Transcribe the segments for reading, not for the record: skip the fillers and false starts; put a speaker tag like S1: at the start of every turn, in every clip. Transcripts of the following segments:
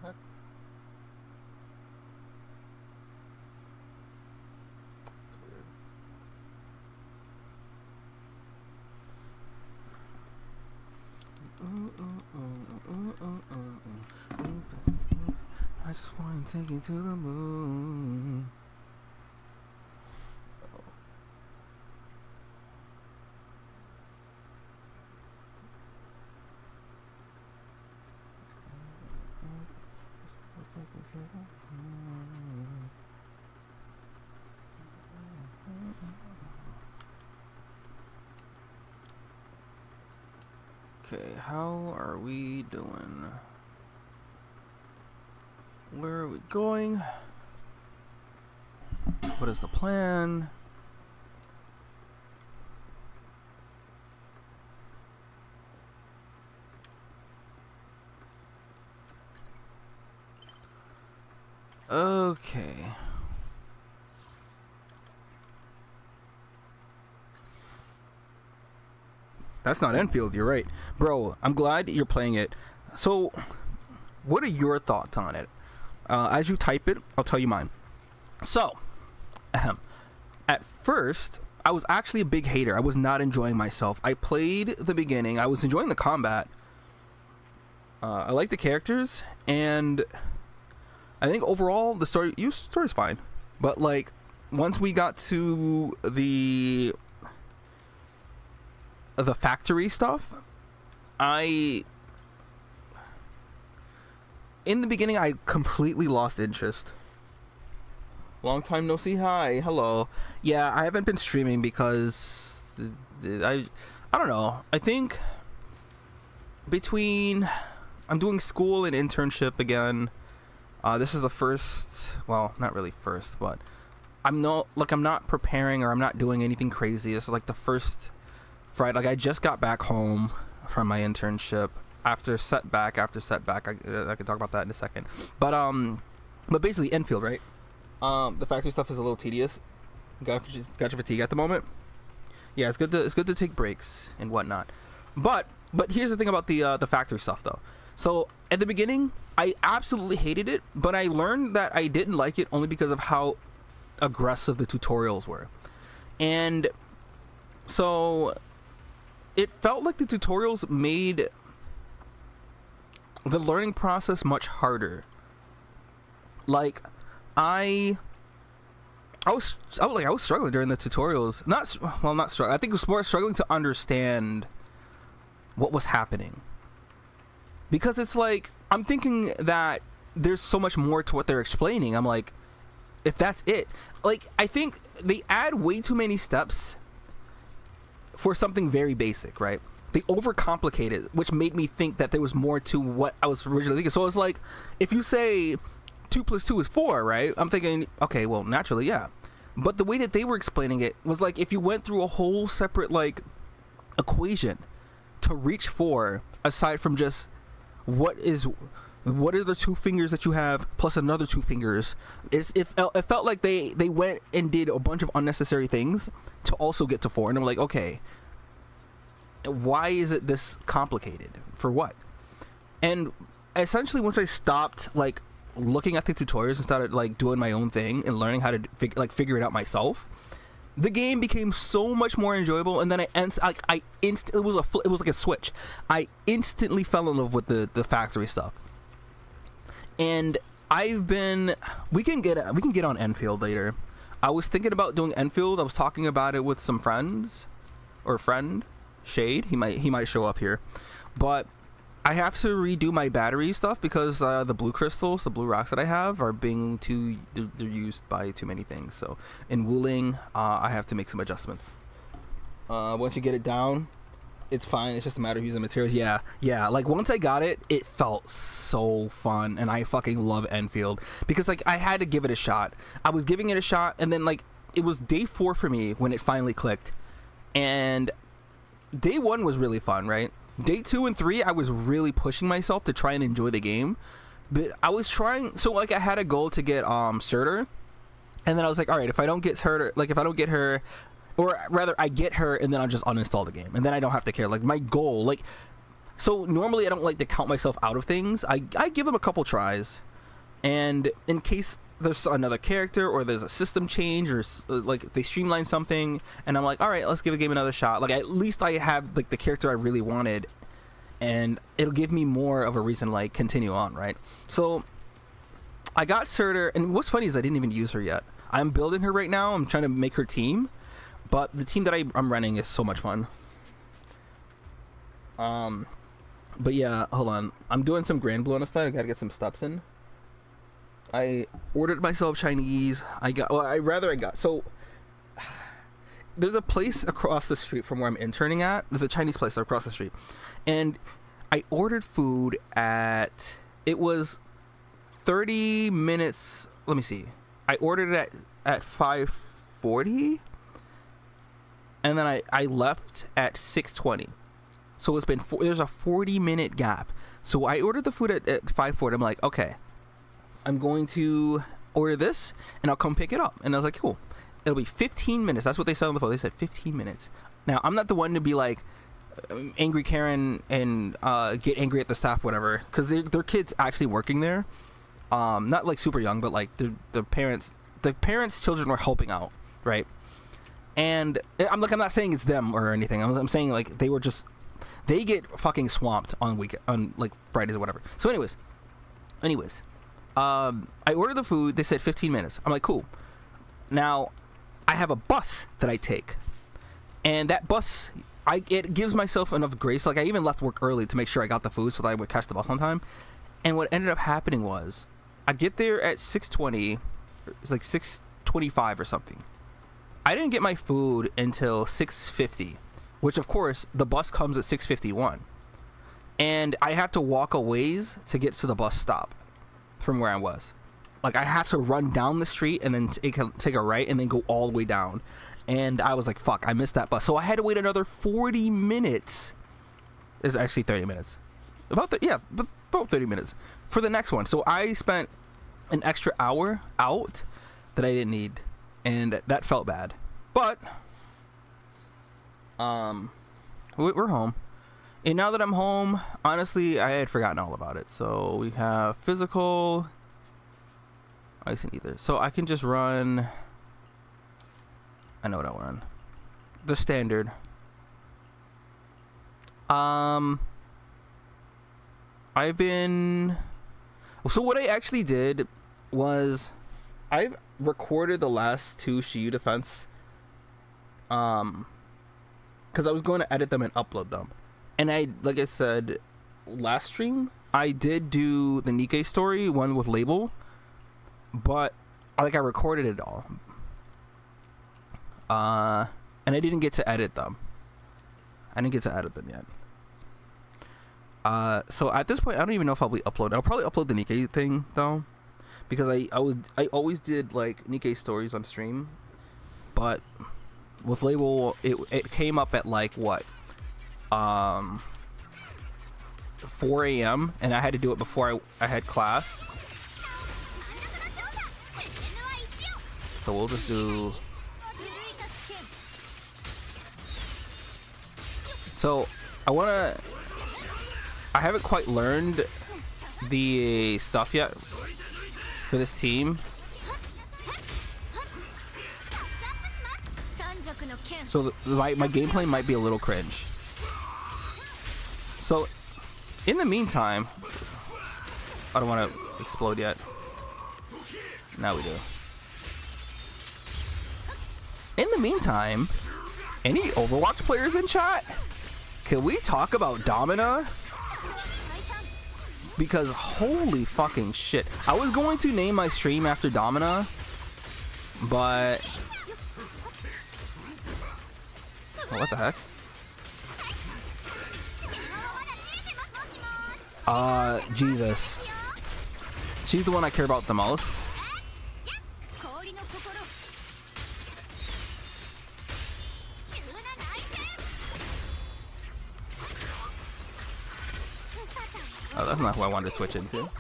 S1: heck? That's weird. I just want to take you to the moon. Okay, how are we doing? Where are we going? What is the plan? Okay. That's not Enfield, you're right. Bro, I'm glad you're playing it. So, what are your thoughts on it? As you type it, I'll tell you mine. So, at first, I was actually a big hater. I was not enjoying myself. I played the beginning. I was enjoying the combat. I like the characters, and I think overall the story's fine. But like, once we got to the factory stuff, in the beginning I completely lost interest. Long time no see. Hi, hello. Yeah, I haven't been streaming because I don't know. I think between I'm doing school and internship again. This is the first, well, not really first, but I'm not preparing or I'm not doing anything crazy. This is like the first Friday. Like, I just got back home from my internship after setback. I can talk about that in a second. But basically Enfield, right? The factory stuff is a little tedious. Got your fatigue at the moment. Yeah, it's good to take breaks and whatnot. But here's the thing about the factory stuff though. So at the beginning, I absolutely hated it, but I learned that I didn't like it only because of how aggressive the tutorials were. And so it felt like the tutorials made the learning process much harder. Like, I was struggling during the tutorials. Not struggling. I think it was more struggling to understand what was happening. Because it's like, I'm thinking that there's so much more to what they're explaining. I'm like, if that's it. Like, I think they add way too many steps for something very basic, right? They overcomplicate it, which made me think that there was more to what I was originally thinking. So it's like, if you say 2 + 2 is 4, right? I'm thinking, okay, well, naturally, yeah. But the way that they were explaining it was like, if you went through a whole separate, like, equation to reach 4, aside from just what are the 2 fingers that you have plus another 2 fingers, it felt like they went and did a bunch of unnecessary things to also get to 4. And I'm like, okay, why is it this complicated? For what? And essentially, once I stopped, like, looking at the tutorials and started, like, doing my own thing and learning how to figure it out myself, the game became so much more enjoyable. And then it was like a switch. I instantly fell in love with the factory stuff. And we can get on Enfield later. I was thinking about doing Enfield. I was talking about it with some friends, or a friend, Shade. He might show up here, but I have to redo my battery stuff because the blue crystals, the blue rocks that I have, are being they're used by too many things. So in Wuling, I have to make some adjustments. Once you get it down, it's fine. It's just a matter of using materials. Yeah. Like, once I got it, it felt so fun, and I fucking love Enfield because, like, I had to give it a shot. I was giving it a shot, and then, like, it was day 4 for me when it finally clicked, and day 1 was really fun, right? Day 2 and 3, I was really pushing myself to try and enjoy the game, but I was trying. So, like, I had a goal to get Surtur, and then I was like, all right, if I don't get her, or rather, I get her, and then I'll just uninstall the game, and then I don't have to care. Like, my goal, like, So normally I don't like to count myself out of things. I give them a couple tries, and in case there's another character or there's a system change or like they streamline something, and I'm like, all right, let's give a game another shot. Like at least I have like the character I really wanted, and it'll give me more of a reason to, like, continue on, right? So I got Surtur, and what's funny is I didn't even use her yet. I'm building her right now. I'm trying to make her team, but the team that I'm running is so much fun. But yeah, hold on. I'm doing some Grand Blue on this time. I gotta get some steps in. I ordered myself Chinese. So there's a place across the street from where I'm interning at. There's a Chinese place across the street, and I ordered food it was 30 minutes. Let me see. I ordered it at 5:40, and then I left at 6:20. So it's been there's a 40-minute gap. So I ordered the food at 5:40. I'm like, okay, I'm going to order this, and I'll come pick it up. And I was like, cool. It'll be 15 minutes. That's what they said on the phone. They said 15 minutes. Now, I'm not the one to be like angry Karen and get angry at the staff, whatever, because their kids actually working there. Not like super young, but like the parents' children were helping out, right? And I'm not saying it's them or anything. I'm saying like they get fucking swamped on like Fridays or whatever. So anyways, I ordered the food. They said 15 minutes. I'm like, cool. Now I have a bus that I take, and that bus, it gives myself enough grace. Like I even left work early to make sure I got the food so that I would catch the bus on time. And what ended up happening was I get there at 6:20. It's like 6:25 or something. I didn't get my food until 6:50, which of course the bus comes at 6:51, and I have to walk a ways to get to the bus stop from where I was. Like I have to run down the street and then take a right and then go all the way down. And I was like, fuck, I missed that bus. So I had to wait another 40 minutes. It's actually 30 minutes. About 30 minutes for the next one. So I spent an extra hour out that I didn't need, and that felt bad. But we're home. And now that I'm home, honestly, I had forgotten all about it. So we have physical, ice and ether. So I can just run. I know what I'll run. The standard. So what I actually did was I've recorded the last two Shiyu defense because I was going to edit them and upload them. And like I said last stream, I did do the Nikkei story, one with label, but I recorded it all. And I didn't get to edit them. Yet. So at this point, I don't even know if I'll be uploading. I'll probably upload the Nikkei thing though, because I always did like Nikkei stories on stream, but with label it came up at like what 4 a.m. and I had to do it before I had class. So we'll just do. So I haven't quite learned the stuff yet for this team. So my gameplay might be a little cringe. So in the meantime, I don't want to explode yet. Now we do. In the meantime, any Overwatch players in chat? Can we talk about Domina? Because holy fucking shit. I was going to name my stream after Domina, but oh, what the heck? Jesus. She's the one I care about the most. Oh, that's not who I wanted to switch into.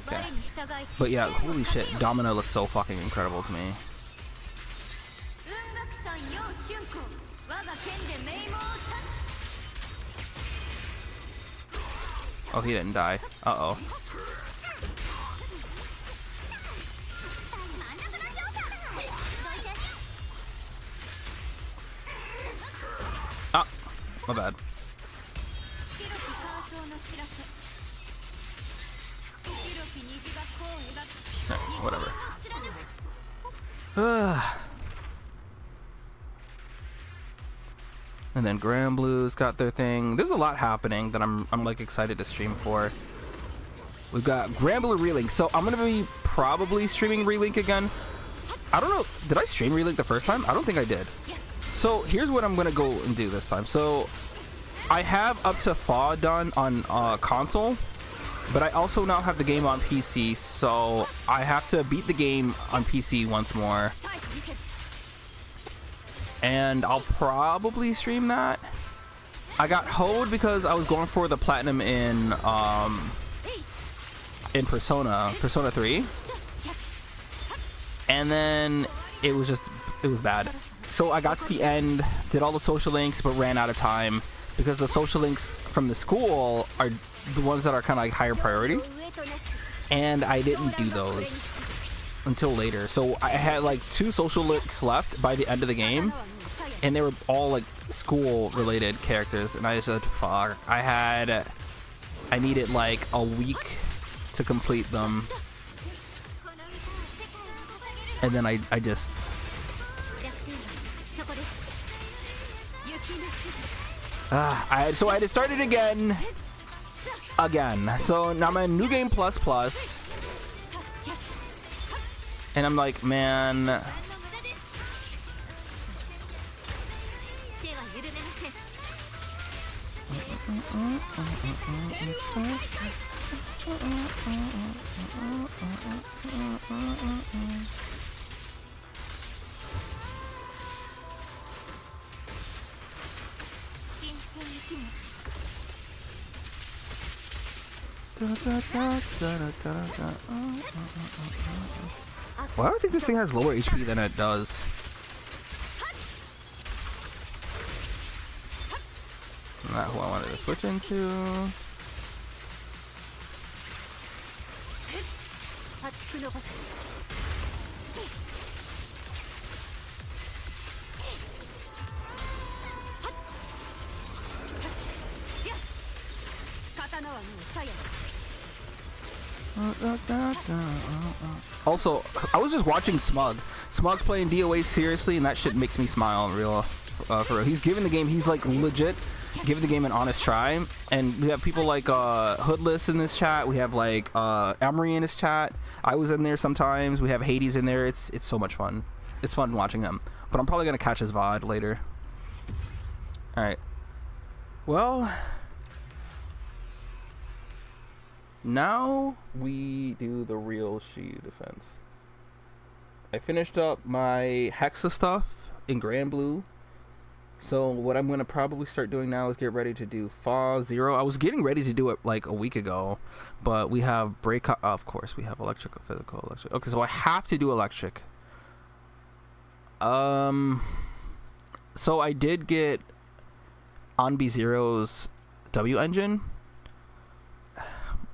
S1: Okay. But yeah, holy shit, Domino looks so fucking incredible to me. Oh, he didn't die. Uh-oh. Ah, my bad. Right, whatever. And then Grand Blue's got their thing. There's a lot happening that I'm like excited to stream for. We've got Grand Blue Relink. So I'm gonna be probably streaming Relink again. I don't know. Did I stream Relink the first time? I don't think I did. So here's what I'm gonna go and do this time. So I have up to Fa done on console, but I also now have the game on PC. So I have to beat the game on PC once more. And I'll probably stream that. I got hoed because I was going for the platinum in Persona 3. And then it was bad. So I got to the end, did all the social links, but ran out of time because the social links from the school are the ones that are kind of like higher priority. And I didn't do those until later. So I had like 2 social links left by the end of the game. And they were all like school related characters, and I said, fuck, I needed like a week to complete them. And then I just so I had to start it again. So now I'm in New Game Plus Plus. And I'm like, man, why do I think this thing has lower HP than it does? Not who I wanted to switch into. Also, I was just watching Smug. Smug's playing DOA seriously, and that shit makes me smile. For real. He's giving the game. He's like legit giving the game an honest try. And we have people like Hoodless in this chat. We have like Emery in this chat. I was in there sometimes. We have Hades in there. It's so much fun. It's fun watching him. But I'm probably gonna catch his VOD later. All right. Well, now we do the real Shiyu defense. I finished up my Hexa stuff in Grand Blue. So what I'm going to probably start doing now is get ready to do Fa Zero. I was getting ready to do it like a week ago, but we have break. Of course, we have electric, physical, electric. Okay, so I have to do electric. So I did get Anbi Zero's W engine,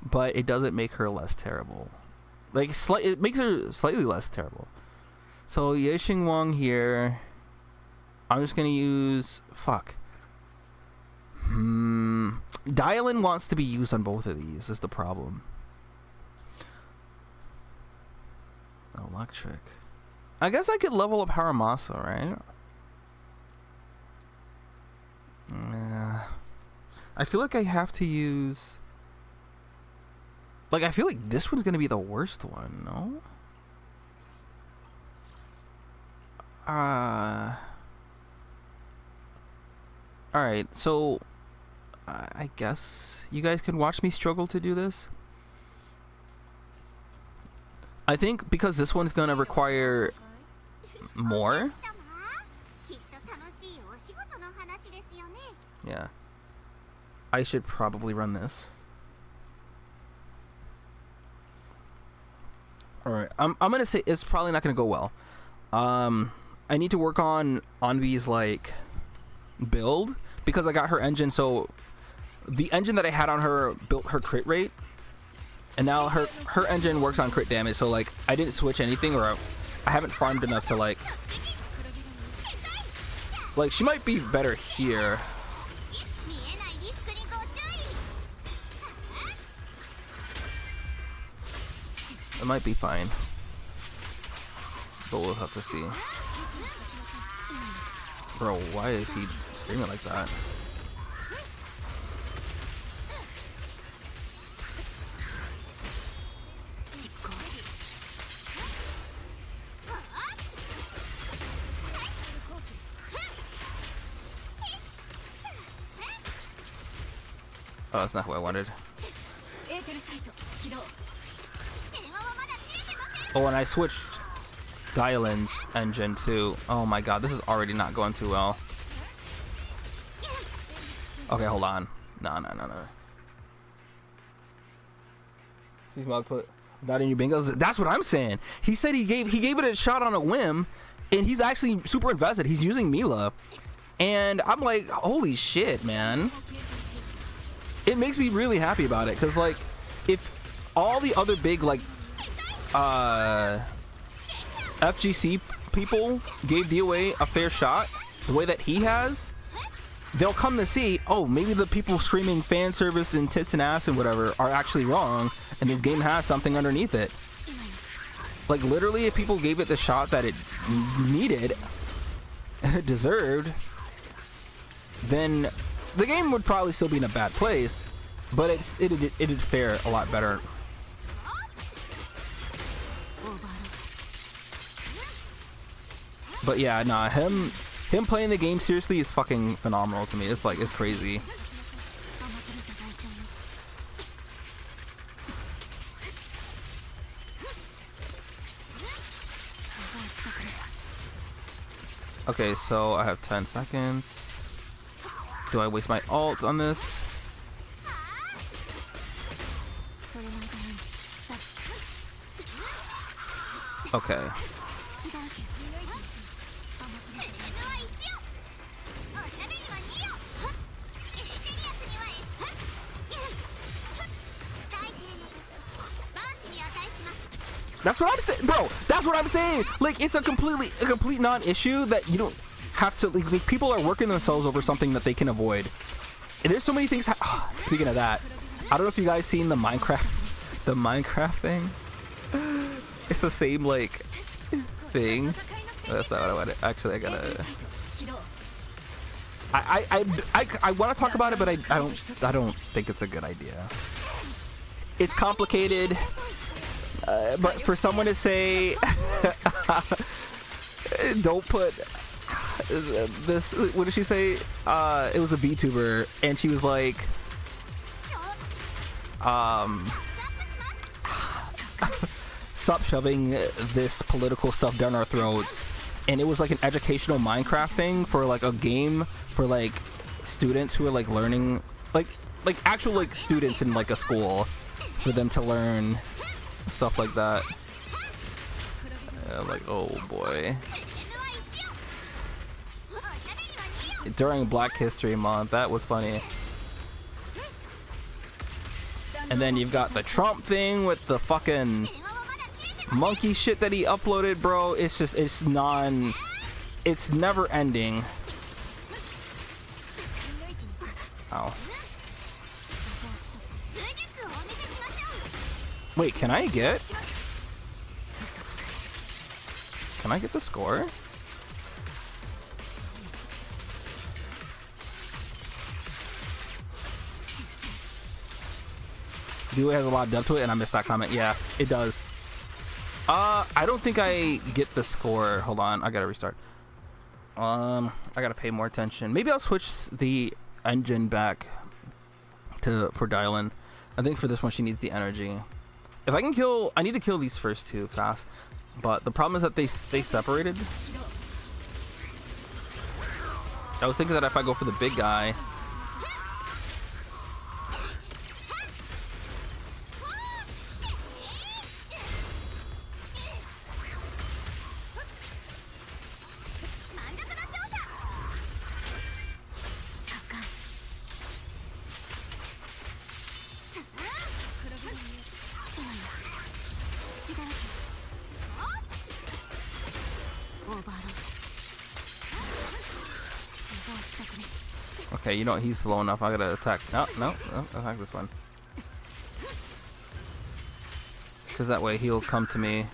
S1: but it doesn't make her less terrible. Like it makes her slightly less terrible. So Yexing Wang here. I'm just gonna use Dial-in wants to be used on both of these is the problem. Electric. I guess I could level up Haramasa, right? Yeah. I feel like I have to use, like, I feel like this one's gonna be the worst one, no? Alright, so I guess you guys can watch me struggle to do this. I think because this one's gonna require more. Yeah. I should probably run this. All right, I'm gonna say it's probably not gonna go well. I need to work on Anvi's like build because I got her engine. So the engine that I had on her built her crit rate, and now her engine works on crit damage. So like I didn't switch anything, or I haven't farmed enough to like she might be better here. It might be fine, but we'll have to see. Bro, why is he screaming like that? Oh, that's not what I wanted. Oh, and I switched Dylan's engine too. Oh my god, this is already not going too well. Okay, hold on. No. See Smog put not in your bingos. That's what I'm saying. He said he gave it a shot on a whim, and he's actually super invested. He's using Mila, and I'm like, holy shit, man. It makes me really happy about it, because like if all the other big like FGC people gave DOA a fair shot the way that he has, they'll come to see, oh, maybe the people screaming fan service and tits and ass and whatever are actually wrong, and this game has something underneath it. Like literally, if people gave it the shot that it needed and it deserved, then the game would probably still be in a bad place, but it'd fare a lot better. But yeah, nah, him playing the game seriously is fucking phenomenal to me. It's like, it's crazy. Okay, so I have 10 seconds. Do I waste my ult on this? Okay. That's what I'm saying, bro. That's what I'm saying. Like, it's a complete non-issue that you don't have to. Like, people are working themselves over something that they can avoid. And there's so many things. Speaking of that, I don't know if you guys seen the Minecraft thing. It's the same like thing. That's not what I wanted. Actually, I gotta. I want to talk about it, but I don't think it's a good idea. It's complicated. But for someone to say don't put this, what did she say? It was a VTuber, and she was like stop shoving this political stuff down our throats. And it was like an educational Minecraft thing for like a game for like students who are like learning, like actual like students in like a school, for them to learn stuff like that. Like, oh boy. During Black History Month, that was funny. And then you've got the Trump thing with the fucking monkey shit that he uploaded, bro. It's just, it's never ending. Ow. Wait, can I get the score? Duo has a lot of depth to it, and I missed that comment. Yeah, it does. I don't think I get the score. Hold on, I gotta restart. I gotta pay more attention. Maybe I'll switch the engine back for Dylan. I think for this one she needs the energy. If I can kill, I need to kill these first two fast. But the problem is that they separated. I was thinking that if I go for the big guy, Okay, you know what? He's slow enough. I gotta attack. No, no, no, attack this one. Because that way he'll come to me.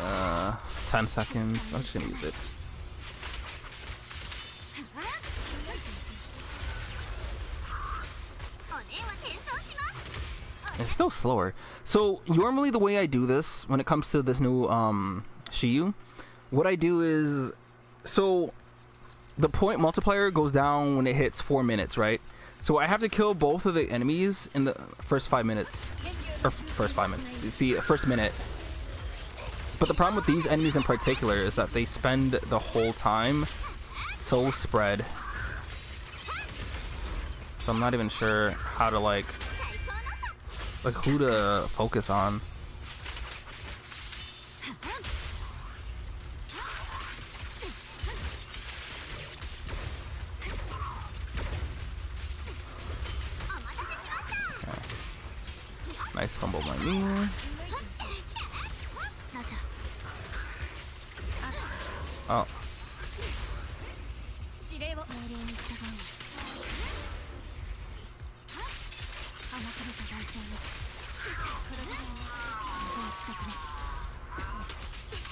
S1: Oh. 10 seconds. I'm just gonna use it. It's still slower. So normally the way I do this when it comes to this new Shiyu, what I do is, so the point multiplier goes down when it hits 4 minutes, right? So I have to kill both of the enemies in the first 5 minutes, or first 5 minutes. You see, first minute. But the problem with these enemies in particular is that they spend the whole time so spread. So I'm not even sure how to like who to focus on. Okay. Nice fumble by me. Oh.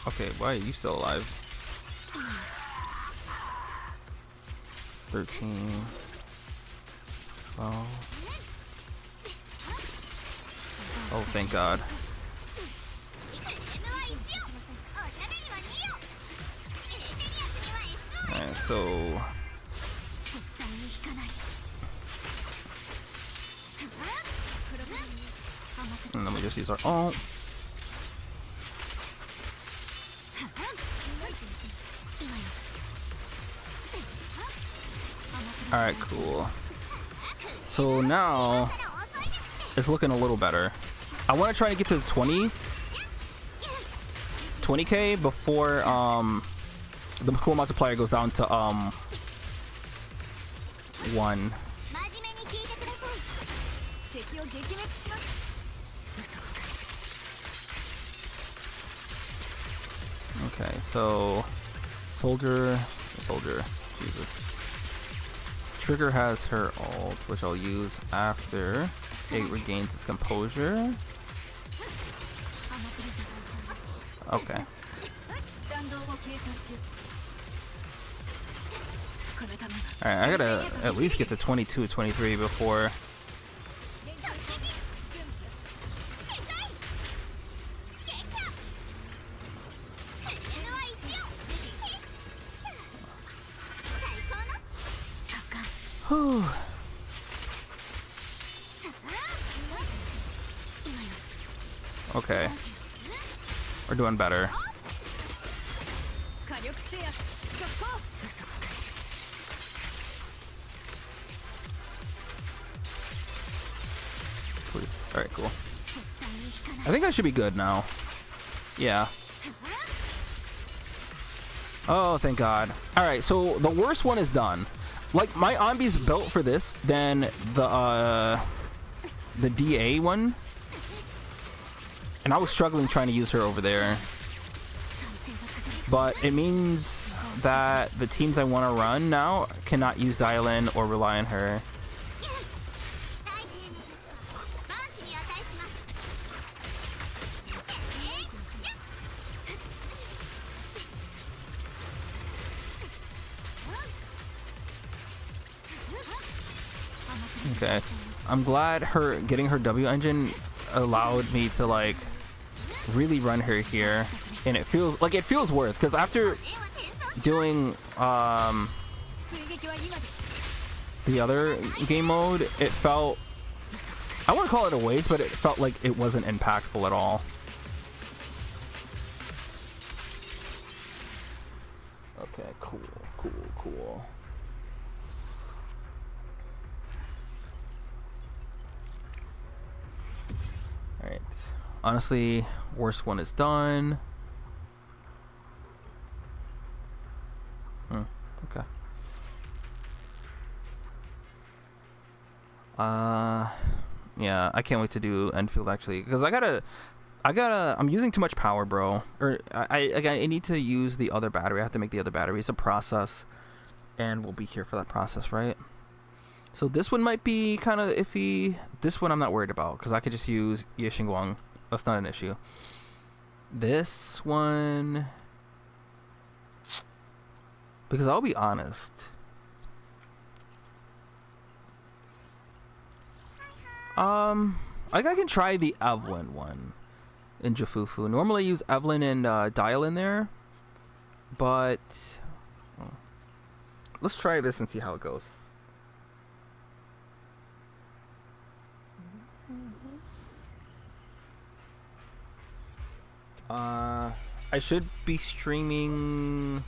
S1: Okay, why are you still alive? 13, 12. Oh, thank God. Alright, so and then we just use our ult. Alright, cool. So now it's looking a little better. I want to try to get to 20k before the cool multiplier goes down to 1. Okay, so soldier, Jesus. Trigger has her ult, which I'll use after it regains its composure. Okay. Alright, I gotta at least get to 22, 23 before. Whew. Okay. We're doing better. Please. Alright, cool. I think I should be good now. Yeah. Oh, thank God. Alright, so the worst one is done. Like, my Ambi's built for this than the DA one. And I was struggling trying to use her over there. But it means that the teams I want to run now cannot use Dial-In or rely on her. Okay, I'm glad her getting her W engine allowed me to like really run her here, and it feels worth, because after doing the other game mode, it felt, I wouldn't call it a waste, but it felt like it wasn't impactful at all. Okay, cool. Alright. Honestly, worst one is done. Okay. Yeah. Yeah, I can't wait to do Enfield actually, because I'm using too much power, bro. Or I need to use the other battery. I have to make the other battery. It's a process, and we'll be here for that process, right? So this one might be kind of iffy. This one I'm not worried about because I could just use Ye Xingguang. That's not an issue. This one, because I'll be honest, I think I can try the Evelyn one in Jafufu. Normally I use Evelyn and Dial in there, but let's try this and see how it goes. I should be streaming.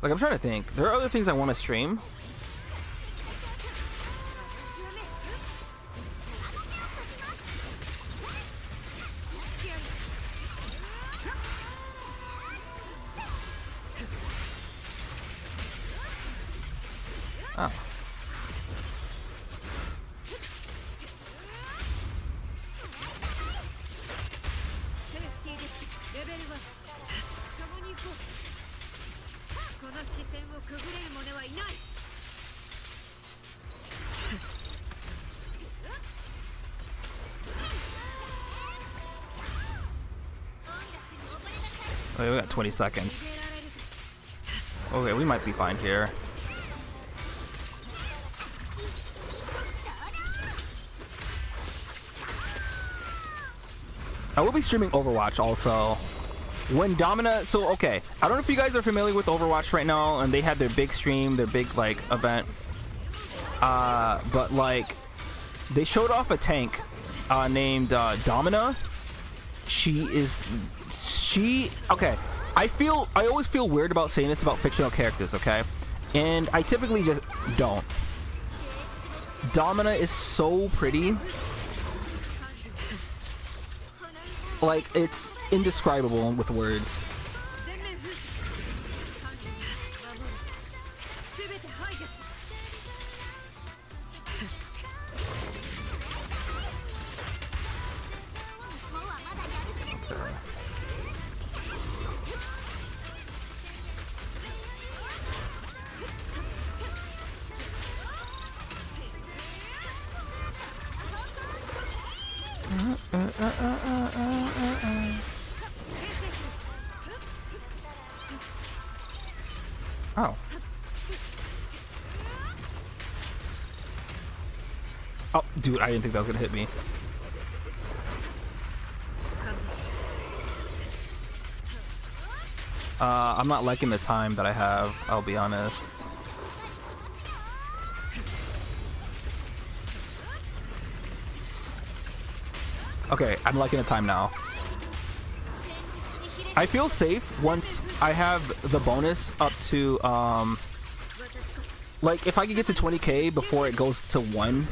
S1: Like, I'm trying to think. There are other things I want to stream. Oh. Okay, we got 20 seconds. Okay, we might be fine here. I will be streaming Overwatch also. When Domina, so okay, I don't know if you guys are familiar with Overwatch right now, and they had their big stream, their big like event. But like, they showed off a tank named Domina. Okay, I always feel weird about saying this about fictional characters, okay? And I typically just don't. Domina is so pretty. Like, it's indescribable with words. Oh. Oh, dude, I didn't think that was gonna hit me. I'm not liking the time that I have, I'll be honest. Okay, I'm liking the time now. I feel safe once I have the bonus up to, like, if I can get to 20k before it goes to 1,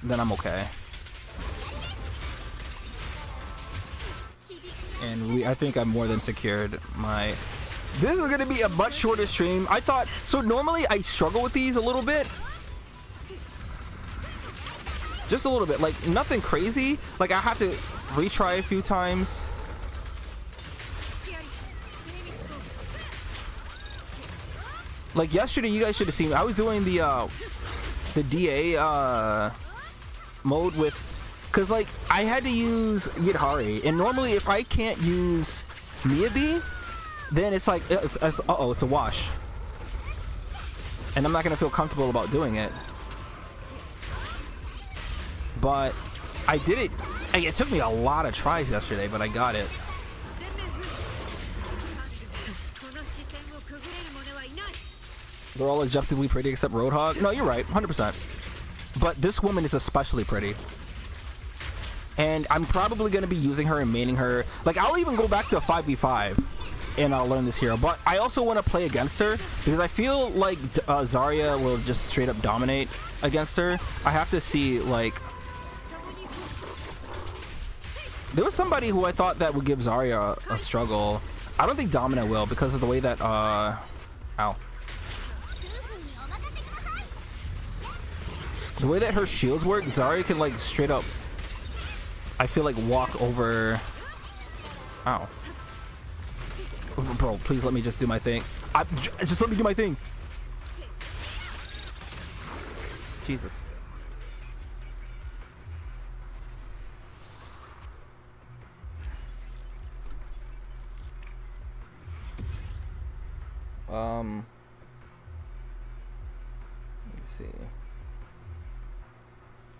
S1: then I'm okay. And I think I'm more than secured my... This is gonna be a much shorter stream. I thought, so normally I struggle with these a little bit. Just a little bit, like nothing crazy. Like I have to retry a few times. Like yesterday, you guys should have seen. I was doing the DA mode with, cause like I had to use Yidhari, and normally if I can't use Miyabi, then it's like it's a wash, and I'm not gonna feel comfortable about doing it. But I did it. It took me a lot of tries yesterday, but I got it. They're all objectively pretty except Roadhog. No, you're right, 100%. But this woman is especially pretty. And I'm probably going to be using her and maining her. Like, I'll even go back to a 5v5 and I'll learn this hero. But I also want to play against her because I feel like Zarya will just straight up dominate against her. I have to see, like... There was somebody who I thought that would give Zarya a struggle. I don't think Domina will because of the way that, ow. The way that her shields work, Zarya can like straight up, I feel like, walk over. Ow. Bro, please let me just do my thing. Just let me do my thing. Jesus. Let me see.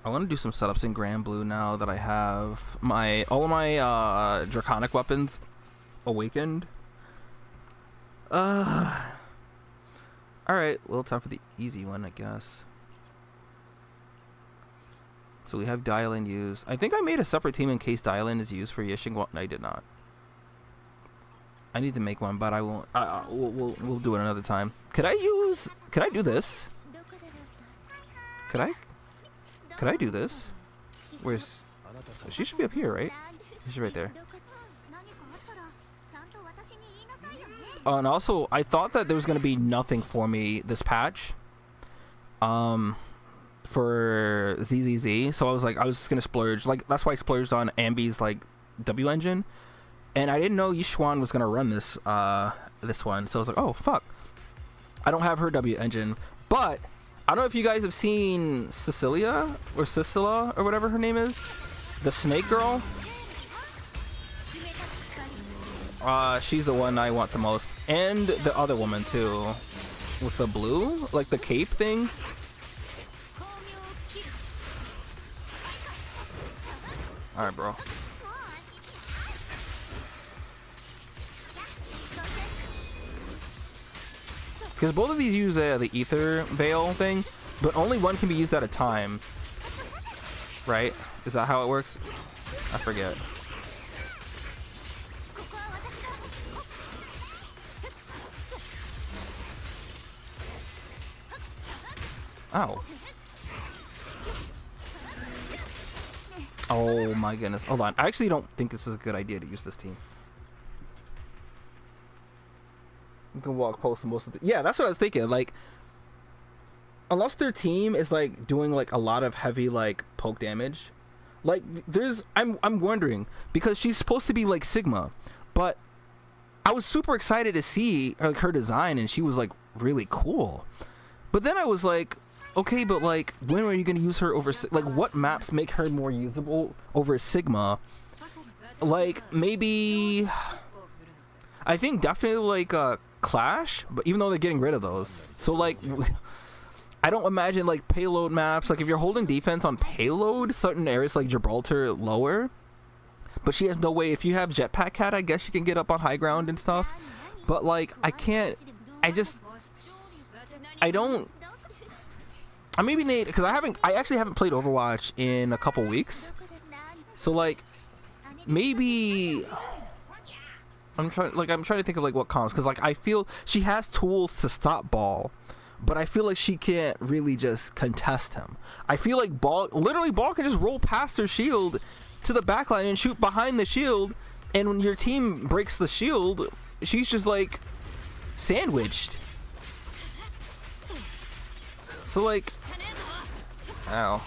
S1: I want to do some setups in Grand Blue now that I have all of my draconic weapons awakened. Alright, well, time for the easy one, I guess. So we have Dialin used. I think I made a separate team in case Dialin is used for Yishing. Well, no, I did not. I need to make one, but I won't. We'll do it another time. Could I do this? Could I do this? Where's... She should be up here, right? She's right there. Oh, and also, I thought that there was going to be nothing for me this patch. For ZZZ. So I was just going to splurge. Like, that's why I splurged on Ambi's, like, W engine. And I didn't know Yishuan was going to run this one. So I was like, oh, fuck. I don't have her W engine. But I don't know if you guys have seen Cecilia or Cicilla or whatever her name is. The snake girl. She's the one I want the most. And the other woman, too. With the blue? Like the cape thing. Alright, bro. Because both of these use the ether veil thing, but only one can be used at a time. Right? Is that how it works? I forget. Ow. Oh my goodness. Hold on. I actually don't think this is a good idea to use this team. You can walk post most of the... Yeah, that's what I was thinking. Like, unless their team is like doing like a lot of heavy like poke damage, like there's... I'm wondering, because she's supposed to be like Sigma, but I was super excited to see like her design, and she was like really cool. But then I was like, okay, but like, when are you going to use her over... Like, what maps make her more usable over Sigma? Like, maybe... I think definitely like Clash, but even though they're getting rid of those. So like, I don't imagine like payload maps. Like, if you're holding defense on payload, certain areas like Gibraltar lower. But she has no way. If you have Jetpack Cat, I guess you can get up on high ground and stuff. But like, I can't... I don't... I maybe need, because I actually haven't played Overwatch in a couple weeks. So like, maybe I'm trying to think of like what comps, because like I feel she has tools to stop Ball, but I feel like she can't really just contest him. I feel like Ball can just roll past her shield to the backline and shoot behind the shield, and when your team breaks the shield, she's just like sandwiched. So like, ow.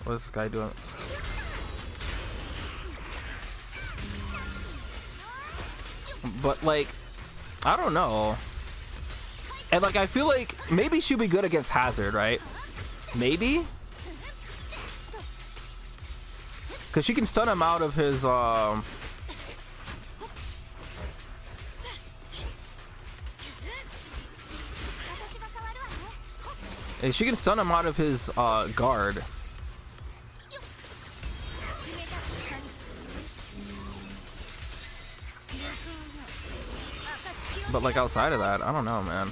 S1: What's this guy doing? But like, I don't know. And like, I feel like maybe she'd be good against Hazard, right? Maybe? Because she can stun him out of his, she can stun him out of his guard. But like outside of that, I don't know, man.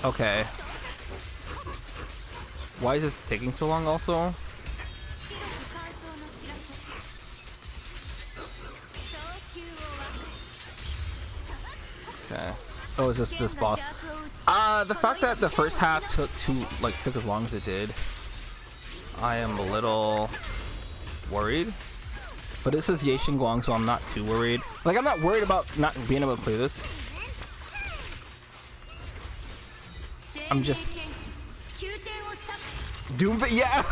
S1: Okay. Why is this taking so long also? Okay. Oh, is this boss? The fact that the first half took as long as it did, I am a little worried. But this is Ye Xingguang, so I'm not too worried. Like, I'm not worried about not being able to play this. I'm just... Doomfist, yeah.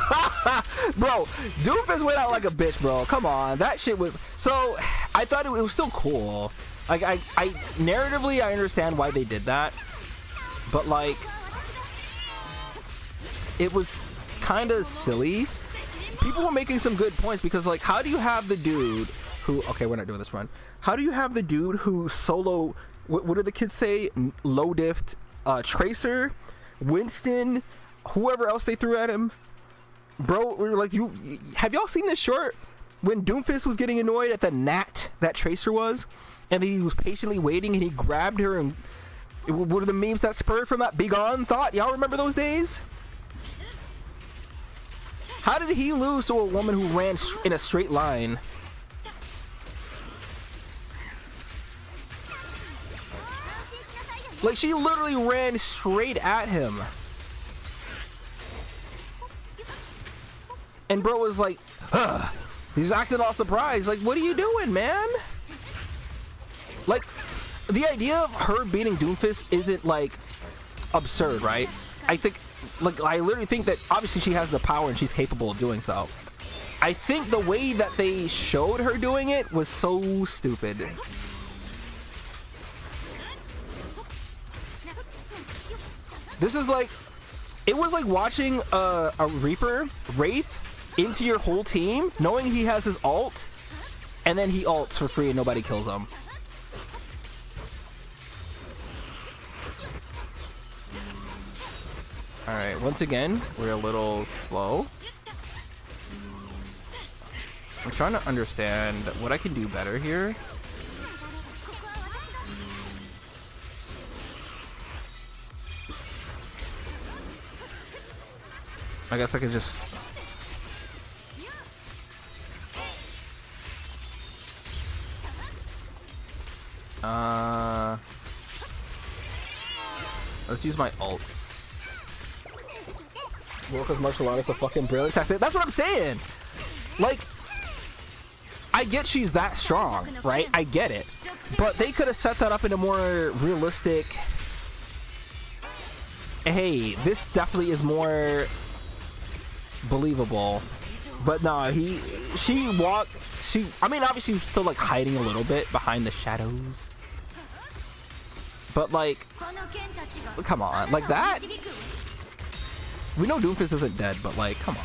S1: Bro, Doomfist went out like a bitch, bro. Come on, that shit was... So, I thought it was still cool. Like, I narratively, I understand why they did that. But, like, it was kind of silly. People were making some good points because, like, how do you have the dude who... Okay, we're not doing this run. How do you have the dude who solo... What do the kids say? Low diffed Tracer, Winston, whoever else they threw at him. Bro, like, have y'all seen this short? When Doomfist was getting annoyed at the gnat that Tracer was, and he was patiently waiting and he grabbed her, and what are the memes that spurred from that Begone thought? Y'all remember those days? How did he lose to a woman who ran in a straight line? Like, she literally ran straight at him. And bro was like, ugh. He's acting all surprised. Like, what are you doing, man? Like, the idea of her beating Doomfist isn't, like, absurd, right? I think, like, I literally think that obviously she has the power and she's capable of doing so. I think the way that they showed her doing it was so stupid. This is like, it was like watching a Reaper, Wraith, into your whole team, knowing he has his ult, and then he ults for free and nobody kills him. Alright, once again, we're a little slow. I'm trying to understand what I can do better here. I guess I could just... let's use my ults. Well, because martial artists are fucking brilliant. That's what I'm saying. Like, I get she's that strong, right? I get it. But they could have set that up in a more realistic... Hey, this definitely is more believable. But no, I mean, obviously she's still like hiding a little bit behind the shadows. But like, come on, like that? We know Doomfist isn't dead, but like, come on.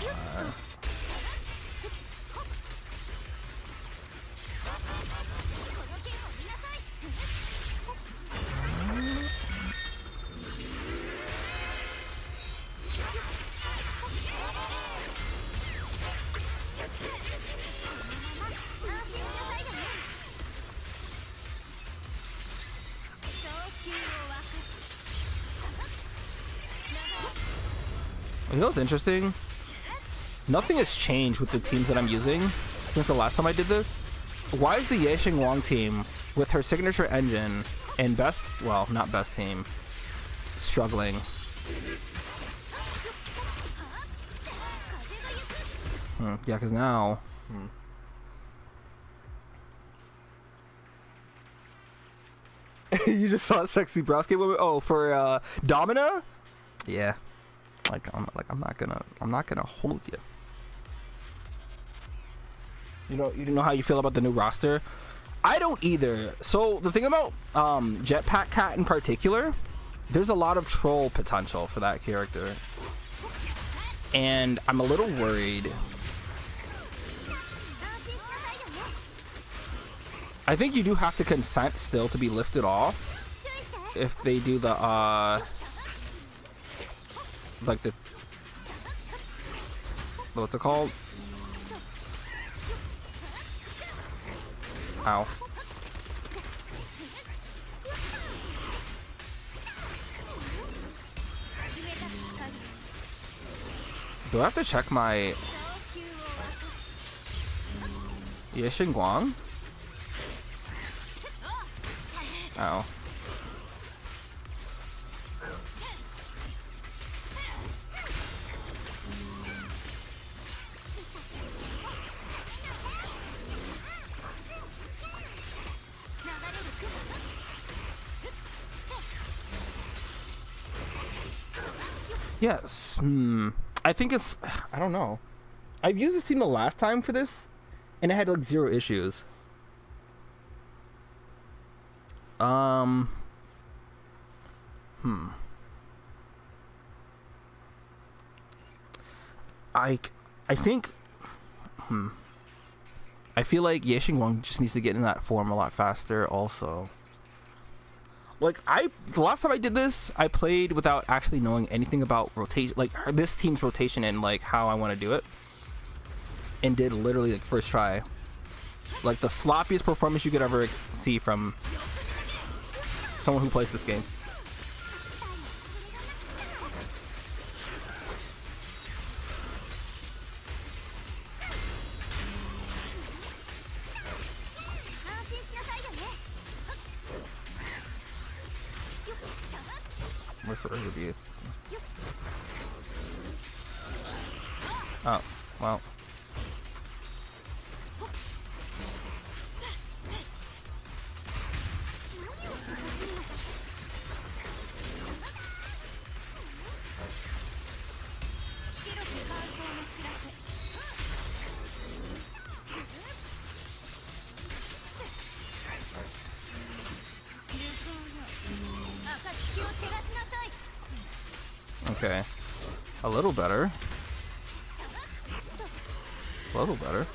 S1: You know what's interesting? Nothing has changed with the teams that I'm using since the last time I did this. Why is the Ye Xingguang team with her signature engine and best, well, not best team, struggling? Yeah, because now... You just saw a sexy browski woman? Oh, for Domina? Yeah. I'm not gonna hold you. You know how you feel about the new roster? I don't either. So the thing about Jetpack Cat in particular, there's a lot of troll potential for that character, and I'm a little worried. I think you do have to consent still to be lifted off if they do the like the, what's it called? Ow. Do I have to check my Ye Xingguang? Ow. Yes. I think it's. I don't know. I've used this team the last time for this, and it had like 0 issues. I think. I feel like Ye Xingguang just needs to get in that form a lot faster. Also, like the last time I did this, I played without actually knowing anything about rotation, like this team's rotation and like how I want to do it, and did literally like first try, like the sloppiest performance you could ever see from someone who plays this game. Where's the review? Oh, well. Okay. A little better. A little better.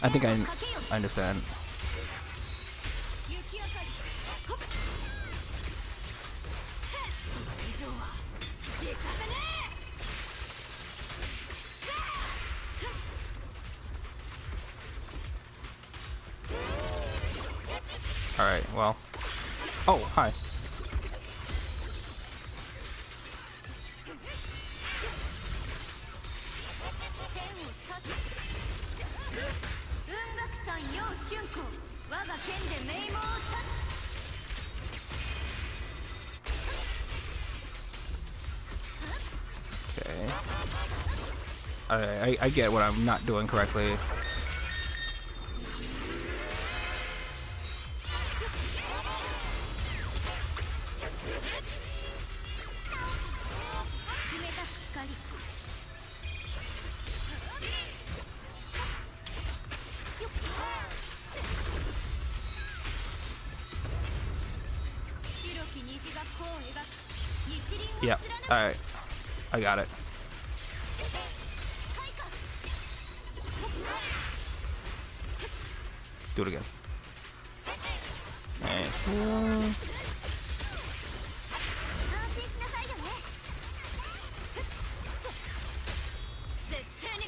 S1: I think I understand. Alright, well. Oh, hi. Okay. I get what I'm not doing correctly. Yeah, alright. I got it. Do it again. Alright.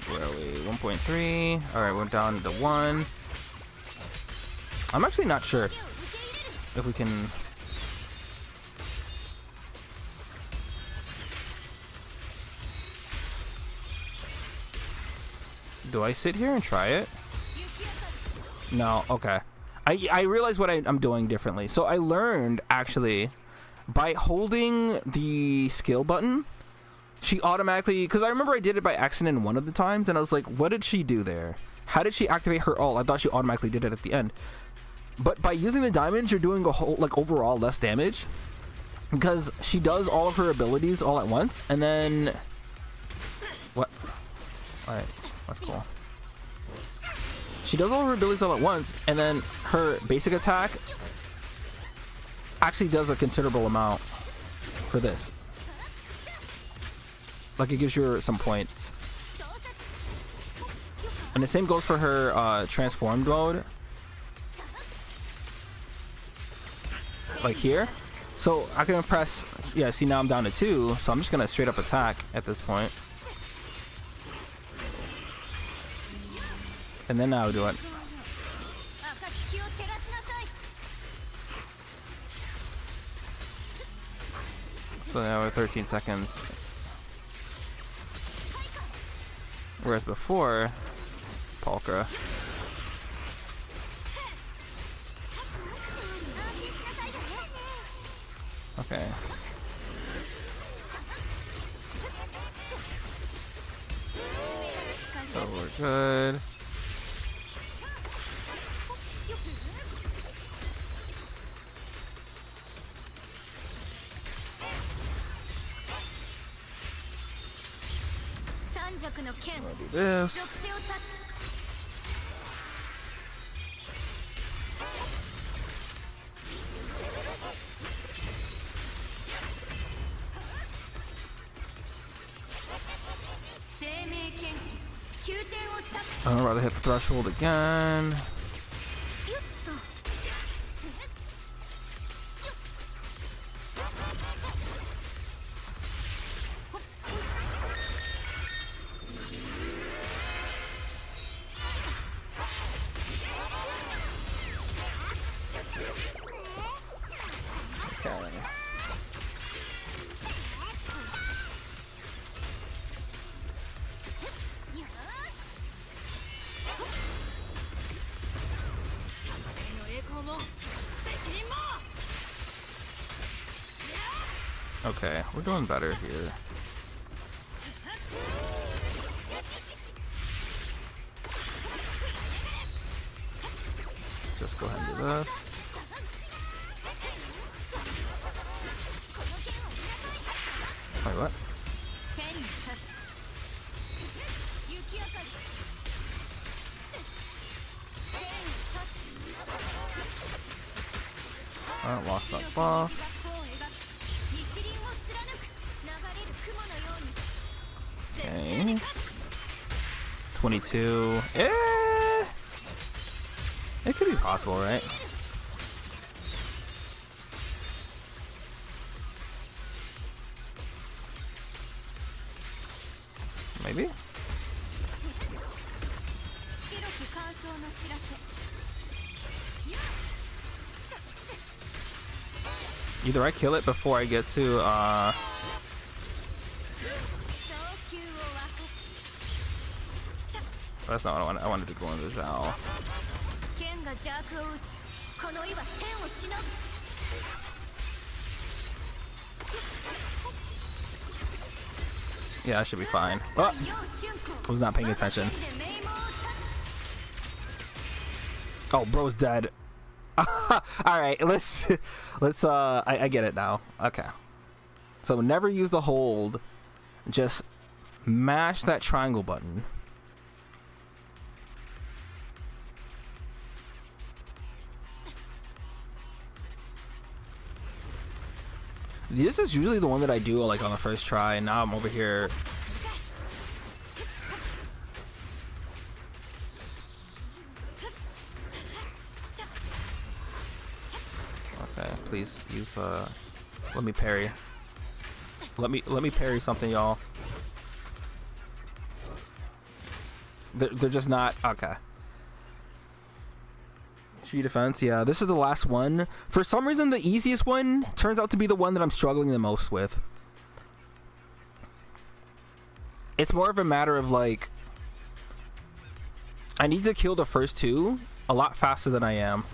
S1: Where are we? 1.3. Alright, we're down to 1. I'm actually not sure if we can... Do I sit here and try it? No, okay. I realize what I'm doing differently. So I learned, actually, by holding the skill button, she automatically... Because I remember I did it by accident one of the times, and I was like, what did she do there? How did she activate her ult? I thought she automatically did it at the end. But by using the diamonds, you're doing a whole, like, overall less damage. Because she does all of her abilities all at once, and then... What? Alright, that's cool. She does all of her abilities all at once, and then her basic attack actually does a considerable amount for this. Like, it gives you some points. And the same goes for her transformed mode. Like here. So I can press... Yeah, see, now I'm down to 2, so I'm just going to straight up attack at this point. And then I'll do it. So now we're 13 seconds. Whereas before, Polka. Okay. So we're good. I'm gonna do this. I'd rather hit the threshold again. Okay, we're doing better here. Just go ahead and do this. Wait, what? I lost that buff. 22. It could be possible, right? Maybe? Either I kill it before I get to that's not what I wanted. I wanted to go into Zhao. Yeah, I should be fine. Oh, I was not paying attention. Oh, bro's dead. Alright, let's I get it now. Okay. So never use the hold. Just mash that triangle button. This is usually the one that I do like on the first try, and now I'm over here. Okay, please use let me parry. Let me parry something, y'all. They're just not okay. Chi defense, yeah. This is the last one. For some reason, the easiest one turns out to be the one that I'm struggling the most with. It's more of a matter of like, I need to kill the first two a lot faster than I am.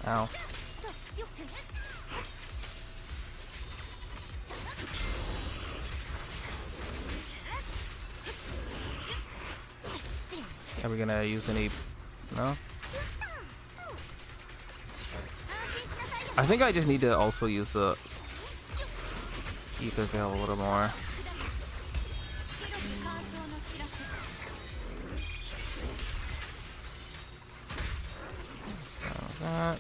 S1: Ow. Are we gonna use any? No? I think I just need to also use the Ether Veil a little more. That.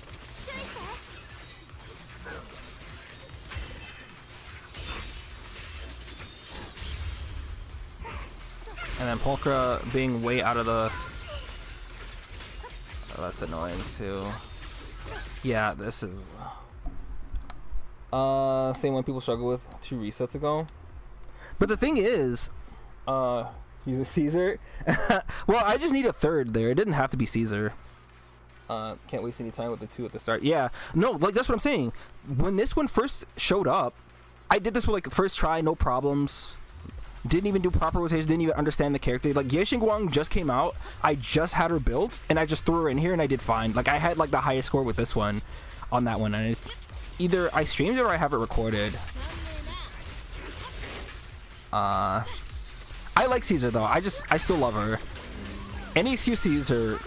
S1: And then Pulchra being way out of the... Oh, that's annoying too. Yeah, this is... Same one people struggle with 2 resets ago. But the thing is... He's a Caesar. Well, I just need a third there. It didn't have to be Caesar. Can't waste any time with the 2 at the start. Yeah, no, like that's what I'm saying. When this one first showed up, I did this with like the first try, no problems. Didn't even do proper rotation, didn't even understand the character. Like Ye Guang just came out, I just had her built, and I just threw her in here and I did fine. Like I had like the highest score with this one, on that one, and either I streamed it or I have it recorded. I like Caesar though. I still love her. Any excuse to use her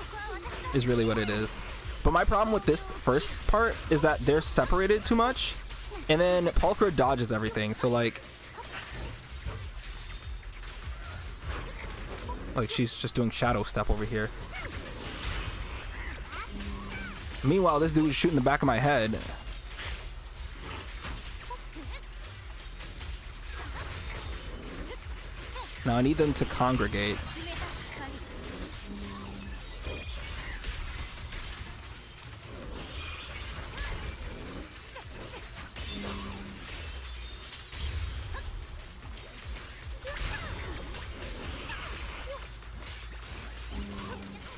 S1: is really what it is. But my problem with this first part is that they're separated too much, and then Pulchra dodges everything. So like she's just doing shadow step over here. Meanwhile, this dude is shooting the back of my head. Now I need them to congregate.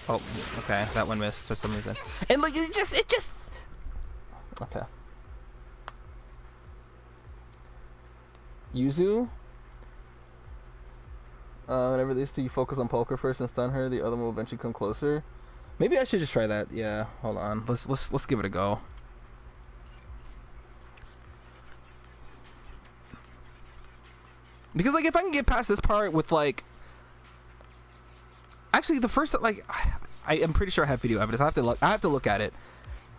S1: Oh, okay, that one missed for some reason. And like it just okay. Yuzu. Whenever these two, you focus on Pulchra first and stun her. The other one will eventually come closer. Maybe I should just try that. Yeah, hold on. Let's give it a go. Because like if I can get past this part with like, actually the first like, I am pretty sure I have video evidence. I have to look at it.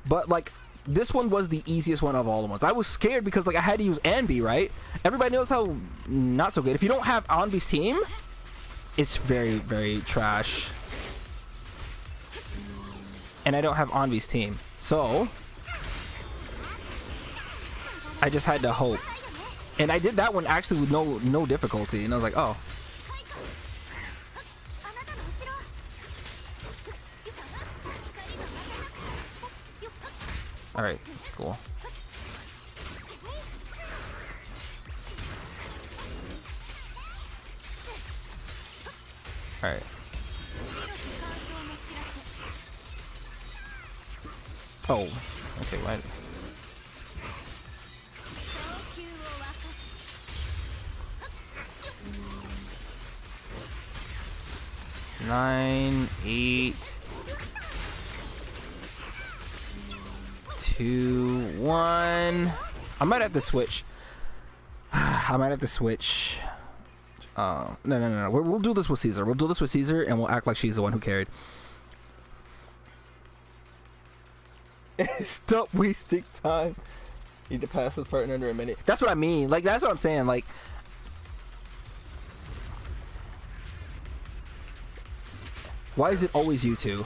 S1: But like this one was the easiest one of all the ones. I was scared because like I had to use Anbi, right? Everybody knows how not so good. If you don't have Anbi's team, it's very, very trash. And I don't have Anbi's team. So I just had to hope. And I did that one actually with no difficulty. And I was like, oh. Alright, cool. Alright. Oh, okay, what? Nine, 8, 2, 1. I might have to switch. I might have to switch. No. We'll do this with Caesar. We'll do this with Caesar, and we'll act like she's the one who carried. Stop wasting time. Need to pass this part in under a minute. That's what I mean. Like, that's what I'm saying. Like, why is it always you two?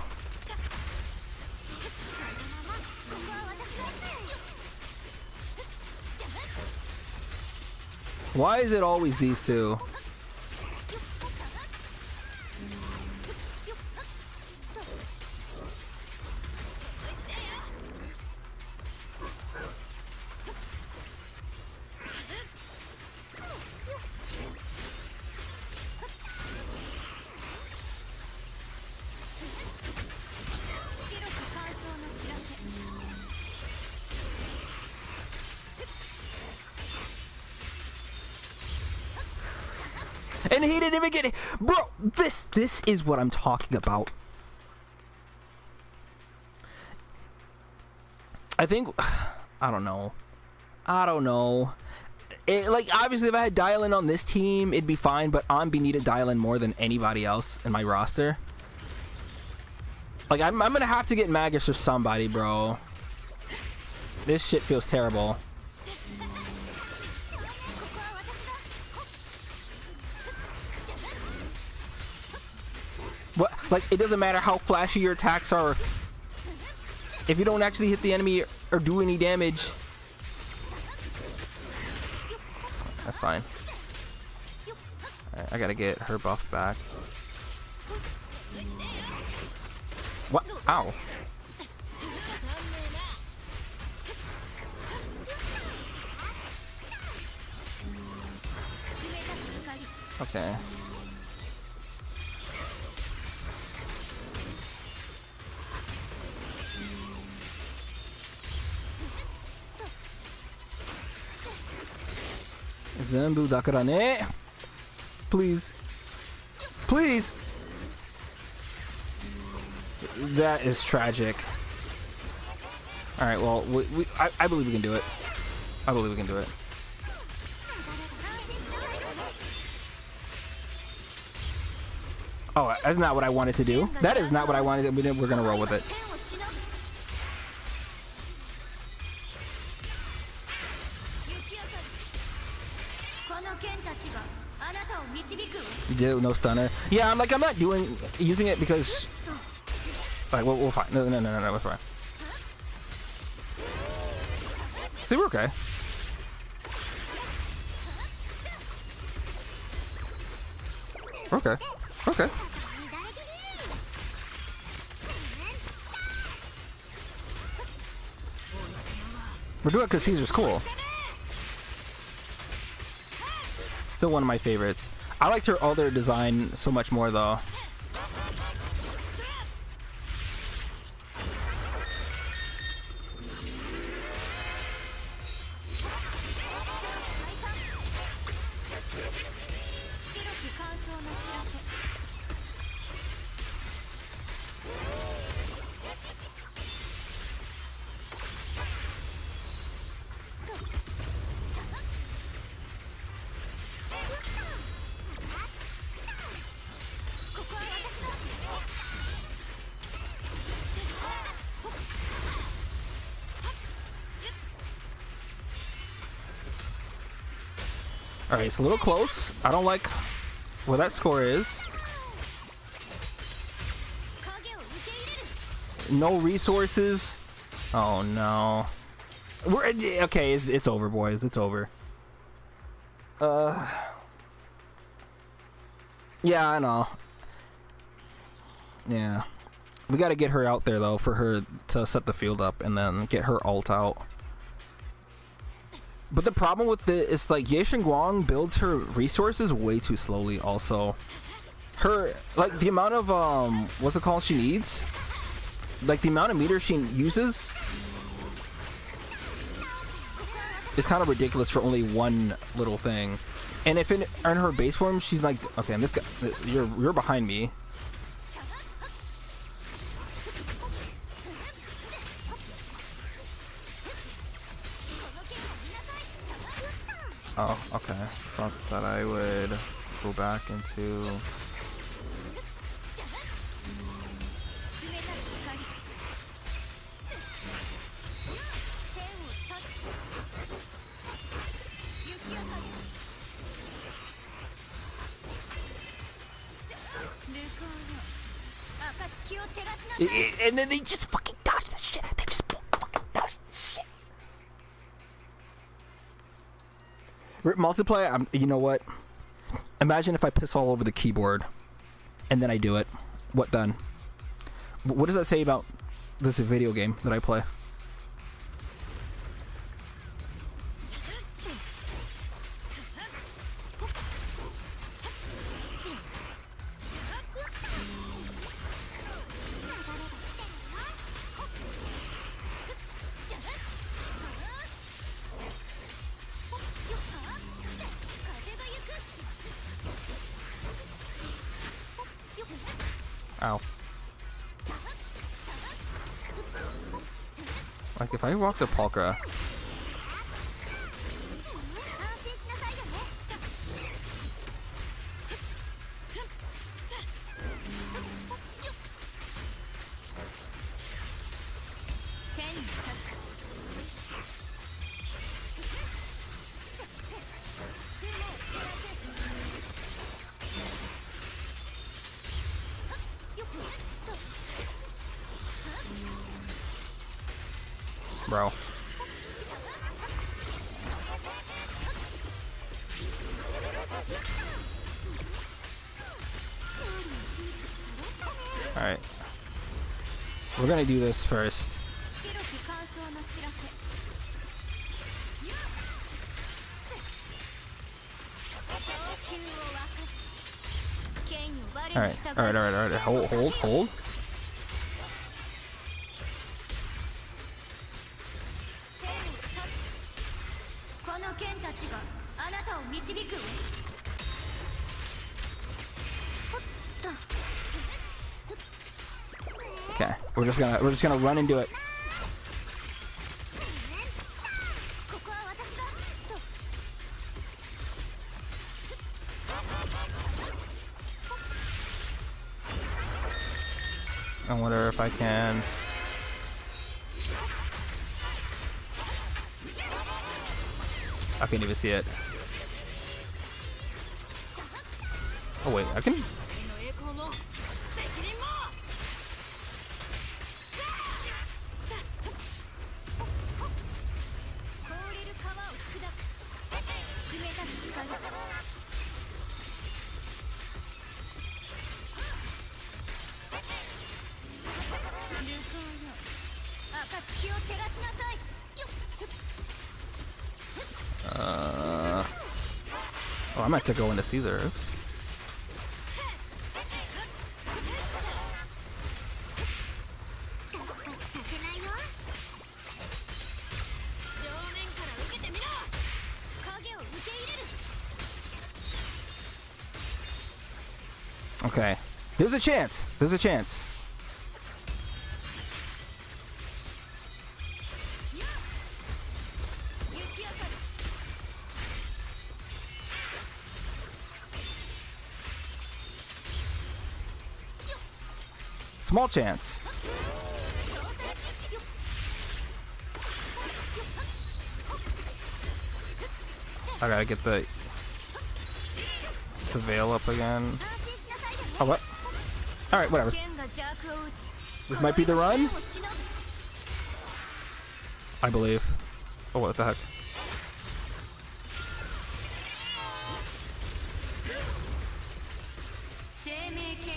S1: Why is it always these two? And he didn't even get it. Bro, this is what I'm talking about. I think, I don't know. Like, obviously, if I had dial-in on this team, it'd be fine, but Anbi needed dial-in more than anybody else in my roster. Like, I'm gonna have to get Magus or somebody, bro. This shit feels terrible. What? Like, it doesn't matter how flashy your attacks are. If you don't actually hit the enemy or do any damage. That's fine. Alright, I gotta get her buff back. What? Ow. Okay. Zenbu dakara ne. Please. Please. That is tragic. Alright, well, I believe we can do it. I believe we can do it. Oh, that's not what I wanted to do. That is not what I wanted to do. We're gonna roll with it. You did it with no stunner. Yeah, I'm not using it because... Alright, we'll fine. No, we're fine. See, we're okay. Okay. Okay. We're doing it because Caesar's cool. Still one of my favorites. I liked her other design so much more, though. Alright, it's a little close. I don't like where that score is. No resources. Oh no. We're okay. It's over, boys. It's over. Yeah, I know. Yeah, we got to get her out there though for her to set the field up and then get her ult out. But the problem with it is like Ye Guang builds her resources way too slowly. Also, her the amount of what's it called she needs, like the amount of meters she uses is kind of ridiculous for only one little thing. And if in her base form she's like, okay, and this guy, you're behind me. Oh, okay. Thought that I would go back into... And then they just fucking dodge the shit. They just fucking dodge the shit. Multiply, you know what? Imagine if I piss all over the keyboard and then I do it. What then? What does that say about this video game that I play? Ow. Like if I walk to Palka. Bro. Alright. We're gonna do this first. Alright. Hold. Okay, we're just gonna run and do it. I wonder if I can. I can't even see it. Oh wait, I can. Oh, I meant to go into Caesar. Oops. Okay. There's a chance. There's a chance. Small chance. I gotta get the veil up again. Oh, what? Alright, whatever. This might be the run? I believe. Oh, what the heck?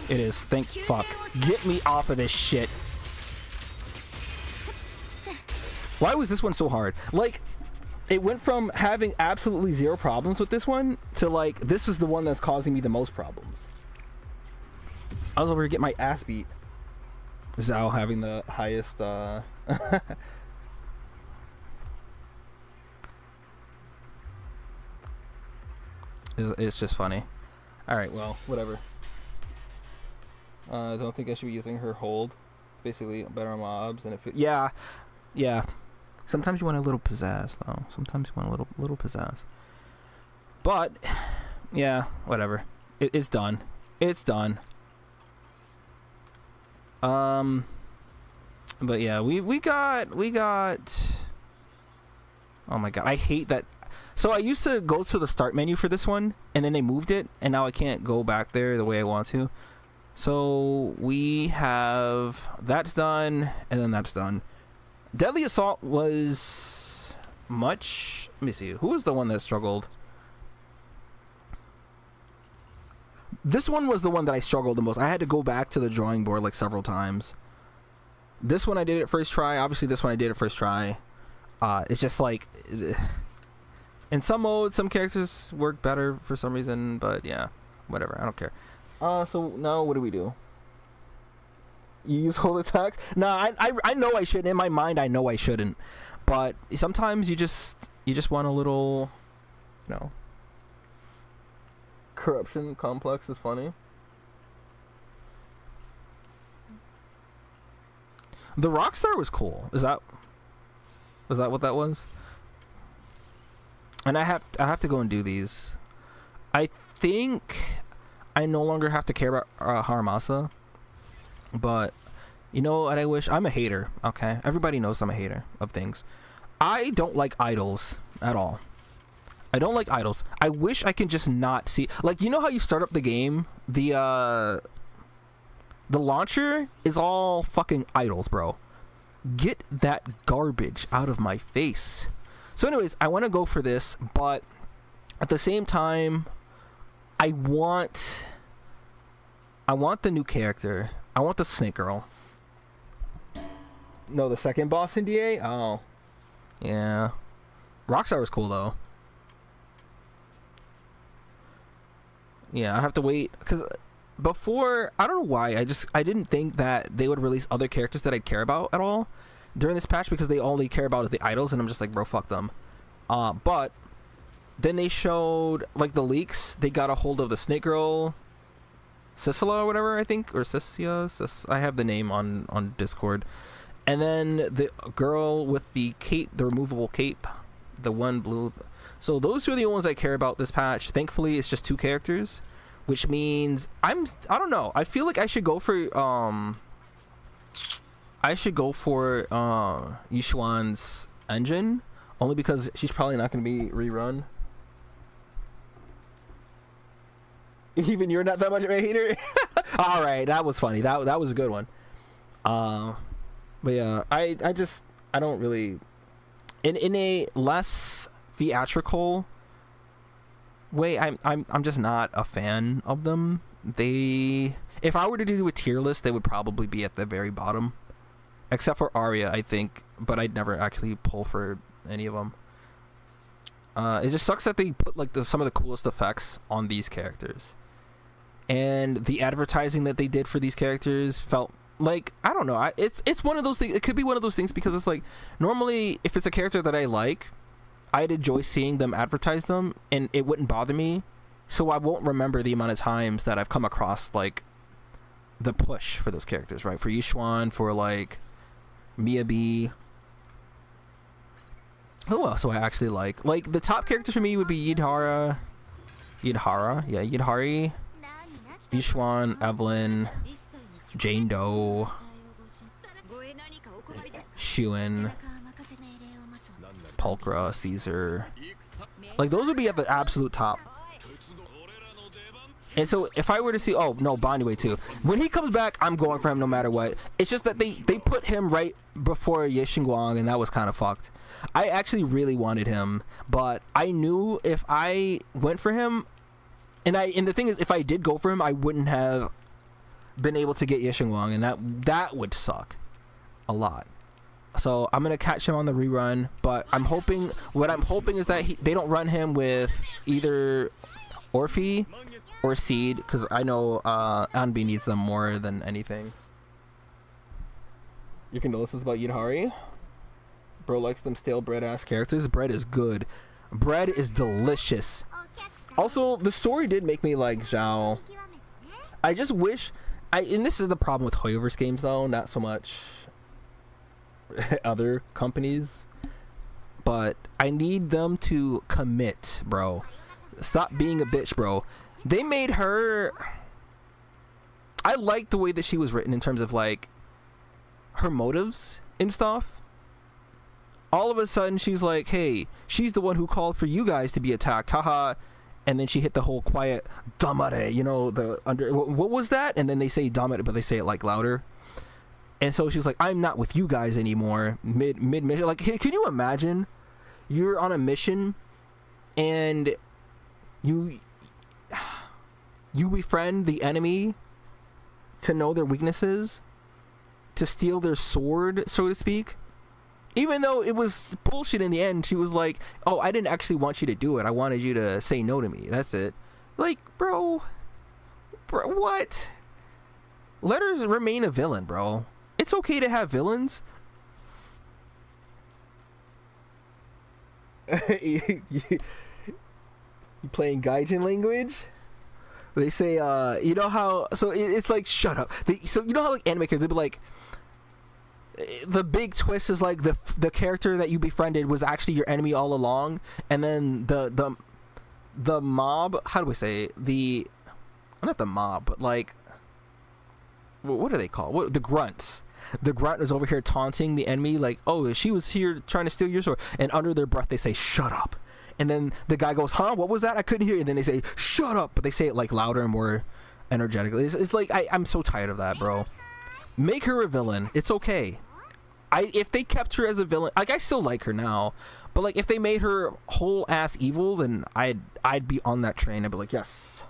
S1: It is. Thank fuck. Get me off of this shit. Why was this one so hard? Like, it went from having absolutely zero problems with this one to like, this is the one that's causing me the most problems. I was over here getting my ass beat. Zhao having the highest, It's just funny. Alright, well, whatever. I don't think I should be using her hold. Basically, better on mobs, and if it, yeah. Sometimes you want a little pizzazz, though. Sometimes you want a little pizzazz. But yeah, whatever. It's done. It's done. But yeah, we got. Oh my god, I hate that. So I used to go to the start menu for this one, and then they moved it, and now I can't go back there the way I want to. So we have that's done, and then that's done. Deadly Assault was much. Let me see. Who was the one that struggled? This one was the one that I struggled the most. I had to go back to the drawing board like several times. This one I did it first try. Obviously, this one I did it first try. It's just like in some modes, some characters work better for some reason, but yeah, whatever. I don't care. So now what do we do? You use hold attacks? Nah, I know I shouldn't. In my mind, I know I shouldn't. But sometimes you just want a little, you know. Corruption complex is funny. The Rockstar was cool. Was that what that was? And I have to go and do these. I think I no longer have to care about Haramasa. But you know what I wish? I'm a hater, okay? Everybody knows I'm a hater of things. I don't like idols at all. I don't like idols. I wish I can just not see, like, you know how you start up the game, the launcher is all fucking idols, bro. Get that garbage out of my face. So anyways, I want to go for this, but at the same time, I want the new character. I want the Snake Girl. No, the second boss in DA? Oh. Yeah. Rockstar was cool, though. Yeah, I have to wait, because before, I don't know why, I didn't think that they would release other characters that I'd care about at all during this patch, because they only care about the idols, and I'm just like, bro, fuck them. But Then they showed like the leaks. They got a hold of the Snake Girl, Sicila or whatever, I think, or Cicia. I have the name on Discord. And then the girl with the cape, the removable cape, the one blue. So those are the ones I care about this patch. Thankfully, it's just 2 characters, which means I don't know. I feel like I should go for Yishuan's engine, only because she's probably not going to be rerun. Even you're not that much of a hater. All right, that was funny. That was a good one. But yeah, I don't really, in a less theatrical way, I'm just not a fan of them. If I were to do a tier list, they would probably be at the very bottom, except for Arya, I think, but I'd never actually pull for any of them. It just sucks that they put like some of the coolest effects on these characters, and the advertising that they did for these characters felt like, I don't know, it's one of those things. It could be one of those things because it's like, normally if it's a character that I like, I'd enjoy seeing them advertise them and it wouldn't bother me, so I won't remember the amount of times that I've come across like the push for those characters, right? For Yishuan, for like Miyabi. Who else do I actually like? Like the top characters for me would be Yidhari, Yishuan, Evelyn, Jane Doe, Shiyu, Pulchra, Caesar. Like those would be at the absolute top. And so if I were to see, oh no, Bondway too. When he comes back, I'm going for him no matter what. It's just that they put him right before Ye Xinguang, and that was kind of fucked. I actually really wanted him, but I knew if I went for him, and the thing is, if I did go for him, I wouldn't have been able to get Ye Xinguang, and that would suck a lot. So I'm gonna catch him on the rerun, but what I'm hoping is that they don't run him with either Orphe or Seed, because I know Anbi needs them more than anything. Your condolences about Yidhari? Bro likes them stale bread ass characters. Bread is good. Bread is delicious. Also, the story did make me like Zhao. I just wish and this is the problem with Hoyoverse games though, not so much other companies, but I need them to commit, bro. Stop being a bitch, bro. They made her, I like the way that she was written in terms of like her motives and stuff. All of a sudden she's like, hey, she's the one who called for you guys to be attacked, haha. And then she hit the whole quiet damare, you know, the under, what was that? And then they say damare, but they say it like louder. And so she's like, I'm not with you guys anymore. Mid mission, like, hey, can you imagine you're on a mission and you befriend the enemy to know their weaknesses, to steal their sword, so to speak? Even though it was bullshit in the end, she was like, oh, I didn't actually want you to do it. I wanted you to say no to me. That's it. Like, bro, what? Let her remain a villain, bro. It's okay to have villains. You playing Gaijin language? They say, you know how, so it's like, shut up. So you know how like anime characters, they'd be like, the big twist is like the character that you befriended was actually your enemy all along, and then the mob, how do we say it? Not the mob, but like, what do they call the grunts? The grunt is over here taunting the enemy like, oh, she was here trying to steal your sword, and under their breath they say, shut up. And then the guy goes, huh, what was that? I couldn't hear you. And then they say, shut up, but they say it like louder and more energetically. It's like, I'm so tired of that, bro. Make her a villain. It's okay. If they kept her as a villain, like, I still like her now, but like if they made her whole ass evil, then I'd be on that train. I'd be like, yes.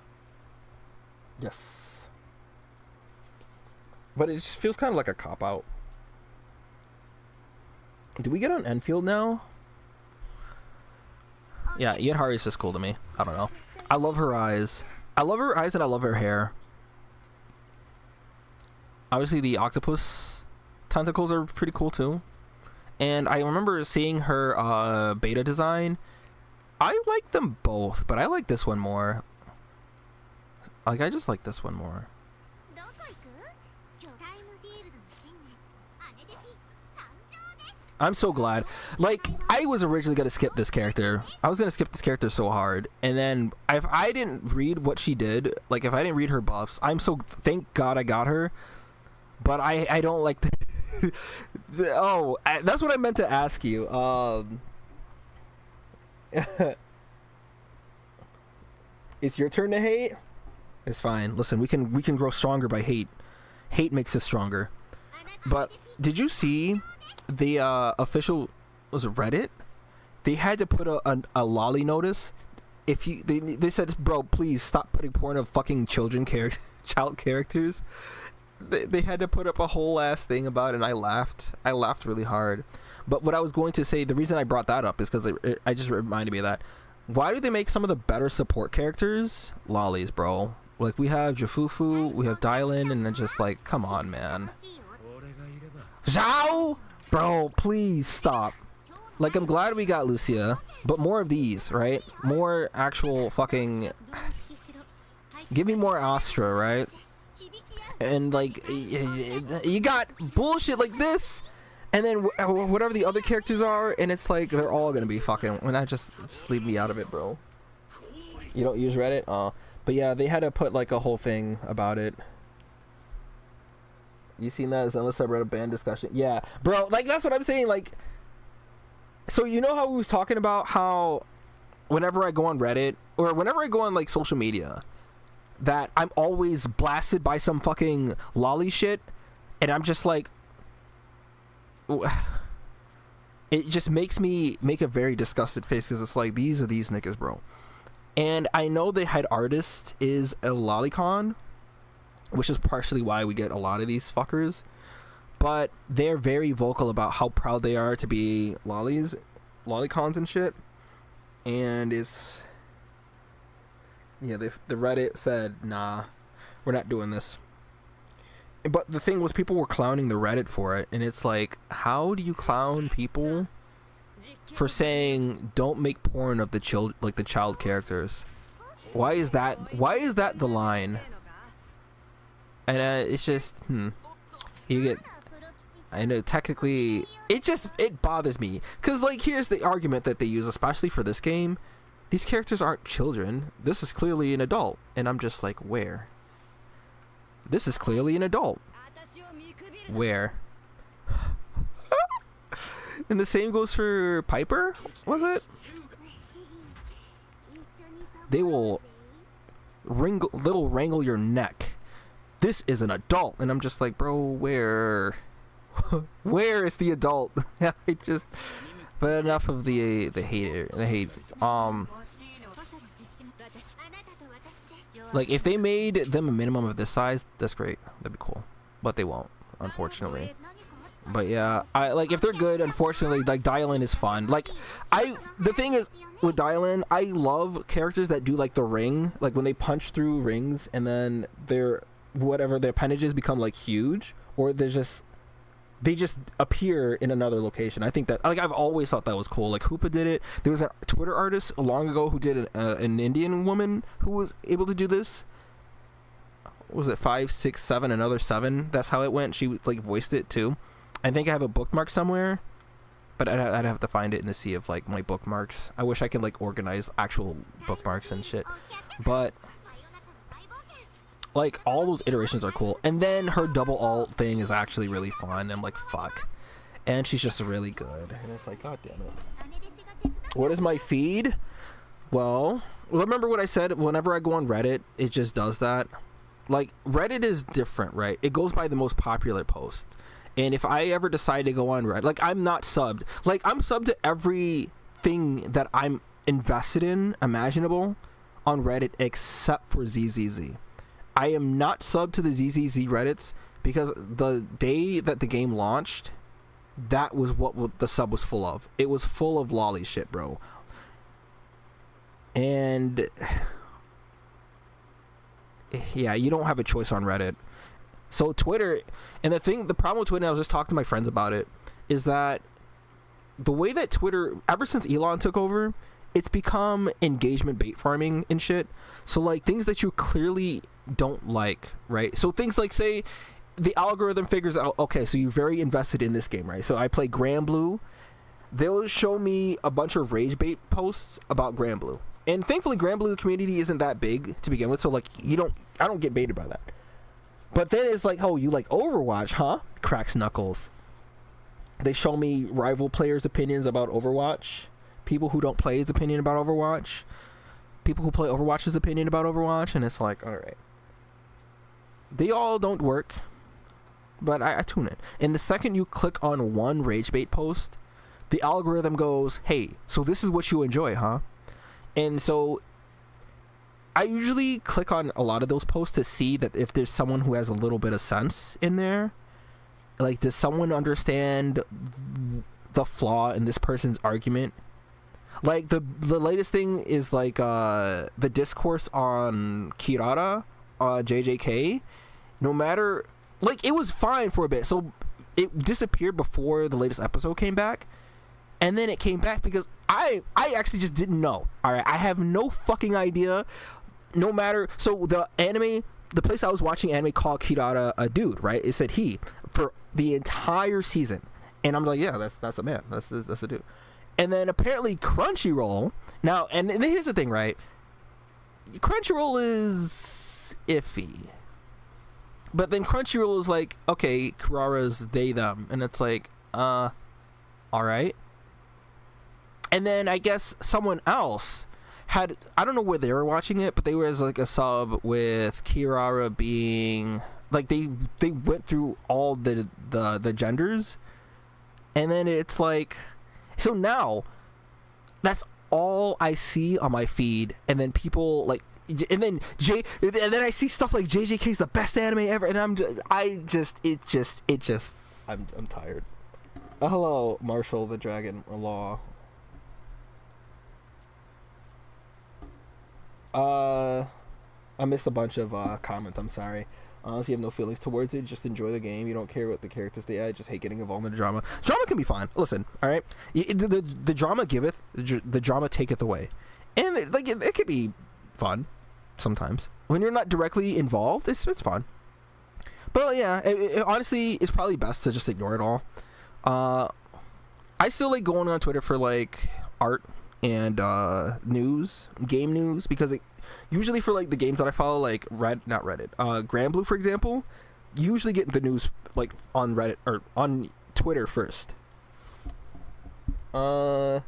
S1: But it just feels kind of like a cop out. Do we get on Enfield now? Yeah, Yidhari is just cool to me. I don't know. I love her eyes. I love her eyes and I love her hair. Obviously the octopus tentacles are pretty cool too. And I remember seeing her beta design, I like them both, but I like this one more. Like, I just like this one more. I'm so glad. Like, I was originally gonna skip this character. I was gonna skip this character so hard, and then if I didn't read what she did, like if I didn't read her buffs, thank God I got her. But I don't like that's what I meant to ask you. It's your turn to hate. It's fine. Listen, we can grow stronger by hate. Hate makes us stronger. But did you see the official, was it Reddit? They had to put a lolly notice. If you they said, bro, please stop putting porn of fucking child characters. They had to put up a whole ass thing about it, and I laughed really hard. But what I was going to say, the reason I brought that up is because I just reminded me of that. Why do they make some of the better support characters lollies, bro? Like, we have Jafufu, we have Dylan, and then just like, come on, man. Zhao! Bro, please stop. Like, I'm glad we got Lucia, but more of these, right? More actual fucking... Give me more Astra, right? And like, you got bullshit like this, and then whatever the other characters are, and it's like, they're all gonna be fucking... When I just leave me out of it, bro. You don't use Reddit? But yeah, they had to put like a whole thing about it. You seen that? Unless I read a band discussion. Yeah, bro, like that's what I'm saying. Like, so you know how we was talking about how whenever I go on Reddit or whenever I go on like social media, that I'm always blasted by some fucking lolly shit, and I'm just like, it just makes me make a very disgusted face, because it's like, these are these niggas, bro. And I know the head artist is a lolicon, which is partially why we get a lot of these fuckers, but they're very vocal about how proud they are to be lolicons and shit. And it's, yeah, the Reddit said, nah, we're not doing this. But the thing was, people were clowning the Reddit for it, and it's like, how do you clown people for saying don't make porn of the child characters? Why is that the line? And it's just, you get, I know technically, it bothers me, because like, here's the argument that they use, especially for this game: these characters aren't children. This is clearly an adult. And I'm just like, where? This is clearly an adult. Where? And the same goes for Piper, was it? They will wrangle your neck. This is an adult. And I'm just like, bro, where? Where is the adult? But enough of the hate. Like, if they made them a minimum of this size, that's great. That'd be cool. But they won't, unfortunately. But yeah, like, if they're good, unfortunately, like, Dylan is fun. Like, the thing is, with Dylan, I love characters that do, like, the ring. Like, when they punch through rings, and then their appendages become, like, huge. Or they just appear in another location. I think that, like, I've always thought that was cool. Like, Hoopa did it. There was a Twitter artist long ago who did an Indian woman who was able to do this. What was it 5, 6, 7, another 7? That's how it went. She like voiced it too. I think I have a bookmark somewhere, but I'd have to find it in the sea of like my bookmarks. I wish I could like organize actual bookmarks and shit. But like, all those iterations are cool. And then her double alt thing is actually really fun. I'm like, fuck. And she's just really good. And it's like, god damn it. What is my feed? Well, remember what I said? Whenever I go on Reddit, it just does that. Like, Reddit is different, right? It goes by the most popular post. And if I ever decide to go on Reddit, like, I'm not subbed. Like, I'm subbed to everything that I'm invested in, imaginable, on Reddit, except for ZZZ. I am not subbed to the ZZZ Reddits because the day that the game launched, that was what the sub was full of. It was full of lolly shit, bro. And yeah, you don't have a choice on Reddit. So Twitter, and the problem with Twitter, and I was just talking to my friends about it, is that the way that Twitter, ever since Elon took over, it's become engagement bait farming and shit. So like things that you clearly don't like, right? So things like, say the algorithm figures out, okay, so you're very invested in this game, right? So I play Grand Blue. They'll show me a bunch of rage bait posts about Grand Blue, and thankfully Grand Blue community isn't that big to begin with, so like I don't get baited by that. But then it's like, oh, you like Overwatch, huh? Cracks knuckles. They show me rival players' opinions about Overwatch, people who don't play his opinion about Overwatch, people who play Overwatch's opinion about Overwatch, and it's like, all right, they all don't work, but I tune in. And the second you click on one rage bait post, the algorithm goes, hey, so this is what you enjoy, huh? And so I usually click on a lot of those posts to see that if there's someone who has a little bit of sense in there. Like, does someone understand the flaw in this person's argument? Like, the latest thing is like the discourse on Kirara, JJK. No matter, like, it was fine for a bit, so it disappeared before the latest episode came back. And then it came back because I actually just didn't know. All right, I have no fucking idea. No matter, so the place I was watching anime called Kirara a dude, right? It said he for the entire season, and I'm like, yeah, that's a man, that's a dude. And then apparently Crunchyroll now, and here's the thing, right? Crunchyroll is iffy, but then Crunchyroll is like, okay, Kirara's they them, and it's like, all right. And then I guess someone else had, I don't know where they were watching it, but they were as like a sub with Kirara being like, they went through all the genders, and then it's like, so now that's all I see on my feed. And then people like, and then I see stuff like JJK's the best anime ever, and I'm tired. Hello, Marshall the Dragon Law. I missed a bunch of comments. I'm sorry. Honestly, you have no feelings towards it. Just enjoy the game. You don't care what the characters they add. Just hate getting involved in the drama. Drama can be fine. Listen, all right. The drama giveth, the drama taketh away, and it could be fun sometimes when you're not directly involved. It's fun. But yeah, honestly, it's probably best to just ignore it all. I still like going on Twitter for like art and game news, because usually for like the games that I follow, like not Reddit, Grand Blue for example, you usually get the news like on Reddit or on Twitter first. Let's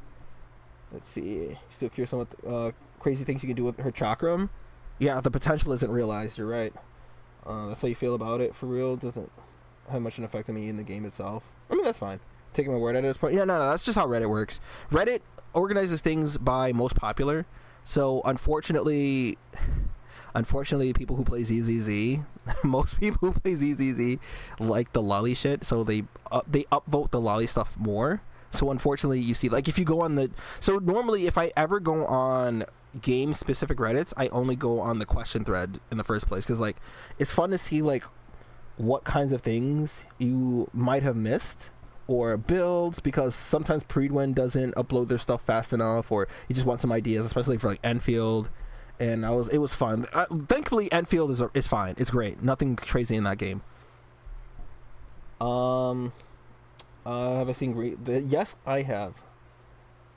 S1: see. Still curious on what crazy things you can do with her chakram. Yeah, the potential isn't realized. You're right. That's how you feel about it. For real, doesn't have much an effect on me in the game itself. I mean, that's fine. Taking my word at this point. Yeah, no, that's just how Reddit works. Reddit organizes things by most popular. So unfortunately, people who play ZZZ, most people who play ZZZ like the lolly shit, so they upvote the lolly stuff more. So unfortunately, you see, like, if you go on so normally if I ever go on game specific Reddits, I only go on the question thread in the first place, because like it's fun to see like what kinds of things you might have missed, or builds, because sometimes Predwin doesn't upload their stuff fast enough, or you just want some ideas, especially for like Enfield. And it was fun. Thankfully, Enfield is fine. It's great. Nothing crazy in that game. Have I seen yes, I have.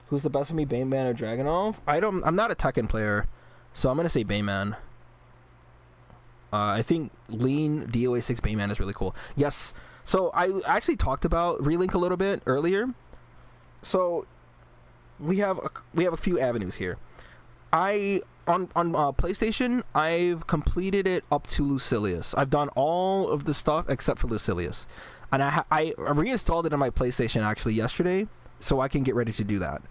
S1: Who's the best for me, Bayman or Dragunov? I'm not a Tekken player, so I'm gonna say Bayman. I think Lean DOA 6 Bayman is really cool. Yes. So I actually talked about Relink a little bit earlier. So we have a few avenues here. On PlayStation, I've completed it up to Lucilius. I've done all of the stuff except for Lucilius, and I reinstalled it on my PlayStation actually yesterday, so I can get ready to do that.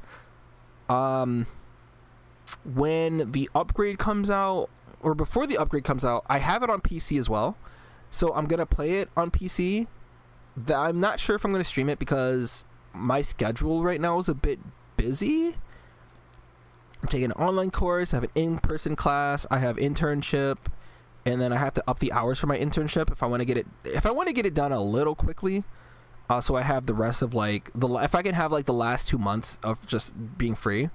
S1: When the upgrade comes out, or before the upgrade comes out, I have it on PC as well, so I'm gonna play it on PC. I'm not sure if I'm gonna stream it because my schedule right now is a bit busy. I'm taking an online course, I have an in-person class, I have internship, and then I have to up the hours for my internship if I want to get it done a little quickly. So I have the rest of like if I can have like the last 2 months of just being free.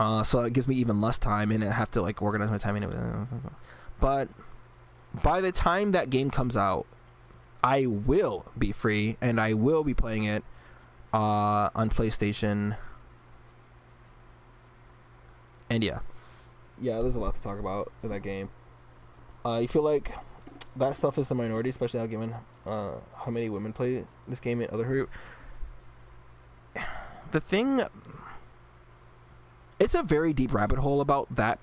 S1: So it gives me even less time, and I have to like organize my time anyway. But by the time that game comes out, I will be free, and I will be playing it on PlayStation. And yeah, there's a lot to talk about in that game. You feel like that stuff is the minority, especially now given how many women play this game in other group. The thing, it's a very deep rabbit hole about that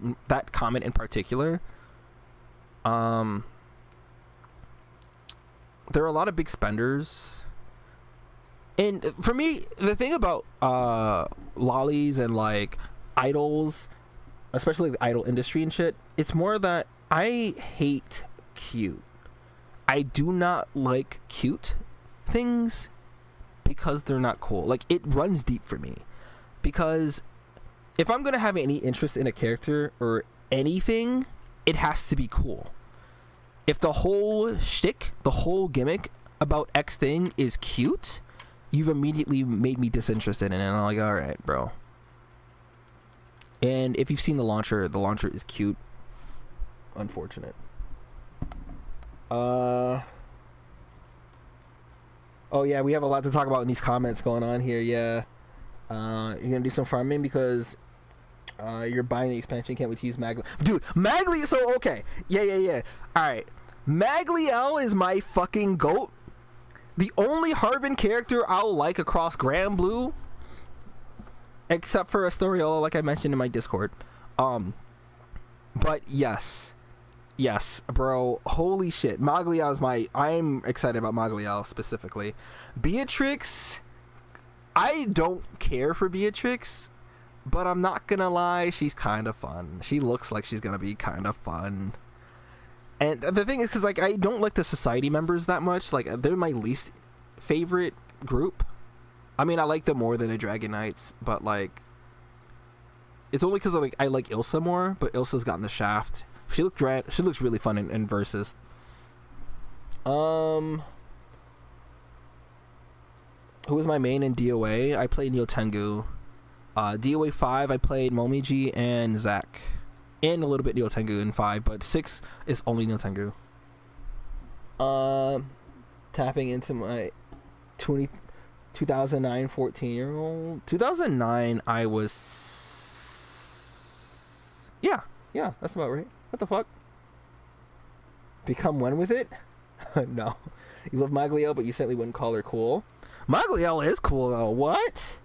S1: comment in particular. There are a lot of big spenders, and for me, the thing about lollies and like idols, especially the idol industry and shit, it's more that I hate cute. I do not like cute things because they're not cool. Like, it runs deep for me, because if I'm gonna have any interest in a character or anything, it has to be cool. If the whole shtick, the whole gimmick about X thing is cute, you've immediately made me disinterested in it. And I'm like, all right, bro. And if you've seen the launcher is cute. Unfortunate. Oh yeah, we have a lot to talk about in these comments going on here. Yeah. You're gonna do some farming because you're buying the expansion. Can't wait to use Magli. Dude, Magli. So okay, yeah. All right, Magliel is my fucking goat. The only Harvin character I'll like across Grand Blue, except for Astoriola, like I mentioned in my Discord. But yes, bro. Holy shit, Magliel is I'm excited about Magliel specifically. Beatrix, I don't care for Beatrix, but I'm not gonna lie, she's kind of fun. She looks like she's gonna be kind of fun. And the thing is, 'cause like I don't like the society members that much. Like, they're my least favorite group. I mean, I like them more than the Dragon Knights, but like, it's only because like I like Ilsa more. But Ilsa's gotten the shaft. She looks really fun in Versus. Who was my main in DOA? I played Neo Tengu. DOA 5, I played Momiji and Zack. And a little bit Neo Tengu in 5, but 6 is only Neo Tengu. Tapping into my 2009 14-year-old. 2009, I was... Yeah, that's about right. What the fuck? Become one with it? No. You love Magliel, but you certainly wouldn't call her cool. Magliel is cool, though. What?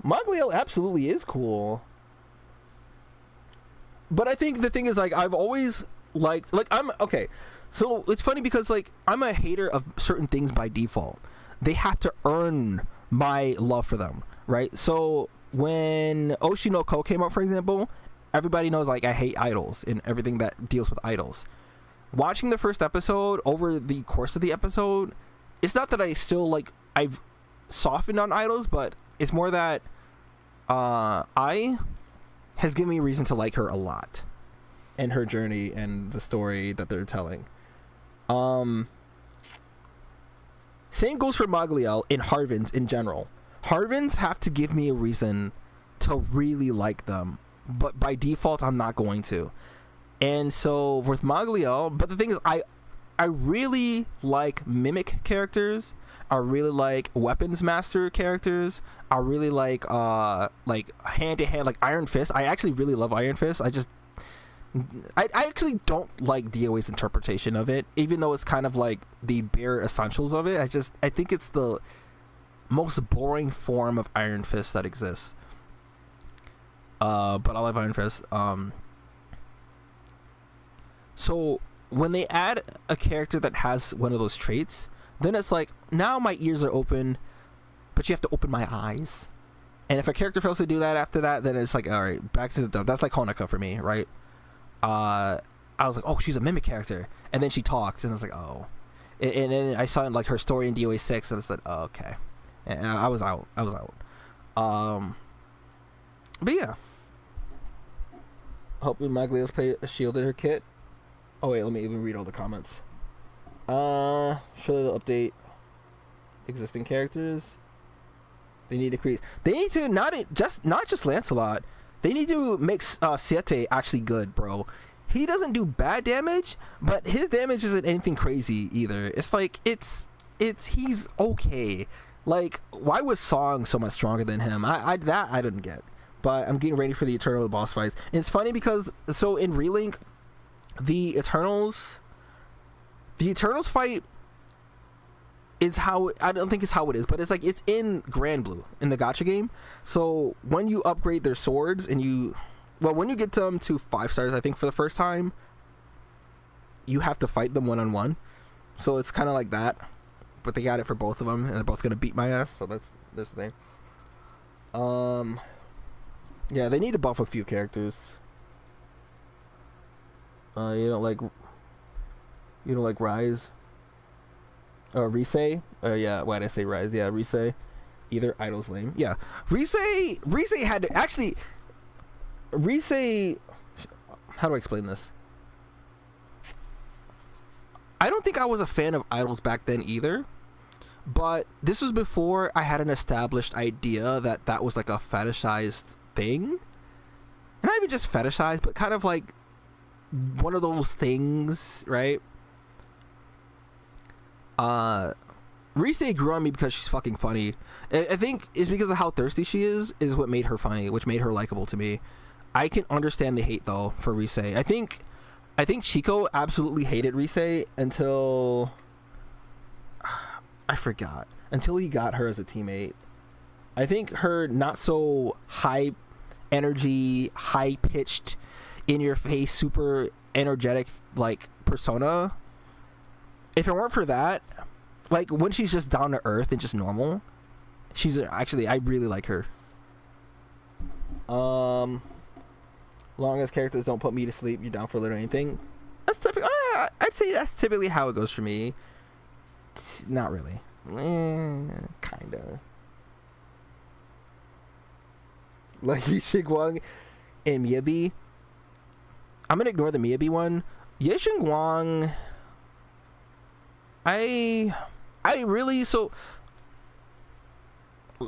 S1: Magliel absolutely is cool. But I think the thing is, like, I've always liked... Like, okay, so it's funny because, like, I'm a hater of certain things by default. They have to earn my love for them, right? So when Oshi no Ko came out, for example, everybody knows, like, I hate idols and everything that deals with idols. Watching the first episode, over the course of the episode, it's not that I still, like, I've softened on idols, but it's more that I has given me reason to like her a lot, and her journey and the story that they're telling. Same goes for Magliel in Harvins in general. Harvins have to give me a reason to really like them, but by default I'm not going to. And so with Magliel, but the thing is, I really like mimic characters. I really like weapons master characters. I really like hand to hand, like Iron Fist. I actually really love Iron Fist. I actually don't like DOA's interpretation of it, even though it's kind of like the bare essentials of it. I think it's the most boring form of Iron Fist that exists. But I love Iron Fist. So when they add a character that has one of those traits, then it's like, now my ears are open, but you have to open my eyes. And if a character fails to do that after that, then it's like, all right, back to the dump. That's like Honoka for me, right? I was like, oh, she's a mimic character. And then she talked, and I was like, oh. And then I saw like her story in DOA 6, and I said, oh, okay. And I was out. But yeah. Hopefully Magliel's play a shield in her kit. Oh wait, let me even read all the comments. Show the update existing characters. They need to create. They need to not just Lancelot. They need to make Siete actually good, bro. He doesn't do bad damage, but his damage isn't anything crazy either. It's like he's okay. Like, why was Song so much stronger than him? I didn't get. But I'm getting ready for the Eternal boss fights. And it's funny because so in Relink, the Eternals fight is how I don't think it's how it is, but it's like it's in Grand Blue in the gacha game. So when you upgrade their swords and when you get them to 5 stars, I think for the first time, you have to fight them one-on-one. So it's kind of like that, but they got it for both of them, and they're both gonna beat my ass. So that's the thing. Yeah, they need to buff a few characters. You don't like Rise or Rise? Yeah, why did I say Rise? Yeah, Rise. Either Idol's lame. Yeah, Rise had to actually. Rise, how do I explain this? I don't think I was a fan of idols back then either, but this was before I had an established idea that was like a fetishized thing. And not even just fetishized, but kind of like one of those things, right? Rise grew on me because she's fucking funny. I think it's because of how thirsty she is what made her funny, which made her likable to me. I can understand the hate though for Rise. I think Chico absolutely hated Rise until I forgot. Until he got her as a teammate. I think her not so high energy, high pitched, in your face, super energetic like persona. If it weren't for that, like when she's just down to earth and just normal, she's actually I really like her. Long as characters don't put me to sleep, you're down for literally anything. That's typically, I'd say that's typically how it goes for me. Not really. Kinda. Like Shigwang and Miyabi. I'm gonna ignore the Miyabi one. Ye Shigwang. I really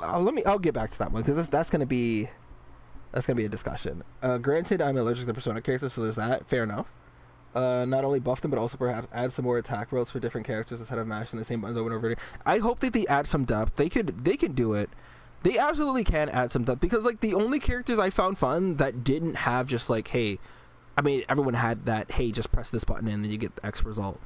S1: I'll get back to that one because that's gonna be a discussion. Granted, I'm allergic to Persona characters, so there's that. Fair enough. Not only buff them, but also perhaps add some more attack rolls for different characters instead of mashing the same buttons over and over again. I hope that they add some depth. They can do it. They absolutely can add some depth because like the only characters I found fun that didn't have just like, hey, I mean everyone had that, hey, just press this button and then you get the X result.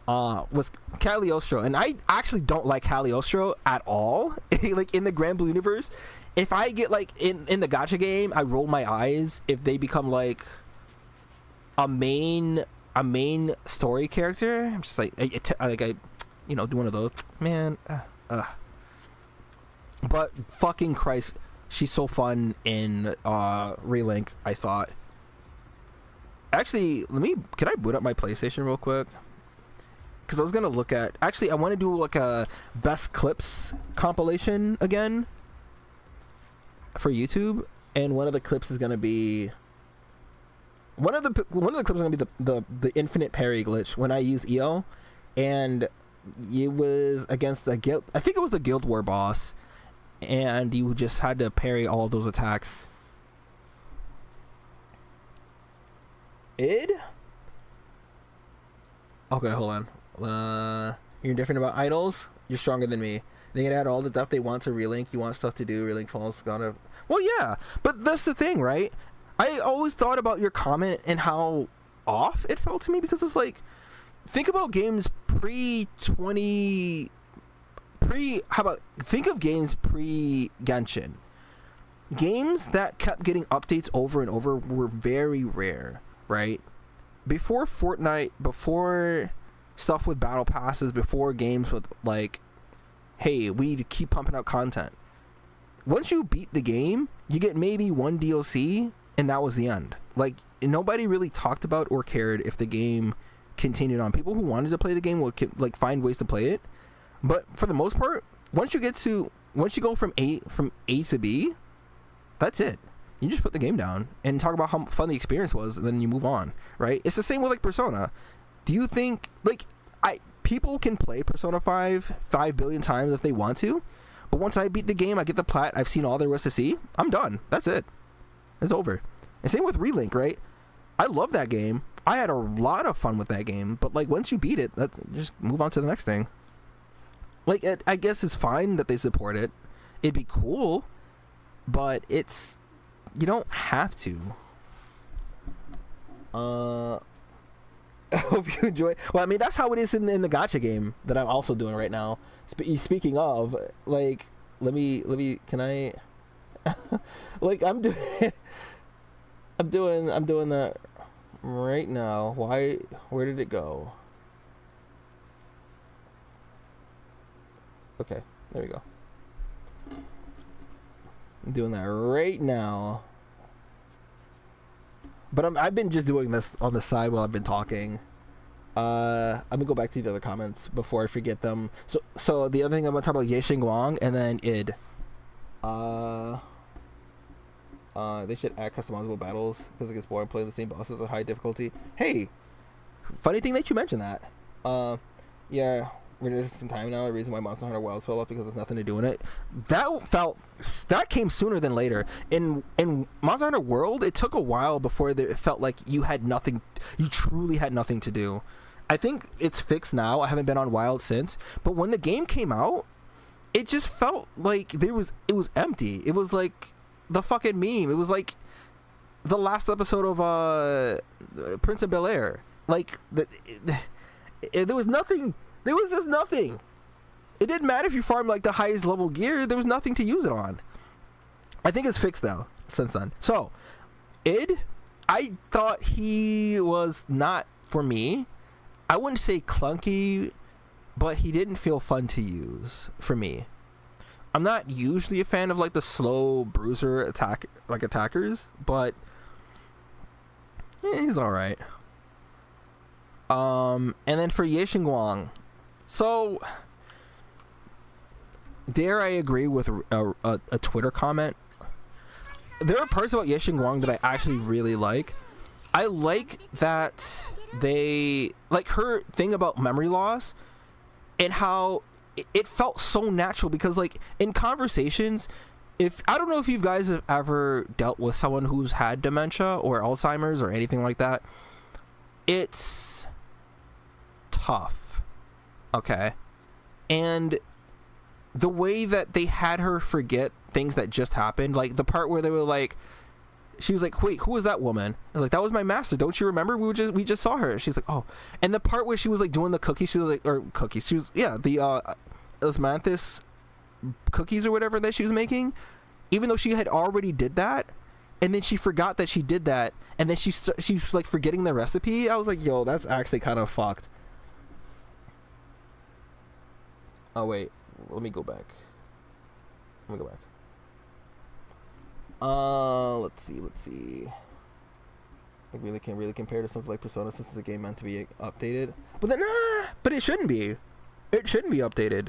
S1: Was Cagliostro, and I actually don't like Cagliostro at all. Like in the Grand Blue universe, if I get like in the gacha game, I roll my eyes if they become like a main story character. I'm just like I do one of those, man. But fucking Christ, she's so fun in Relink. I thought. Actually, can I boot up my PlayStation real quick? Because I was gonna look at. Actually, I want to do like a best clips compilation again for YouTube, and one of the clips is gonna be one of the clips is gonna be the infinite parry glitch when I used EO, and it was against the guild. I think it was the Guild War boss, and you just had to parry all of those attacks. Okay, hold on. You're indifferent about idols? You're stronger than me. They can add all the stuff they want to Relink. You want stuff to do. Relink Falls gotta. Well, yeah, but that's the thing, right? I always thought about your comment and how off it felt to me because it's like, think about games think of games pre-Genshin. Games that kept getting updates over and over were very rare, right? Before Fortnite, before stuff with battle passes, before games with like, hey, we keep pumping out content. Once you beat the game, you get maybe one DLC, and that was the end. Like, nobody really talked about or cared if the game continued on. People who wanted to play the game would like find ways to play it, but for the most part, once you go from A to B, that's it. You just put the game down and talk about how fun the experience was, and then you move on, right? It's the same with like Persona. Do you think like people can play Persona 5 billion times if they want to, but once I beat the game, I get the plat, I've seen all there was to see, I'm done. That's it. It's over. And same with Relink, right? I love that game. I had a lot of fun with that game, but like once you beat it, just move on to the next thing. Like I guess it's fine that they support it. It'd be cool, but you don't have to. I hope you enjoy. Well, I mean that's how it is in the gacha game that I'm also doing right now. Speaking of, like, let me. Can I? Like I'm doing that right now. Why? Where did it go? Okay, there we go. I'm doing that right now. But I've been just doing this on the side while I've been talking. I'm gonna go back to the other comments before I forget them. So the other thing I'm gonna talk about Yexing Wang and then id. They should add customizable battles because it gets boring playing the same bosses at high difficulty. Hey, funny thing that you mentioned that. Yeah, we're in a different time now. The reason why Monster Hunter Wilds fell off because there's nothing to do in it. That came sooner than later. In Monster Hunter World, it took a while before it felt like you had nothing. You truly had nothing to do. I think it's fixed now. I haven't been on Wild since. But when the game came out, it just felt like it was empty. It was like the fucking meme. It was like the last episode of Prince of Bel-Air. Like there was nothing. There was just nothing. It didn't matter if you farmed like the highest level gear. There was nothing to use it on. I think it's fixed now since then. So, id, I thought he was not for me. I wouldn't say clunky, but he didn't feel fun to use for me. I'm not usually a fan of like the slow bruiser attackers, but he's all right. And then for Yexing Wang, so dare I agree with a Twitter comment? There are parts about Yexing Wang that I actually really like. I like that they like her thing about memory loss and how it felt so natural because like in conversations, if I don't know if you guys have ever dealt with someone who's had dementia or Alzheimer's or anything like that, it's tough. Okay. And the way that they had her forget things that just happened, like the part where they were like, she was like, wait, who was that woman? I was like, that was my master. Don't you remember? We just saw her. She's like, oh. And the part where she was like doing the cookies, she was like, or cookies. She was, yeah, the osmanthus cookies or whatever that she was making, even though she had already did that. And then she forgot that she did that. And then she was like forgetting the recipe. I was like, yo, that's actually kind of fucked. Oh, wait. Let me go back. Let's see. Like, really can't really compare to something like Persona since the game meant to be updated. But then, but it shouldn't be. It shouldn't be updated.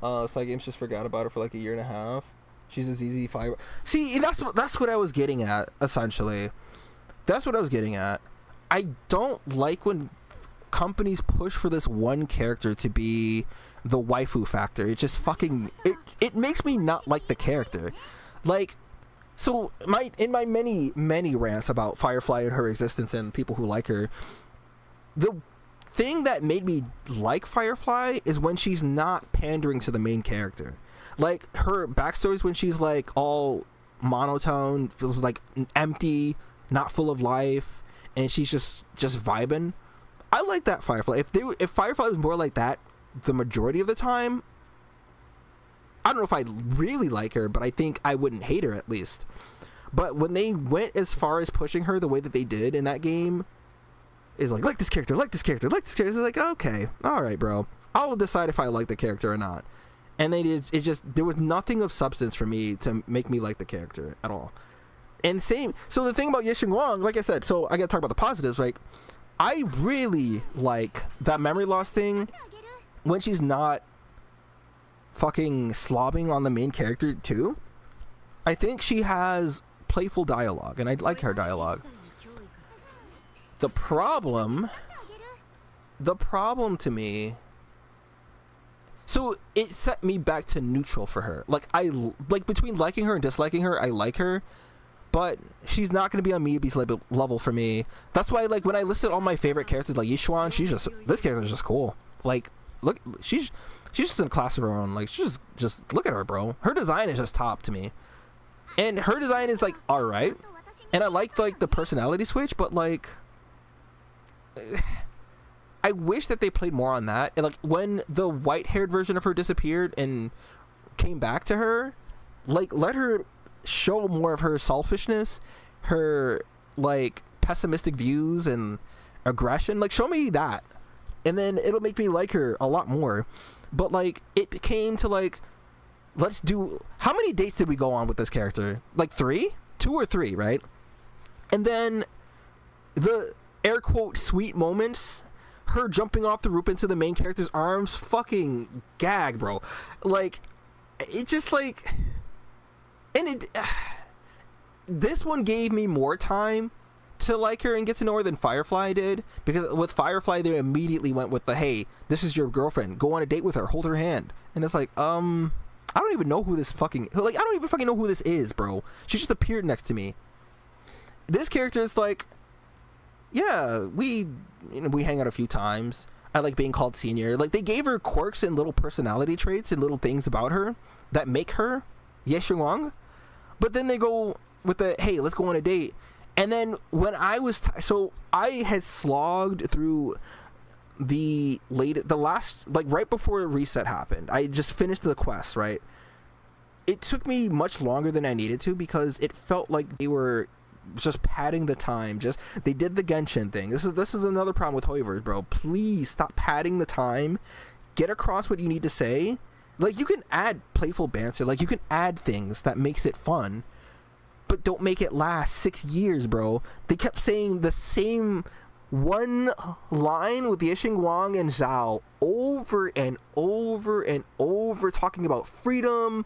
S1: Side Games just forgot about her for like a year and a half. She's a ZZ5. See, that's what I was getting at, essentially. That's what I was getting at. I don't like when companies push for this one character to be the waifu factor. It just fucking... It makes me not like the character. Like, so in my many rants about Firefly and her existence and people who like her, the thing that made me like Firefly is when she's not pandering to the main character. Like, her backstories when she's like all monotone, feels like empty, not full of life, and she's just vibing. I like that Firefly. If Firefly was more like that the majority of the time, I don't know if I really like her, but I think I wouldn't hate her at least. But when they went as far as pushing her the way that they did in that game, is like this character, it's like, okay, all right, bro, I'll decide if I like the character or not. And then it's just, there was nothing of substance for me to make me like the character at all. And same, so the thing about Yexing Wang, like I said, so I gotta talk about the positives, like, I really like that memory loss thing when she's not fucking slobbing on the main character too. I think she has playful dialogue, and I like her dialogue. The problem to me, so it set me back to neutral for her. Like, between liking her and disliking her, I like her, but she's not going to be on Miyabi's level for me. That's why, like, when I listed all my favorite characters, like Yishuan, this character is just cool. Like, look, she's just in a class of her own. Like, she's just look at her, bro. Her design is just top to me, and her design is like all right, and I liked like the personality switch, but like, I wish that they played more on that. And like when the white-haired version of her disappeared and came back to her, like let her show more of her selfishness, her like pessimistic views and aggression. Like show me that, and then it'll make me like her a lot more. But like it became to like, let's do, how many dates did we go on with this character? Like 2 or 3, right? And then the air quote sweet moments, her jumping off the roof into the main character's arms, fucking gag, bro. Like it just like, and it this one gave me more time to like her and get to know her than Firefly did, because with Firefly they immediately went with the, hey, this is your girlfriend, go on a date with her, hold her hand. And it's like, I don't even know who this fucking, like, I don't even fucking know who this is, bro. She just appeared next to me. This character is like, yeah, we hang out a few times. I like being called senior. Like, they gave her quirks and little personality traits and little things about her that make her Ye Xiongwang. But then they go with the, hey, let's go on a date. And then when I was so I had slogged through the last, like right before reset happened, I just finished the quest, right? It took me much longer than I needed to, because it felt like they were just padding the time. Just, they did the Genshin thing. This is another problem with Hoiverse, bro. Please stop padding the time. Get across what you need to say. Like, you can add playful banter, like you can add things that makes it fun, but don't make it last 6 years, bro. They kept saying the same one line with Yixing Wang and Zhao over and over and over, talking about freedom,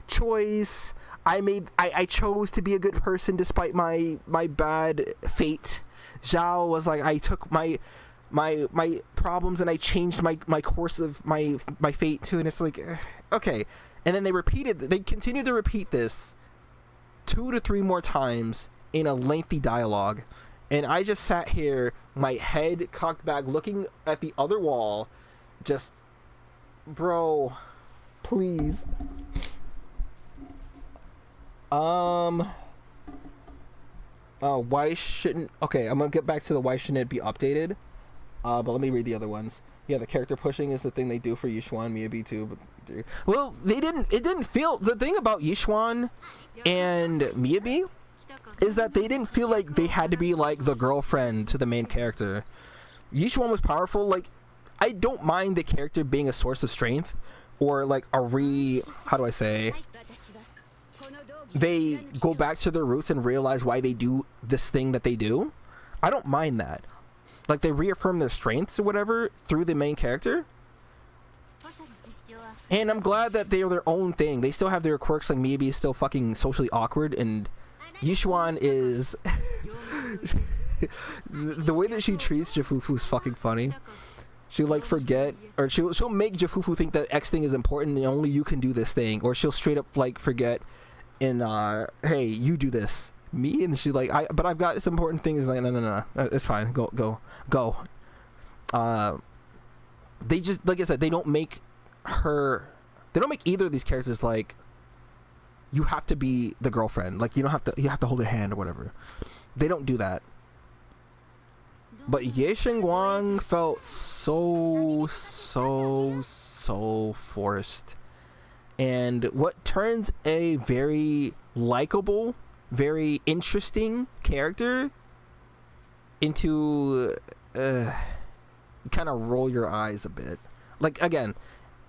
S1: choice. I chose to be a good person despite my bad fate. Zhao was like, I took my problems and I changed my course of my fate too. And it's like, okay. And then they continued to repeat this 2 to 3 more times in a lengthy dialogue, and I just sat here, my head cocked back, looking at the other wall, just, bro, please. Why shouldn't, okay, I'm gonna get back to the why shouldn't it be updated, but let me read the other ones. Yeah, the character pushing is the thing they do for Yishuan, Miyabi too, but well, it didn't feel, the thing about Yishuan and Miyabi is that they didn't feel like they had to be like the girlfriend to the main character. Yishuan was powerful. Like, I don't mind the character being a source of strength, or like how do I say, they go back to their roots and realize why they do this thing that they do. I don't mind that. Like, they reaffirm their strengths or whatever through the main character. And I'm glad that they are their own thing. They still have their quirks, like Miyabi is still fucking socially awkward, and Yishuan is the way that she treats Jafufu is fucking funny. She'll like forget, or she'll make Jafufu think that X thing is important and only you can do this thing, or she'll straight up like forget and hey, you do this. Me? And she's like, but I've got some important things. Like, no, it's fine. Go. They just, like I said, they don't make either of these characters like, you have to be the girlfriend. Like, you have to hold her hand or whatever. They don't do that. But Yixing Wang felt so forced. And what turns a very likable, very interesting character into kind of roll your eyes a bit. Like, again,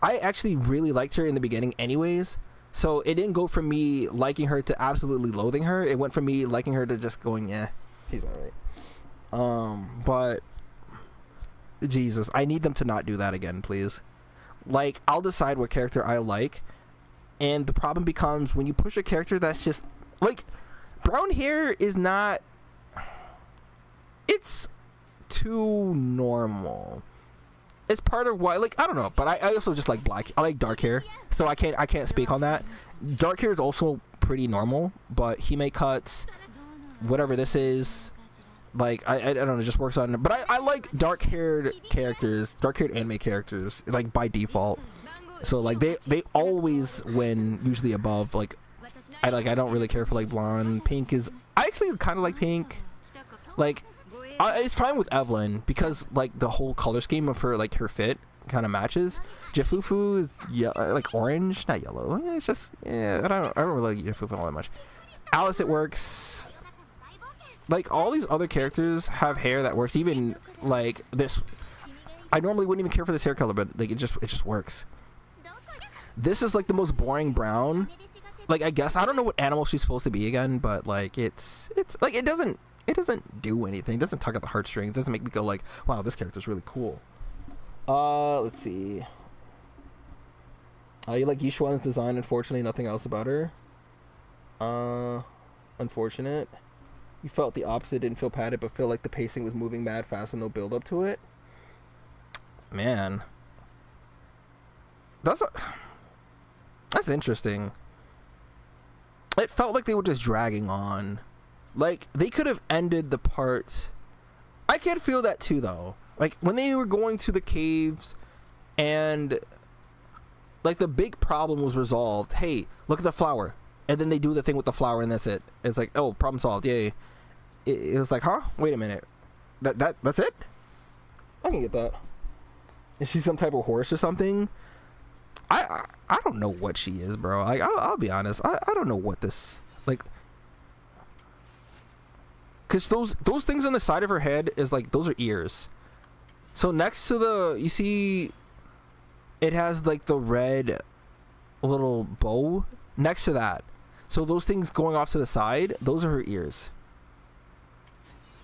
S1: I actually really liked her in the beginning anyways, so it didn't go from me liking her to absolutely loathing her. It went from me liking her to just going, yeah, she's alright. But Jesus, I need them to not do that again, please. Like, I'll decide what character I like, and the problem becomes when you push a character that's just like, brown hair is not, it's too normal. it's part of why, like, I don't know, but I also just like black. I like dark hair, so I can't speak on that. Dark hair is also pretty normal, but Hime cuts, whatever this is, like I don't know, it just works on. But I like dark haired anime characters, like by default. So like they always win, usually above. Like I don't really care for like blonde. Pink is, I actually kind of like pink. Like it's fine with Evelyn because like the whole color scheme of her, like her fit kind of matches. Jifufu is like orange, not yellow. It's just, yeah, I don't really like Jifufu all that much. Alice, it works. Like all these other characters have hair that works. Even like this, I normally wouldn't even care for this hair color, but like it just works. This is like the most boring brown. Like I guess I don't know what animal she's supposed to be again, but like it's like it doesn't do anything. It doesn't tug at the heartstrings. It doesn't make me go like, wow, this character's really cool. Let's see. You like Yishuan's design. Unfortunately, nothing else about her. Unfortunate. You felt the opposite. Didn't feel padded, but feel like the pacing was moving mad fast and no build up to it. Man, that's interesting. It felt like they were just dragging on. Like they could have ended the part. I can feel that too, though. Like when they were going to the caves, and like the big problem was resolved. Hey, look at the flower, and then they do the thing with the flower, and that's it. It's like, oh, problem solved. Yay! It was like, huh? Wait a minute. That's it? I can get that. Is she some type of horse or something? I don't know what she is, bro. Like I'll be honest. I don't know what this like. Cause those things on the side of her head is like, those are ears. So next to the, you see, it has like the red little bow next to that. So those things going off to the side, those are her ears.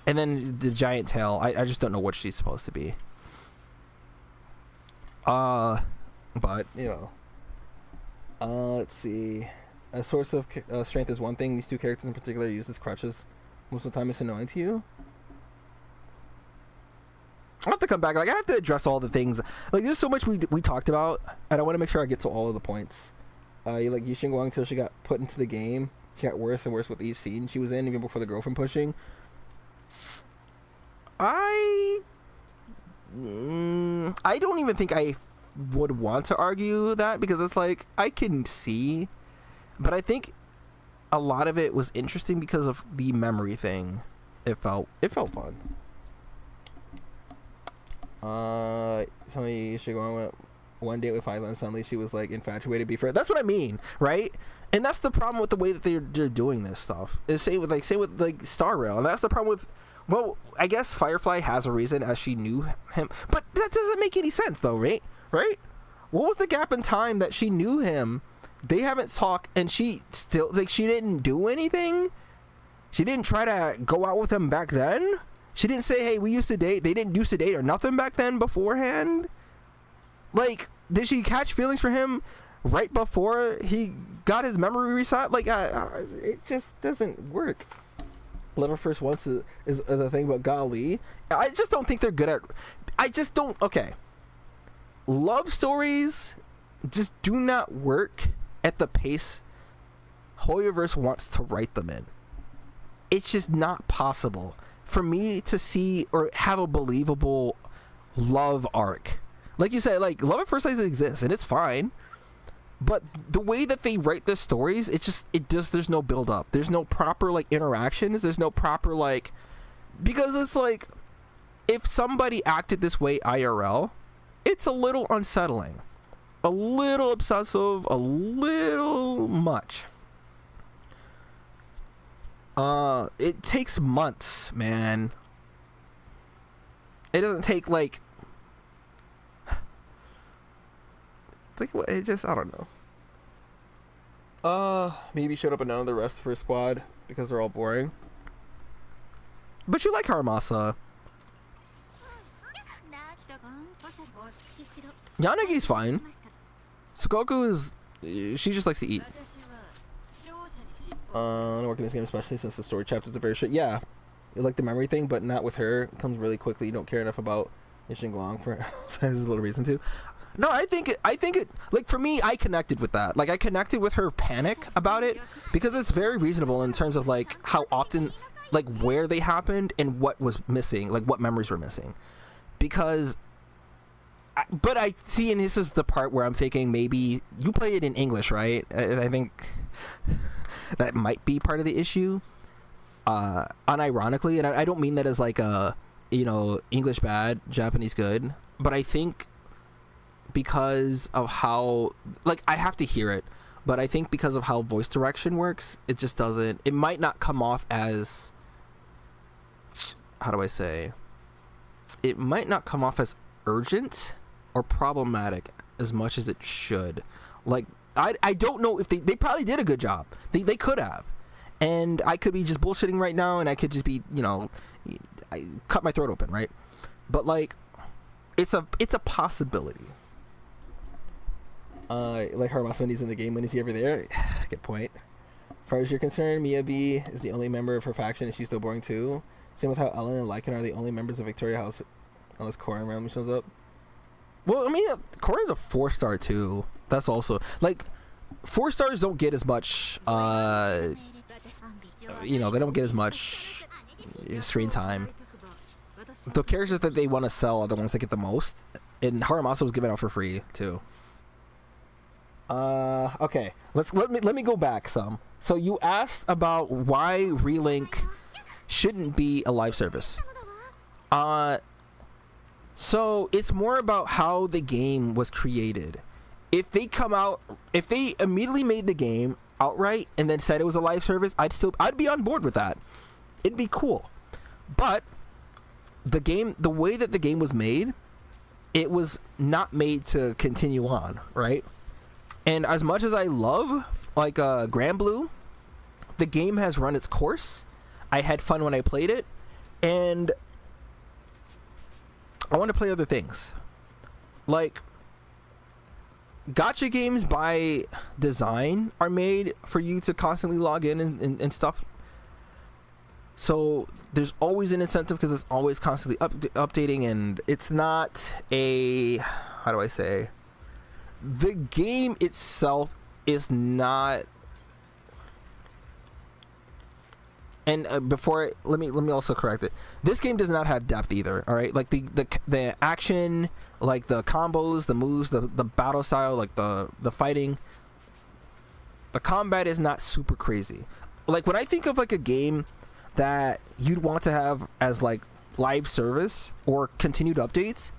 S1: And then the giant tail, I just don't know what she's supposed to be. But you know, let's see. A source of strength is one thing. These two characters in particular use as crutches. Most of the time it's annoying to you. I have to come back. Like I have to address all the things. Like there's so much we talked about, and I want to make sure I get to all of the points. You like Yishin Guang until she got put into the game. She got worse and worse with each scene she was in, even before the girlfriend pushing. I don't even think I would want to argue that, because it's like I can see, but I think a lot of it was interesting because of the memory thing. It felt fun. Somebody should go on with one date with Philo, and suddenly she was like infatuated before. That's what I mean, right? And that's the problem with the way that they're doing this stuff. Is same with Star Rail, and that's the problem with. Well, I guess Firefly has a reason, as she knew him, but that doesn't make any sense though, right? Right? What was the gap in time that she knew him? They haven't talked, and she still, like, she didn't do anything? She didn't try to go out with him back then? She didn't say, hey, we used to date. They didn't used to date or nothing back then beforehand? Like, did she catch feelings for him right before he got his memory reset? Like, it just doesn't work. Love at first once is the thing, but golly, I just don't think they're good at, okay. Love stories just do not work at the pace Hoyoverse wants to write them in. It's just not possible for me to see or have a believable love arc. Like you said, like Love at First Sight exists and it's fine, but the way that they write the stories, there's no build up. There's no proper like interactions. There's no proper like, because it's like if somebody acted this way IRL, it's a little unsettling. A little obsessive, a little much. It takes months, man. It doesn't take like what, it just, I don't know. Maybe showed up and none of the rest of her squad because they're all boring. But you like Haramasa. Yanagi's fine. Sukoku is, she just likes to eat. I'm working this game especially since the story chapters are very short. Yeah, you like the memory thing, but not with her. It comes really quickly. You don't care enough about Guang for there's a little reason to. No, I think it like for me, I connected with that. Like I connected with her panic about it because it's very reasonable in terms of like how often, like where they happened and what was missing, like what memories were missing. Because, but I see, and this is the part where I'm thinking maybe you play it in English, right? I think that might be part of the issue. Unironically, and I don't mean that as like a, you know, English bad, Japanese good, but I think because of how, like, I have to hear it, but I think because of how voice direction works, it just doesn't, it might not come off as, how do I say, it might not come off as urgent or problematic as much as it should. Like, I don't know if they probably did a good job. They could have. And I could be just bullshitting right now, and I could just be, you know, I cut my throat open, right? But like, it's a possibility. Like Haramas when he's in the game, when is he ever there? Good point. As far as you're concerned, Miyabi is the only member of her faction, and she's still boring too. Same with how Ellen and Lycan are the only members of Victoria House, unless Korra randomly shows up. Well, I mean, Korra's a 4-star too. That's also like 4 stars don't get as much. You know, they don't get as much screen time. The characters that they want to sell are the ones that get the most, and Haramasa was given out for free too. Okay, let me go back some. So you asked about why Relink shouldn't be a live service. So it's more about how the game was created. If they immediately made the game outright and then said it was a live service, I'd be on board with that. It'd be cool. But the way that the game was made, it was not made to continue on, right? And as much as I love like Grand Blue, the game has run its course. I had fun when I played it, and I want to play other things. Like, gacha games by design are made for you to constantly log in and stuff. So there's always an incentive because it's always constantly updating, and it's not a, how do I say, the game itself is not. And let me also correct it. This game does not have depth either. All right, like the action, like the combos, the moves, the battle style, like the fighting. The combat is not super crazy. Like when I think of like a game that you'd want to have as like live service or continued updates,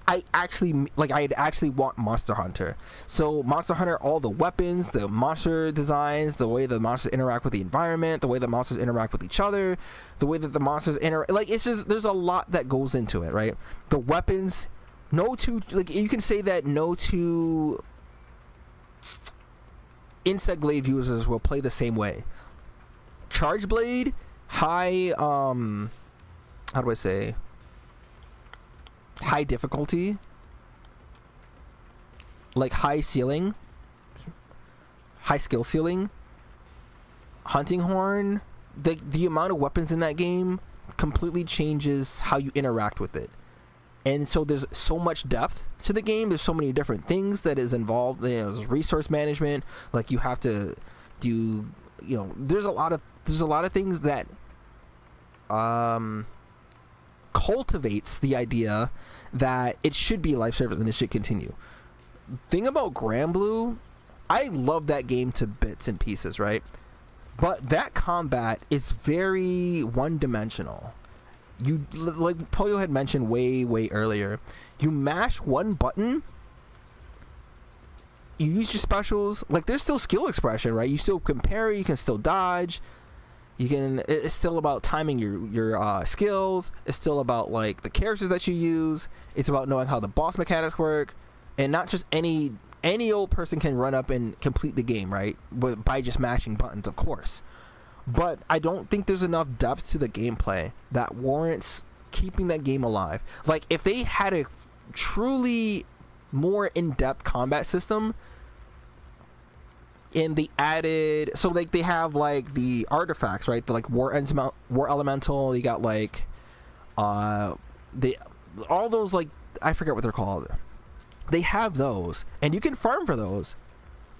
S1: I'd actually want Monster Hunter. So Monster Hunter, all the weapons, the monster designs, the way the monsters interact with the environment, the way the monsters interact with each other, the way that the monsters interact, like it's just, there's a lot that goes into it, right? The weapons, like you can say that no two insect glaive users will play the same way. Charge blade, high, how do I say, high difficulty, like high ceiling, high skill ceiling. Hunting horn, the amount of weapons in that game completely changes how you interact with it. And so there's so much depth to the game. There's so many different things that is involved. There's resource management, like you have to do, you know, there's a lot of things that cultivates the idea that it should be a live service and it should continue. Thing about Grand Blue, I love that game to bits and pieces, right? But that combat is very one-dimensional. You, like Poyo had mentioned way earlier, you mash one button, you use your specials, like there's still skill expression, right? You still can parry, you can still dodge, you can, it's still about timing your skills. It's still about like the characters that you use. It's about knowing how the boss mechanics work, and not just any old person can run up and complete the game, right? By just mashing buttons, of course. But I don't think there's enough depth to the gameplay that warrants keeping that game alive. Like if they had a truly more in-depth combat system, in the added, so like they have like the artifacts, right? The like war elemental. You got like the all those, like, I forget what they're called. They have those, and you can farm for those,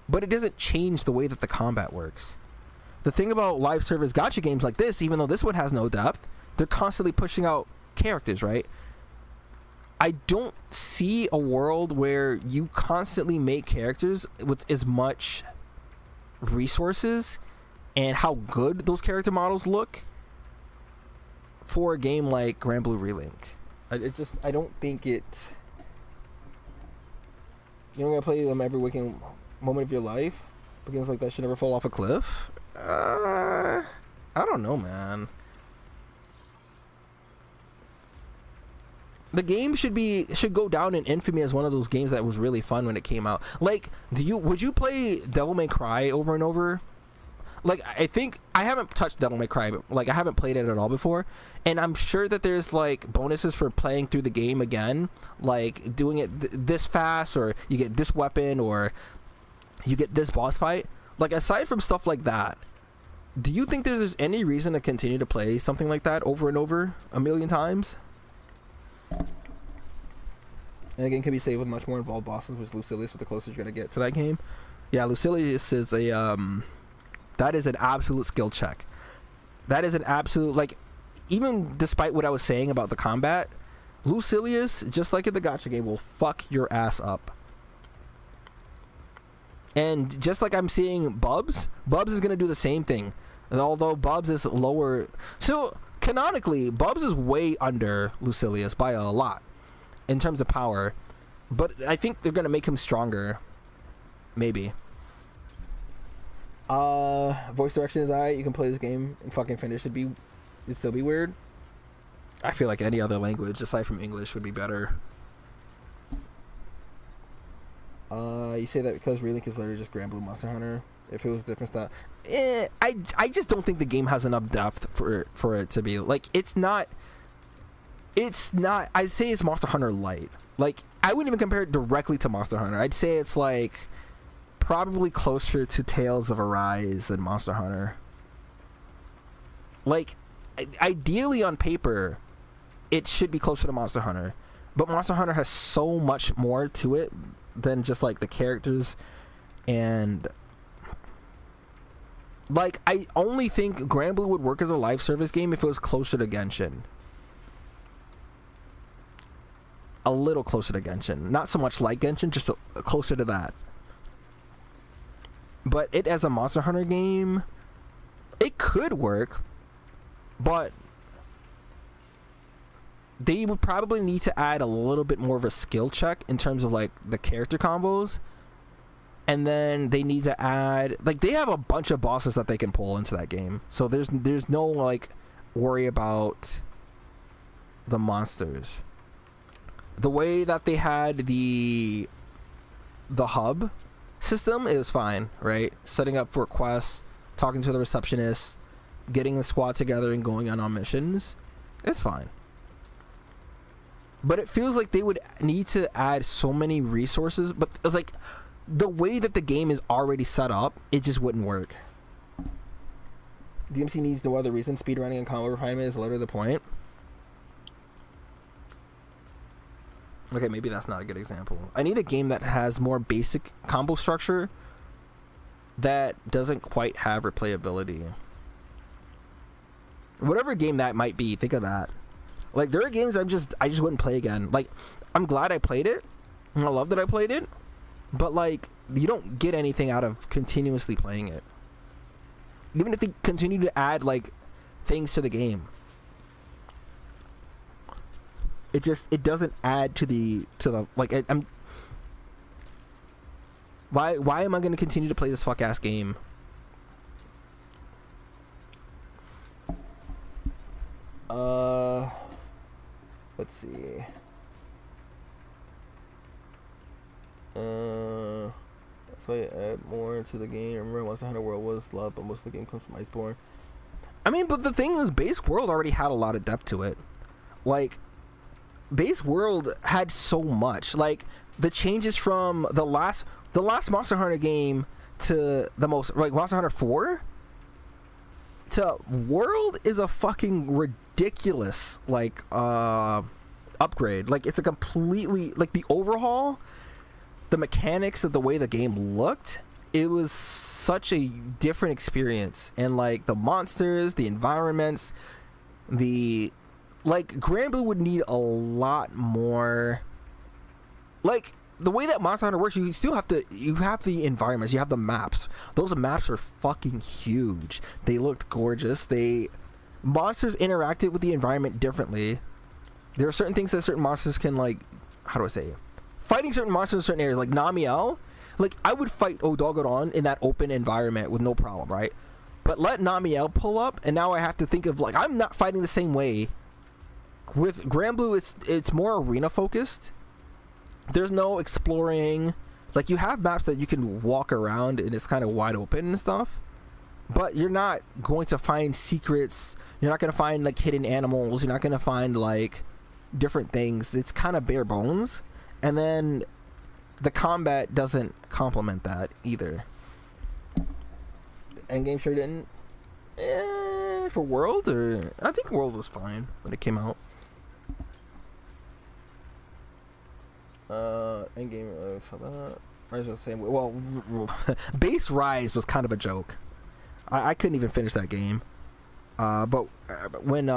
S1: but it doesn't change the way that the combat works. The thing about live service gacha games like this, even though this one has no depth, they're constantly pushing out characters, right? I don't see a world where you constantly make characters with as much resources and how good those character models look for a game like Grand Blue Relink. I don't think it... You're gonna play them every waking moment of your life, but games like that should never fall off a cliff? I don't know, man. The game should go down in infamy as one of those games that was really fun when it came out. Like, would you play Devil May Cry over and over? Like, I think I haven't touched Devil May Cry, but like I haven't played it at all before, and I'm sure that there's like bonuses for playing through the game again, like doing it this fast, or you get this weapon, or you get this boss fight. Like, aside from stuff like that, do you think there's any reason to continue to play something like that over and over a million times? And again, can be saved with much more involved bosses, which Lucilius is the closest you're gonna get to that game. Yeah, Lucilius is a that is an absolute skill check. That is an absolute, like, even despite what I was saying about the combat, Lucilius, just like in the gacha game, will fuck your ass up. And just like I'm seeing Bubs is gonna do the same thing. And although Bubs is lower, so canonically, Bubs is way under Lucilius by a lot in terms of power, but I think they're gonna make him stronger, maybe. Voice direction is alright. You can play this game and fucking finish. It'd still be weird. I feel like any other language aside from English would be better. You say that because Relink is literally just Grand Blue Monster Hunter. If it was a different style, I just don't think the game has enough depth for it to be like, it's not. I'd say it's Monster Hunter Light. Like, I wouldn't even compare it directly to Monster Hunter. I'd say it's like probably closer to Tales of Arise than Monster Hunter. Like, ideally on paper, it should be closer to Monster Hunter, but Monster Hunter has so much more to it than just like the characters, and like, I only think Grand Blue would work as a live service game if it was closer to Genshin. A little closer to Genshin. Not so much like Genshin, just closer to that. But it as a Monster Hunter game, it could work, but they would probably need to add a little bit more of a skill check in terms of like the character combos. And then they need to add, like, they have a bunch of bosses that they can pull into that game. So there's no like worry about the monsters. The way that they had the hub system is fine, right? Setting up for quests, talking to the receptionist, getting the squad together and going on missions. It's fine. But it feels like they would need to add so many resources, but it's like the way that the game is already set up, it just wouldn't work. DMC needs no other reason. Speedrunning and combo refinement is literally the point. Okay, maybe that's not a good example. I need a game that has more basic combo structure that doesn't quite have replayability. Whatever game that might be, think of that. Like, there are games I just wouldn't play again. Like, I'm glad I played it, and I love that I played it, but like, you don't get anything out of continuously playing it. Even if they continue to add like things to the game, it doesn't add to the like, why am I going to continue to play this fuck ass game? Let's see. That's why I add more to the game. Remember, Monster Hunter World was love, but most of the game comes from Iceborne. I mean, but the thing is, Base World already had a lot of depth to it. Like, Base World had so much. Like, the changes from the last Monster Hunter game to the most, like, Monster Hunter 4 to World is a fucking ridiculous, like, upgrade. Like, it's a completely, like, the overhaul, the mechanics of the way the game looked, it was such a different experience. And like the monsters, the environments, the like Grand Blue would need a lot more. Like the way that Monster Hunter works, you still have to, you have the environments, you have the maps. Those maps are fucking huge. They looked gorgeous. Monsters interacted with the environment differently. There are certain things that certain monsters can, like, how do I say it? Fighting certain monsters in certain areas, like Namiel, like I would fight Odogodon in that open environment with no problem, right? But let Namiel pull up, and now I have to think of, like, I'm not fighting the same way. With Grand Blue, it's more arena focused. There's no exploring. Like, you have maps that you can walk around and it's kind of wide open and stuff, but you're not going to find secrets. You're not going to find like hidden animals. You're not going to find like different things. It's kind of bare bones. And then the combat doesn't complement that either. Endgame sure didn't. For World, or I think World was fine when it came out. Endgame, Rise was the same way. Well, Base Rise was kind of a joke. I couldn't even finish that game. But when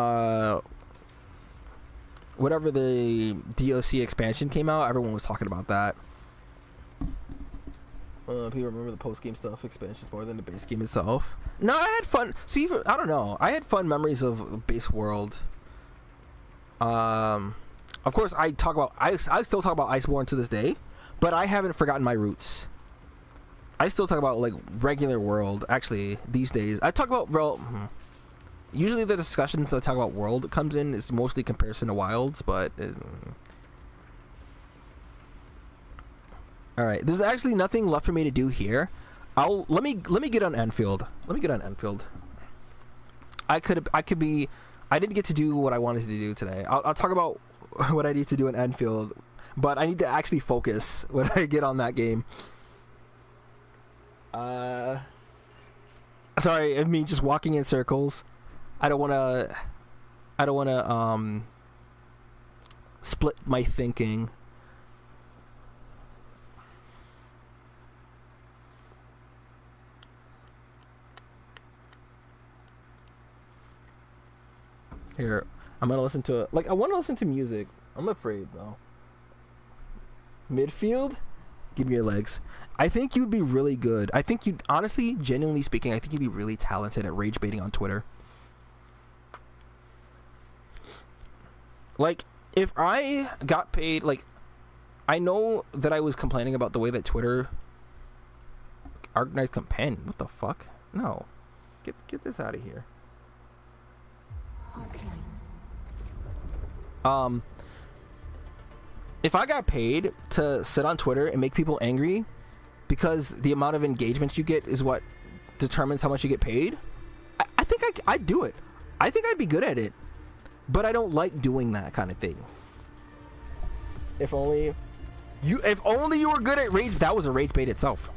S1: whatever the DLC expansion came out, everyone was talking about that. People remember the post-game stuff, expansions more than the base game itself. No, I had fun. See, I don't know. I had fun memories of Base World. Of course, I still talk about Iceborne to this day, but I haven't forgotten my roots. I still talk about like regular World. Actually, these days I talk about usually the discussions I talk about World comes in is mostly comparison to Wilds, but all right. There's actually nothing left for me to do here. Let me get on Enfield. I didn't get to do what I wanted to do today. I'll talk about what I need to do in Enfield, but I need to actually focus when I get on that game. Sorry, I mean just walking in circles. I don't want to split my thinking. Here, I'm gonna listen to it. Like, I want to listen to music. I'm afraid though. Midfield, give me your legs. I think you'd be really good. I think you'd, honestly, genuinely speaking, I think you'd be really talented at rage baiting on Twitter. Like, if I got paid, like, I know that I was complaining about the way that Twitter organized companion. What the fuck? No, get this out of here. If I got paid to sit on Twitter and make people angry because the amount of engagement you get is what determines how much you get paid, I think I'd do it. I think I'd be good at it, but I don't like doing that kind of thing. If only you were good at rage. That was a rage bait itself.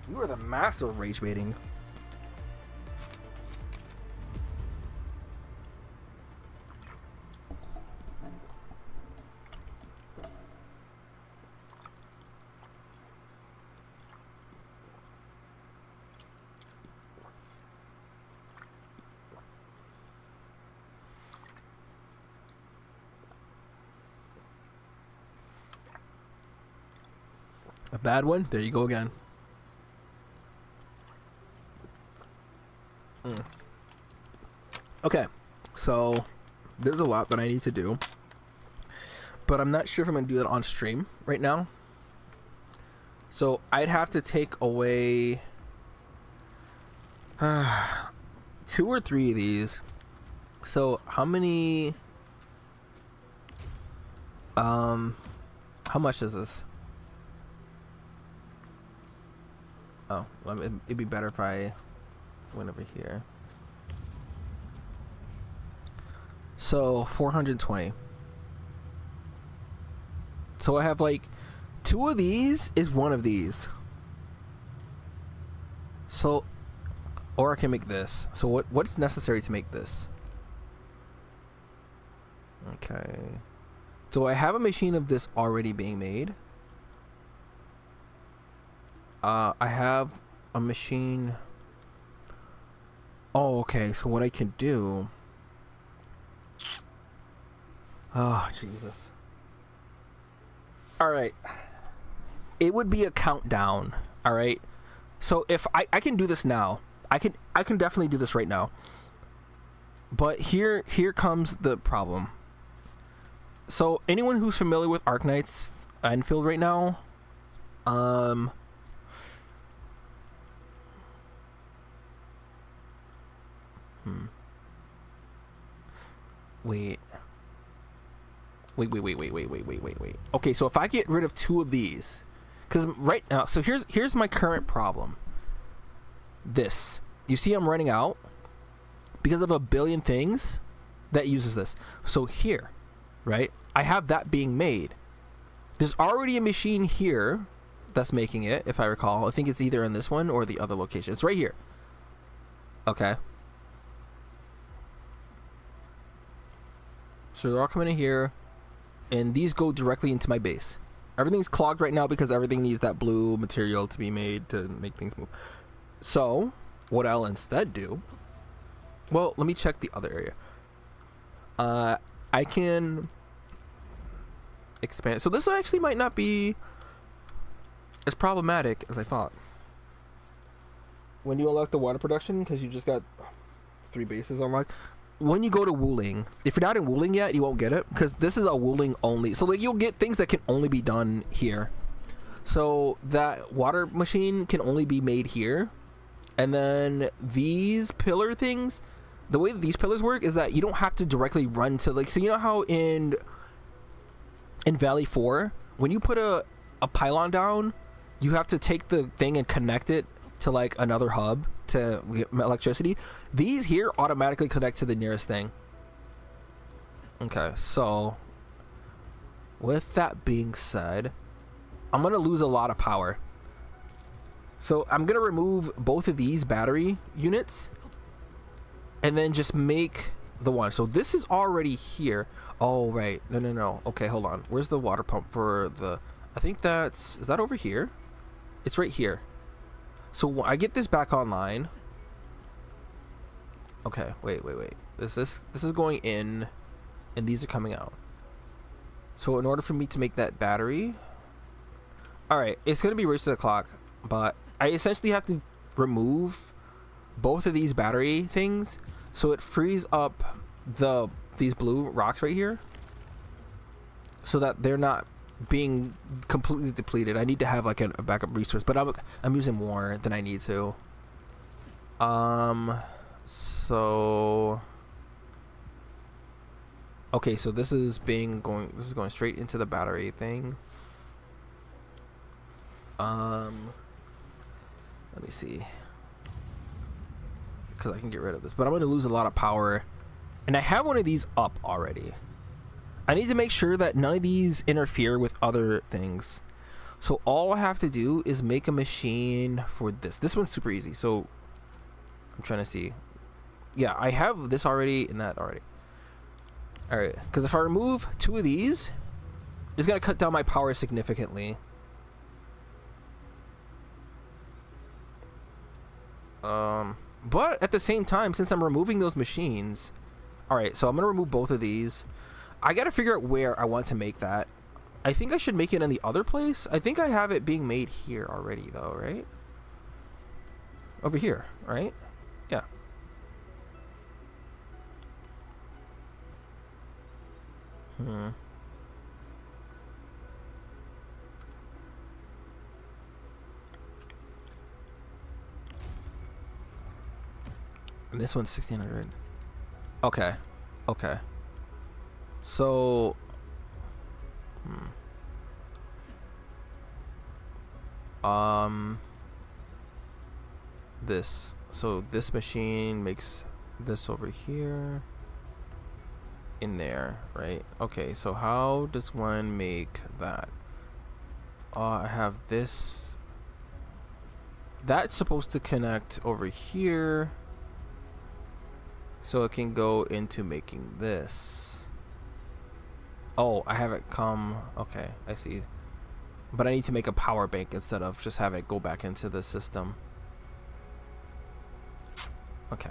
S1: You were the master of rage baiting. A bad one? There you go again. Okay, so there's a lot that I need to do, but I'm not sure if I'm going to do that on stream right now. So I'd have to take away 2 or 3 of these. So how many... how much is this? Oh, well, it'd be better if I went over here. So 420. So I have like 2 of these is 1 of these. So, or I can make this. So what's necessary to make this? Okay. So I have a machine of this already being made. I have a machine. Oh, okay. So what I can do. Oh, Jesus. All right. It would be a countdown. All right. So if I can do this now, I can definitely do this right now. But here comes the problem. So anyone who's familiar with Arknight's Enfield right now, Wait. Okay, so if I get rid of 2 of these, because right now, so here's my current problem. This, you see, I'm running out because of a billion things that uses this. So here, right, I have that being made. There's already a machine here that's making it, if I recall. I think it's either in this one or the other location. It's right here. Okay. So they're all coming in here, and these go directly into my base. Everything's clogged right now because everything needs that blue material to be made to make things move. So what I'll instead do, well, let me check the other area. I can expand. So this actually might not be as problematic as I thought. When you unlock the water production, because you just got 3 bases unlocked. When you go to Wuling, if you're not in Wuling yet, you won't get it, because this is a Wuling only. So like, you'll get things that can only be done here. So that water machine can only be made here. And then these pillar things, the way that these pillars work is that you don't have to directly run to, like, so you know how in Valley 4, when you put a pylon down, you have to take the thing and connect it to like another hub to get electricity. These here automatically connect to the nearest thing. Okay, so with that being said, I'm gonna lose a lot of power. So I'm gonna remove both of these battery units and then just make the one. So this is already here. Oh, right. No. Okay, hold on. Where's the water pump for the... I think that's... Is that over here? It's right here. So when I get this back online... Okay, wait. This is going in, and these are coming out. So in order for me to make that battery... Alright, it's going to be race to the clock, but I essentially have to remove both of these battery things so it frees up these blue rocks right here so that they're not being completely depleted. I need to have like a backup resource, but I'm using more than I need to. So okay, so this is going straight into the battery thing. Let me see, because I can get rid of this, but I'm going to lose a lot of power, and I have one of these up already. I need to make sure that none of these interfere with other things. So all I have to do is make a machine for this. This one's super easy. So I'm trying to see. Yeah, I have this already and that already. All right, because if I remove 2 of these, it's going to cut down my power significantly. But at the same time, since I'm removing those machines, all right, so I'm gonna remove both of these. I gotta figure out where I want to make that. I think I should make it in the other place. I think I have it being made here already, though, right? Over here, right? Yeah. And this one's 1600. Okay. So this machine makes this over here in there, right? Okay, so how does one make that? I have this. That's supposed to connect over here, so it can go into making this. Oh, I have it come. Okay, I see. But I need to make a power bank instead of just have it go back into the system. Okay.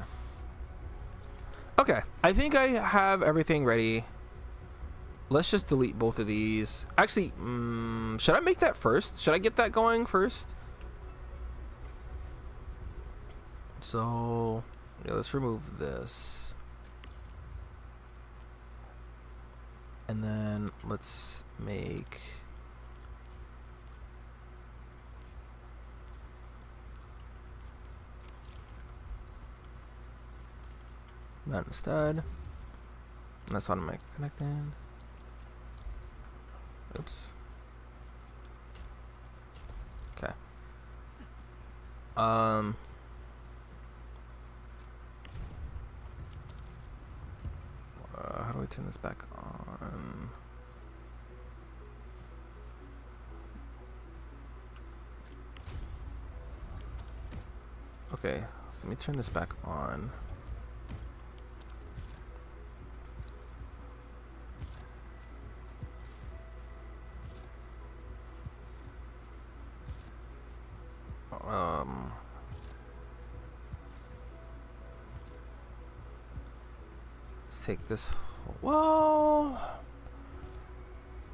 S1: Okay, I think I have everything ready. Let's just delete both of these. Actually, should I make that first? Should I get that going first? So, yeah, let's remove this. And then let's make... that instead. That's automatic connecting. Oops. Okay. How do I turn this back on? Okay, so let me turn this back on. Let's take this. Well,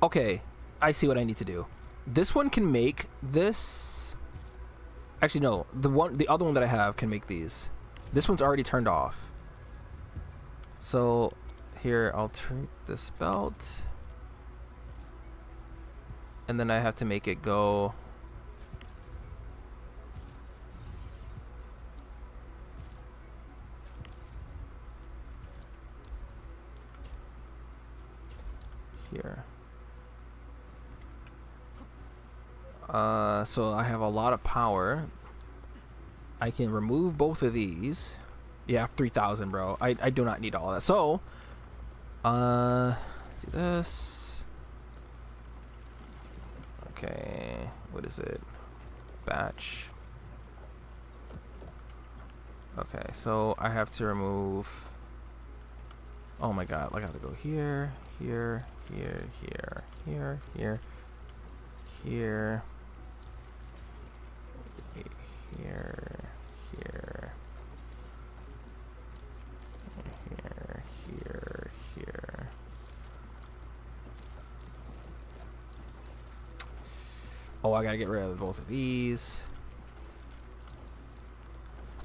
S1: okay, I see what I need to do. This one can make this. Actually, no. The other one that I have can make these. This one's already turned off. So here, I'll turn this belt, and then I have to make it go. Here. So I have a lot of power. I can remove both of these. Yeah, 3,000, bro. I do not need all that. So, do this. Okay, what is it? Batch. Okay, so I have to remove. Oh my god, I have to go here, here, here, here, here, here, here, here, here, here, here, here. Oh, I gotta get rid of both of these.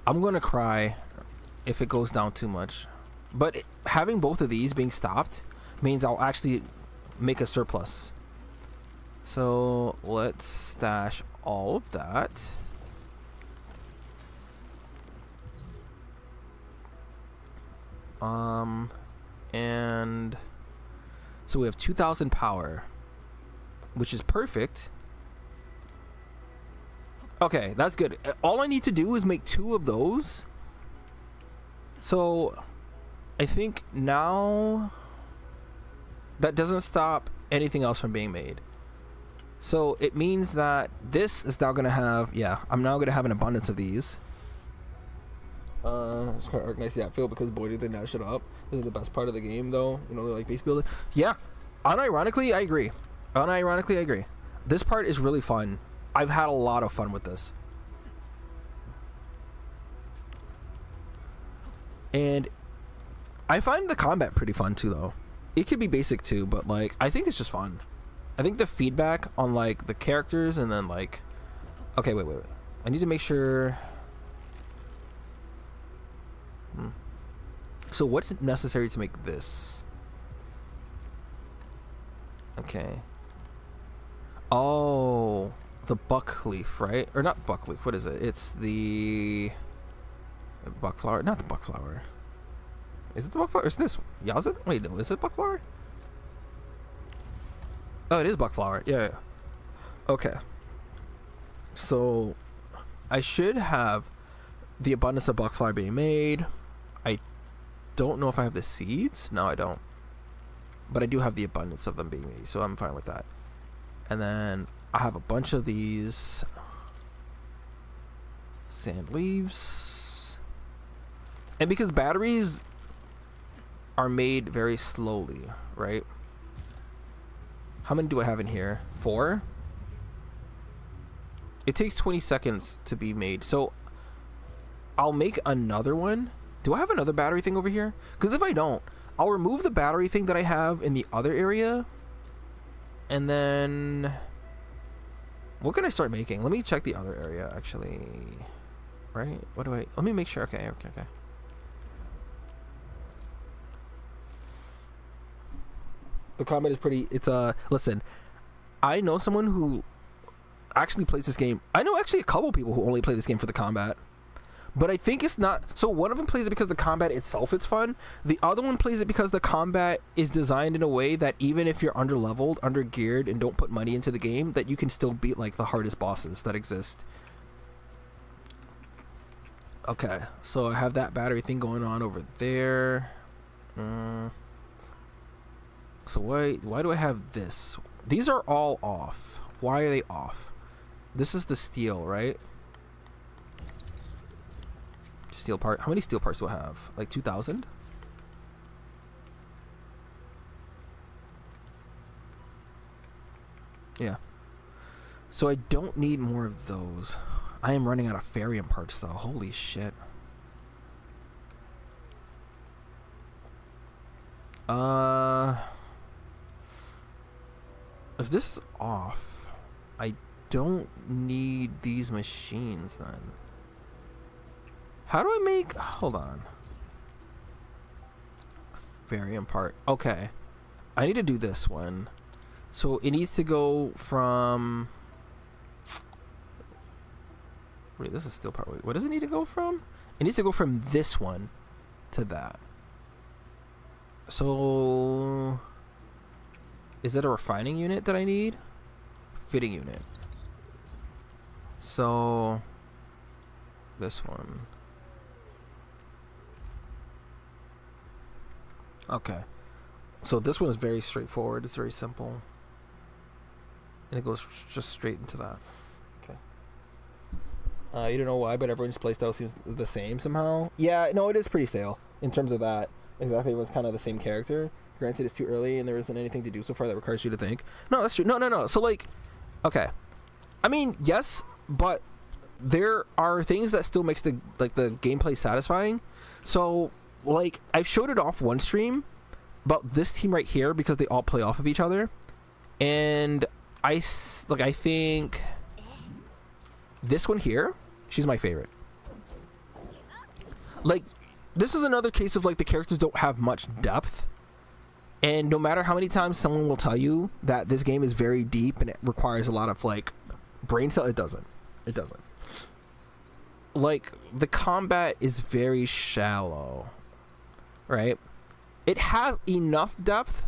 S1: I'm gonna cry if it goes down too much. But having both of these being stopped means I'll actually make a surplus. So let's stash all of that. And so we have 2,000 power, which is perfect. Okay, that's good. All I need to do is make 2 of those. So I think now that doesn't stop anything else from being made. So it means that this is now gonna have, yeah, I'm now gonna have an abundance of these. It's quite organized that field because boy did they not shut up. This is the best part of the game though, you know, like base building. Yeah, unironically I agree. Unironically I agree. This part is really fun. I've had a lot of fun with this. And I find the combat pretty fun too though. It could be basic too, but like I think it's just fun. I think the feedback on like the characters and then like, okay, wait. I need to make sure. So what's necessary to make this? Okay. Oh, the buckleaf, right? Or not buckleaf, what is it? It's the buckflower, not the buckflower. Is it the buckflower? Is this Yazid? Wait, no, is it buckflower? Oh, it is buckflower. Yeah. Okay. So I should have the abundance of buckflower being made. I don't know if I have the seeds. No, I don't. But I do have the abundance of them being made, so I'm fine with that. And then I have a bunch of these sand leaves. And because batteries are made very slowly, right? How many do I have in here? 4? It takes 20 seconds to be made. So I'll make another one. Do I have another battery thing over here? Because if I don't, I'll remove the battery thing that I have in the other area. And then what can I start making? Let me check the other area actually. Right? What do I... Let me make sure. Okay. The combat is pretty... It's listen, I know someone who actually plays this game. I know actually a couple people who only play this game for the combat. But I think it's not... So one of them plays it because the combat itself is fun. The other one plays it because the combat is designed in a way that even if you're under-leveled, under-geared, and don't put money into the game, that you can still beat like the hardest bosses that exist. Okay, so I have that battery thing going on over there. So why do I have this? These are all off. Why are they off? This is the steel, right? Steel part. How many steel parts do I have? Like 2,000? Yeah. So I don't need more of those. I am running out of ferrium parts though. Holy shit. If this is off, I don't need these machines then. How do I make... Hold on. Ferrium part. Okay. I need to do this one. So it needs to go from... Wait, this is steel part. Wait, what does it need to go from? It needs to go from this one to that. So... Is it a refining unit that I need? Fitting unit. So... This one. Okay. So this one is very straightforward. It's very simple. And it goes just straight into that. Okay. You don't know why, but everyone's playstyle seems the same somehow. Yeah, no, it is pretty stale in terms of that. Exactly, it was kind of the same character. Granted, it's too early and there isn't anything to do so far that requires you to think. No, that's true. No. So, like, okay. I mean, yes, but there are things that still makes the gameplay satisfying. So, like, I've showed it off one stream about this team right here because they all play off of each other. And I think this one here, she's my favorite. Like, this is another case of, like, the characters don't have much depth. And no matter how many times someone will tell you that this game is very deep and it requires a lot of, like, brain cell, it doesn't. It doesn't. Like, the combat is very shallow, right? It has enough depth,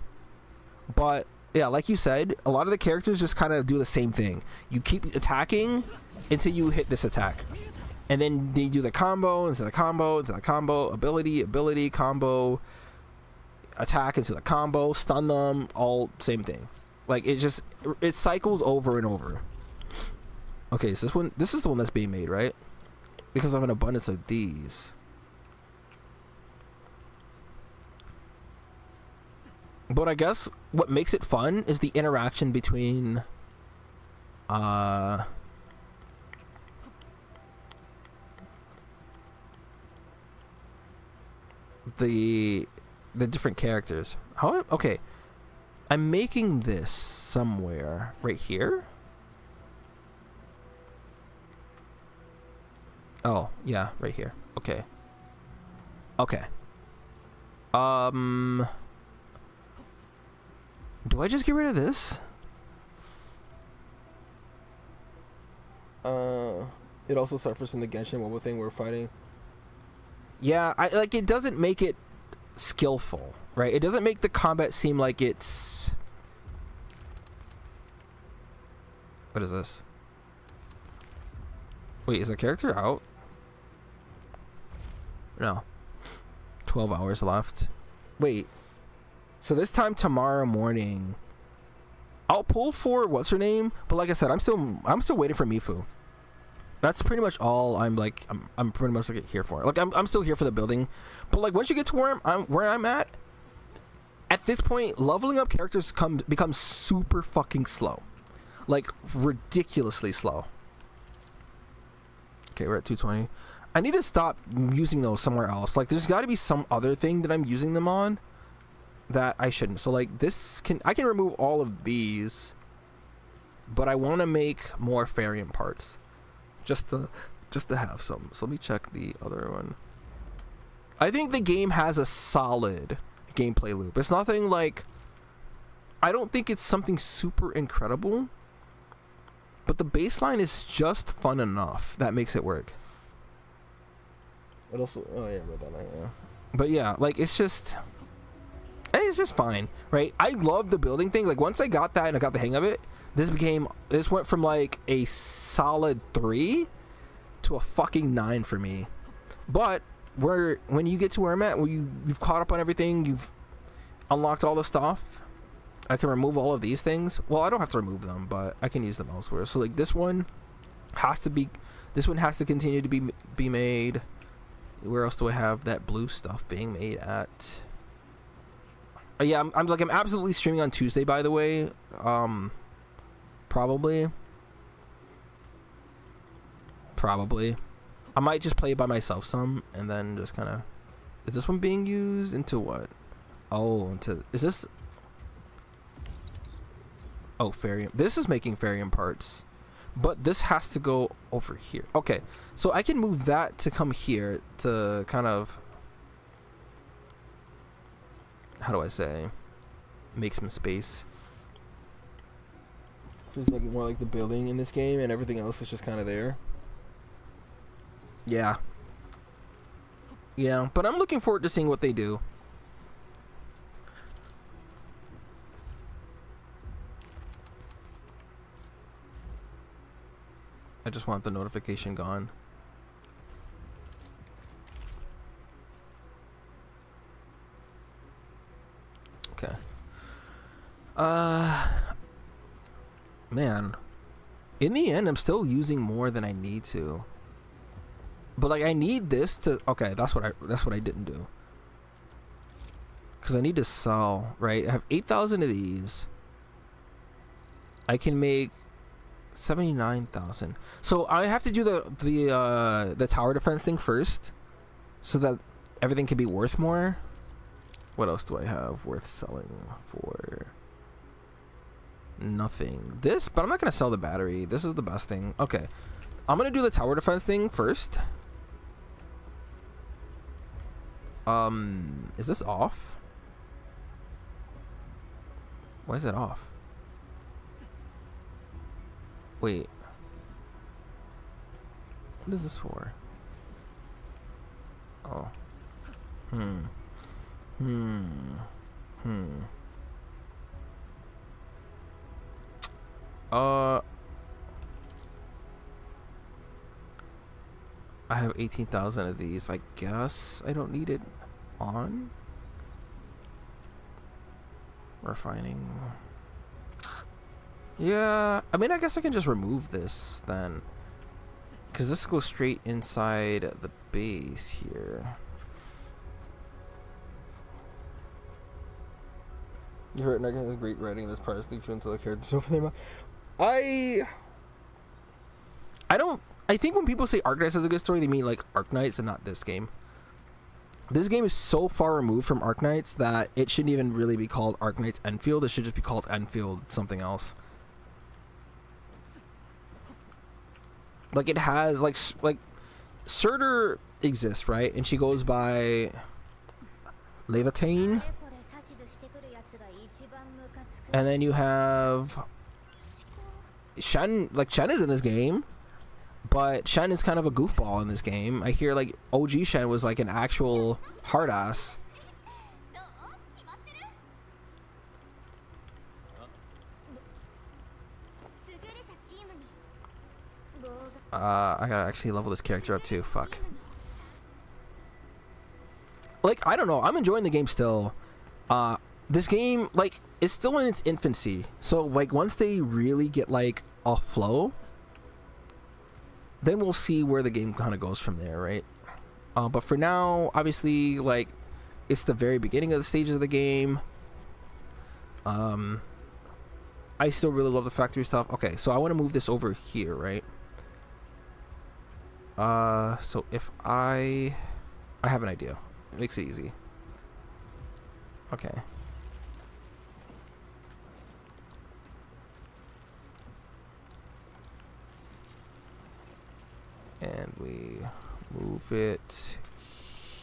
S1: but yeah, like you said, a lot of the characters just kind of do the same thing. You keep attacking until you hit this attack, and then they do the combo into the combo into the combo, ability combo, attack into the combo, stun them, all same thing. Like, it cycles over and over. Okay, so this is the one that's being made, right? Because I have an abundance of these. But I guess what makes it fun is the interaction between the different characters. Okay. I'm making this somewhere right here. Oh, yeah, right here. Okay. Do I just get rid of this? It also suffers from the Genshin mobile thing we're fighting. Yeah, it doesn't make it skillful, right? It doesn't make the combat seem like it's... What is this? Wait, is the character out? No. 12 hours left. Wait. So this time tomorrow morning, I'll pull for what's her name, but like I said, I'm still waiting for Mifu. That's pretty much all I'm pretty much like here for. Like I'm still here for the building, but like once you get to where I'm at at this point, leveling up characters becomes super fucking slow. Like, ridiculously slow. Okay, we're at 220. I need to stop using those somewhere else. Like, there's got to be some other thing that I'm using them on that I shouldn't. So, like, I can remove all of these, but I want to make more Farium parts. Just to have some. So let me check the other one. I think the game has a solid gameplay loop. It's nothing like, I don't think it's something super incredible, but the baseline is just fun enough that makes it work. What else? Oh yeah, yeah. But yeah, like it's just fine, right? I love the building thing. Like once I got that and I got the hang of it, this went from like a solid 3 to a fucking 9 for me. But when you get to where I'm at, where you've caught up on everything, you've unlocked all the stuff, I can remove all of these things. Well, I don't have to remove them, but I can use them elsewhere. So like this one has to continue to be made. Where else do I have that blue stuff being made at? Yeah, I'm absolutely streaming on Tuesday, by the way. Probably. I might just play it by myself some, and then just kind of... Is this one being used into what? Oh, is this... Oh, Farium. This is making Farium parts. But this has to go over here. Okay, so I can move that to come here to kind of... How do I say? Make some space. Feels like more like the building in this game, and everything else is just kind of there. Yeah. Yeah, but I'm looking forward to seeing what they do. I just want the notification gone. Okay. Man. In the end, I'm still using more than I need to. But like I need this to that's what I didn't do. Cuz I need to sell, right? I have 8,000 of these. I can make 79,000. So I have to do the tower defense thing first so that everything can be worth more. What else do I have worth selling for? Nothing. This, but I'm not going to sell the battery. This is the best thing. Okay. I'm going to do the tower defense thing first. Is this off? Why is it off? Wait. What is this for? Oh. I have 18,000 of these. I guess I don't need it on. Refining. Yeah, I mean, I guess I can just remove this then. Because this goes straight inside the base here. You heard Nugget has great writing. This part is linked into the characters over there. I think when people say Arknights has a good story, they mean like Arknights and not this game. This game is so far removed from Arknights that it shouldn't even really be called Arknights Enfield. It should just be called Enfield something else. Like it has like Surtur exists, right? And she goes by Levitain. And then you have Shen. Like Shen is in this game, but Shen is kind of a goofball in this game. I hear like OG Shen was like an actual hard ass. I gotta actually level this character up too. Fuck. Like I don't know. I'm enjoying the game still. This game, like, is still in its infancy. So, like, once they really get, like, a flow, then we'll see where the game kind of goes from there, right? But for now, obviously, like, it's the very beginning of the stages of the game. I still really love the factory stuff. Okay, so I want to move this over here, right? So if I have an idea. It makes it easy. Okay. And we move it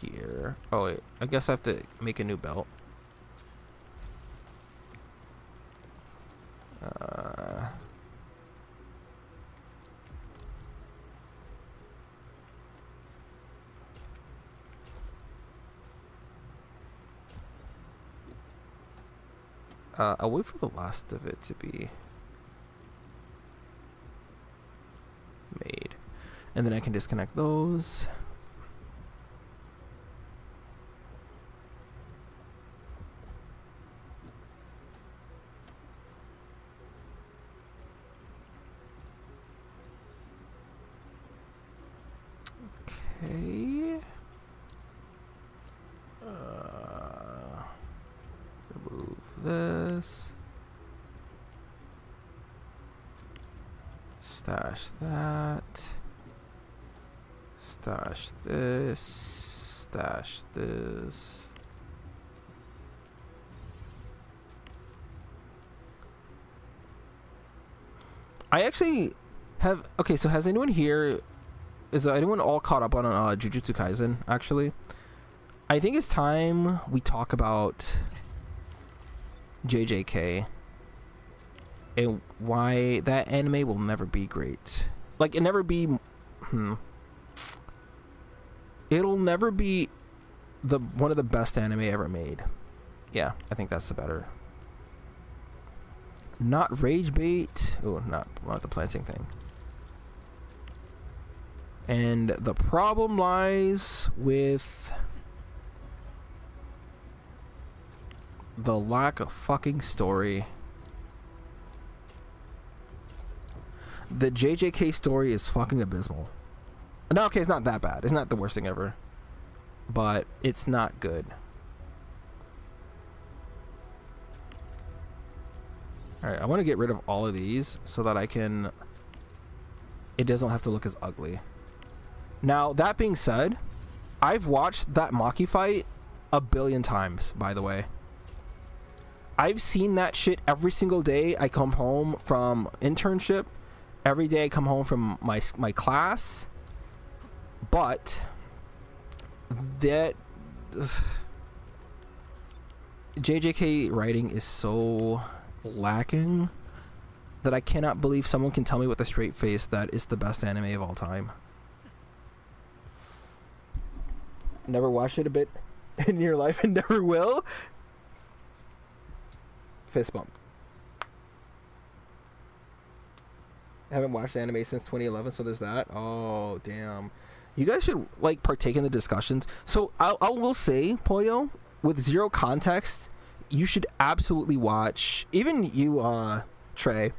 S1: here. Oh wait, I guess I have to make a new belt. I'll wait for the last of it to be made. And then I can disconnect those. Okay. Remove this. Stash that. Stash this. Stash this. I actually have... Okay, so has anyone here... Is anyone all caught up on Jujutsu Kaisen, actually? I think it's time we talk about JJK and why that anime will never be great. Like, it never be... It'll never be one of the best anime ever made. Yeah, I think that's the better. Not rage bait. Oh, not the planting thing. And the problem lies with the lack of fucking story. The JJK story is fucking abysmal. No, okay, it's not that bad. It's not the worst thing ever. But it's not good. Alright, I want to get rid of all of these so that I can... It doesn't have to look as ugly. Now, that being said, I've watched that Maki fight a billion times, by the way. I've seen that shit every single day I come home from internship. Every day I come home from my class. But that JJK writing is so lacking that I cannot believe someone can tell me with a straight face that it's the best anime of all time. Never watched it a bit in your life and never will. Fist bump. I haven't watched anime since 2011, so there's that. Oh, damn. You guys should, like, partake in the discussions. So, I will say, Pollo, with zero context, you should absolutely watch, even you, Trey,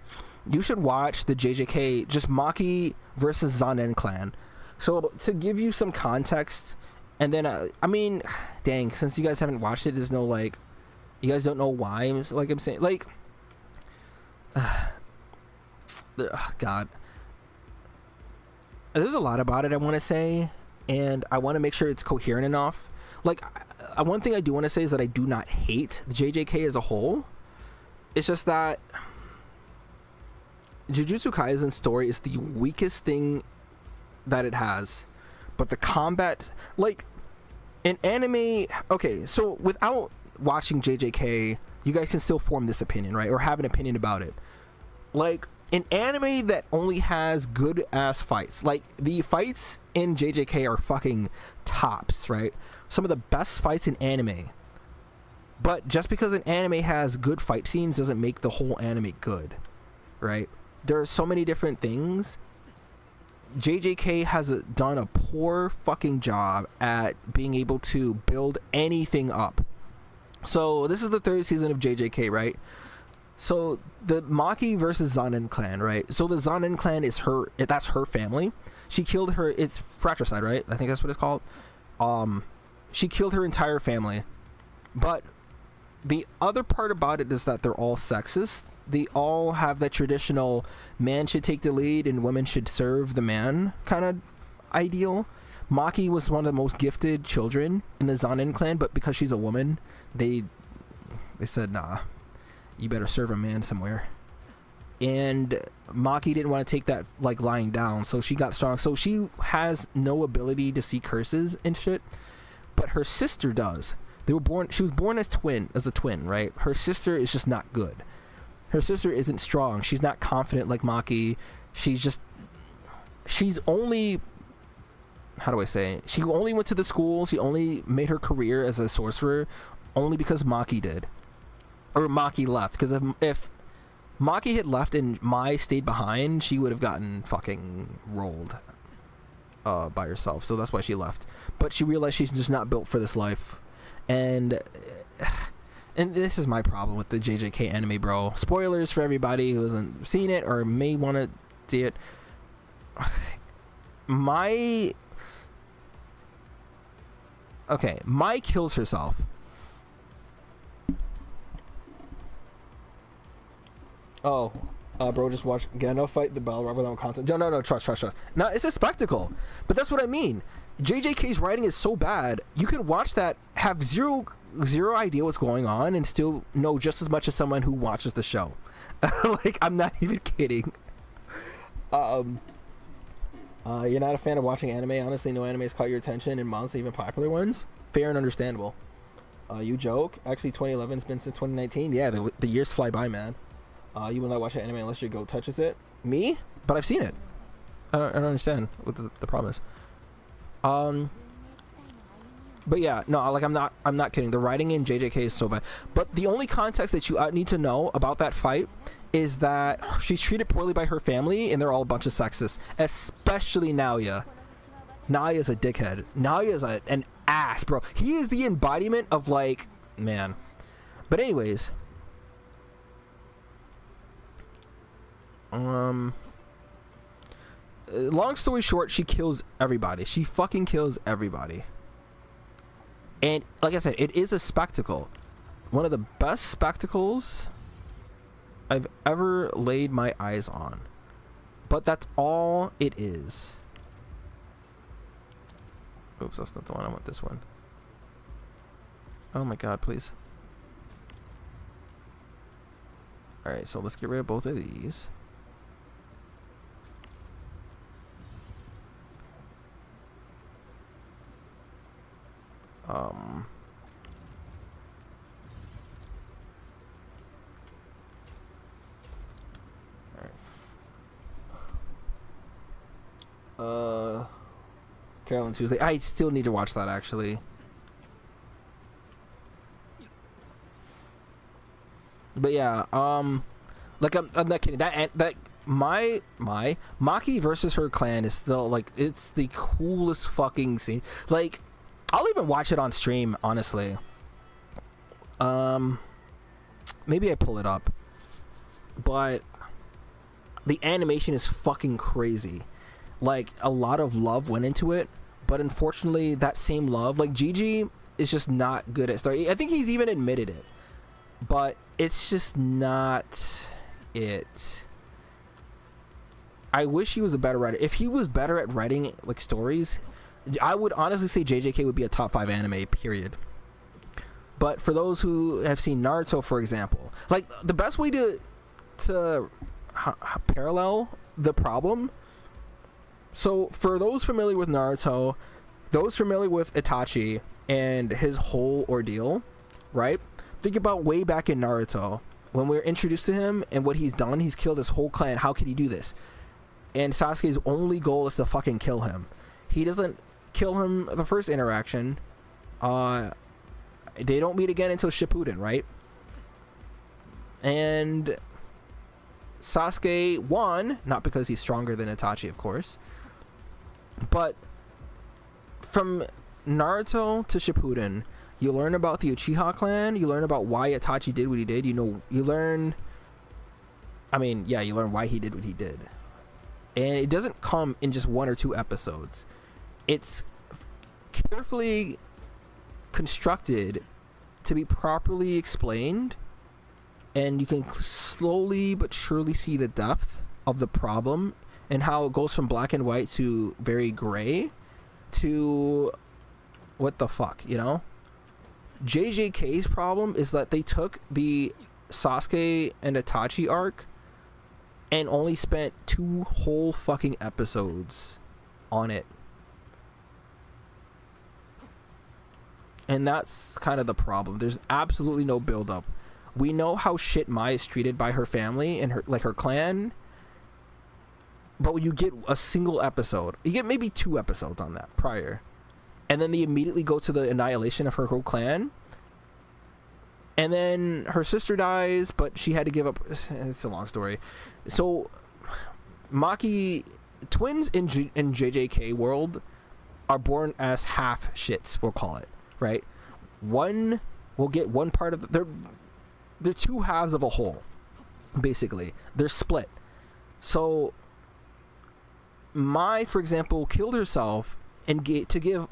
S1: you should watch the JJK, just Maki versus Zanen clan. So, to give you some context, and then, I mean, dang, since you guys haven't watched it, there's no, like, you guys don't know why, I'm saying, like, God. There's a lot about it I want to say, and I want to make sure it's coherent enough. Like, one thing I do want to say is that I do not hate the JJK as a whole. It's just that Jujutsu Kaisen's story is the weakest thing that it has. But the combat, like, in anime... Okay, so without watching JJK, you guys can still form this opinion, right? Or have an opinion about it. Like, an anime that only has good-ass fights. Like, the fights in JJK are fucking tops, right? Some of the best fights in anime. But just because an anime has good fight scenes doesn't make the whole anime good, right? There are so many different things. JJK has done a poor fucking job at being able to build anything up. So this is the third season of JJK, right? So the Maki versus Zanen clan, right? So the Zanen clan is that's her family. She killed her, it's fratricide, right? I think that's what it's called. She killed her entire family. But the other part about it is that they're all sexist. They all have that traditional man should take the lead and women should serve the man kind of ideal. Maki was one of the most gifted children in the Zanin clan, but because she's a woman, they said, nah, you better serve a man somewhere. And Maki didn't want to take that like lying down, so she got strong. So she has no ability to see curses and shit, but her sister does. She was born as a twin, right? Her sister is just not good. Her sister isn't strong. She's not confident like Maki. She's only, how do I say? She only went to the school. She only made her career as a sorcerer only because Maki did. Or Maki left. Because if Maki had left and Mai stayed behind, she would have gotten fucking rolled by herself. So that's why she left. But she realized she's just not built for this life. And this is my problem with the JJK anime, bro. Spoilers for everybody who hasn't seen it or may want to see it. Mai kills herself. Bro, just watch Gandalf fight the Balrog without content. No, trust. No, it's a spectacle. But that's what I mean. JJK's writing is so bad, you can watch that, have zero idea what's going on, and still know just as much as someone who watches the show. Like, I'm not even kidding. You're not a fan of watching anime? Honestly, no anime has caught your attention, and honestly, even popular ones? Fair and understandable. You joke? Actually, 2011 has been since 2019. Yeah, the years fly by, man. You will not watch an anime unless your goat touches it. Me? But I've seen it. I don't understand what the problem is. But yeah, no, like I'm not kidding. The writing in JJK is so bad. But the only context that you need to know about that fight is that she's treated poorly by her family, and they're all a bunch of sexists, especially Naoya. Naoya's a dickhead. Naoya's an ass, bro. He is the embodiment of like, man. But anyways, long story short, she kills everybody. She fucking kills everybody. And like I said, it is a spectacle. One of the best spectacles I've ever laid my eyes on. But that's all it is. Oops, that's not the one. I want this one. Oh my god, please. Alright, so let's get rid of both of these. Carol and Tuesday. I still need to watch that actually. But yeah, like I'm not kidding. That my Maki versus her clan is still like, it's the coolest fucking scene. Like, I'll even watch it on stream, honestly. Maybe I pull it up. But the animation is fucking crazy. Like, a lot of love went into it, but unfortunately that same love, like Gigi is just not good at story. I think he's even admitted it. But it's just not it. I wish he was a better writer. If he was better at writing like stories, I would honestly say JJK would be a top 5 anime, period. But for those who have seen Naruto, for example, like the best way to parallel the problem. So for those familiar with Naruto, those familiar with Itachi and his whole ordeal, right? Think about way back in Naruto when we were introduced to him and what he's done. He's killed his whole clan. How could he do this? And Sasuke's only goal is to fucking kill him. He doesn't kill him the first interaction. They don't meet again until Shippuden, right? And Sasuke won, not because he's stronger than Itachi, of course, but from Naruto to Shippuden, you learn about the Uchiha clan, you learn about why Itachi did what he did, you learn why he did what he did. And it doesn't come in just 1 or 2 episodes. It's carefully constructed to be properly explained, and you can slowly but surely see the depth of the problem and how it goes from black and white to very gray to what the fuck, you know? JJK's problem is that they took the Sasuke and Itachi arc and only spent 2 whole fucking episodes on it. And that's kind of the problem. There's absolutely no build up. We know how shit Mai is treated by her family and her clan, but when you get a single episode, you get maybe 2 episodes on that prior, and then they immediately go to the annihilation of her whole clan, and then her sister dies, but she had to give up. It's a long story. So Maki twins in JJK world are born as half shits, we'll call it, right? One will get one part of they're 2 halves of a whole, basically. They're split. So Mai, for example, killed herself and to give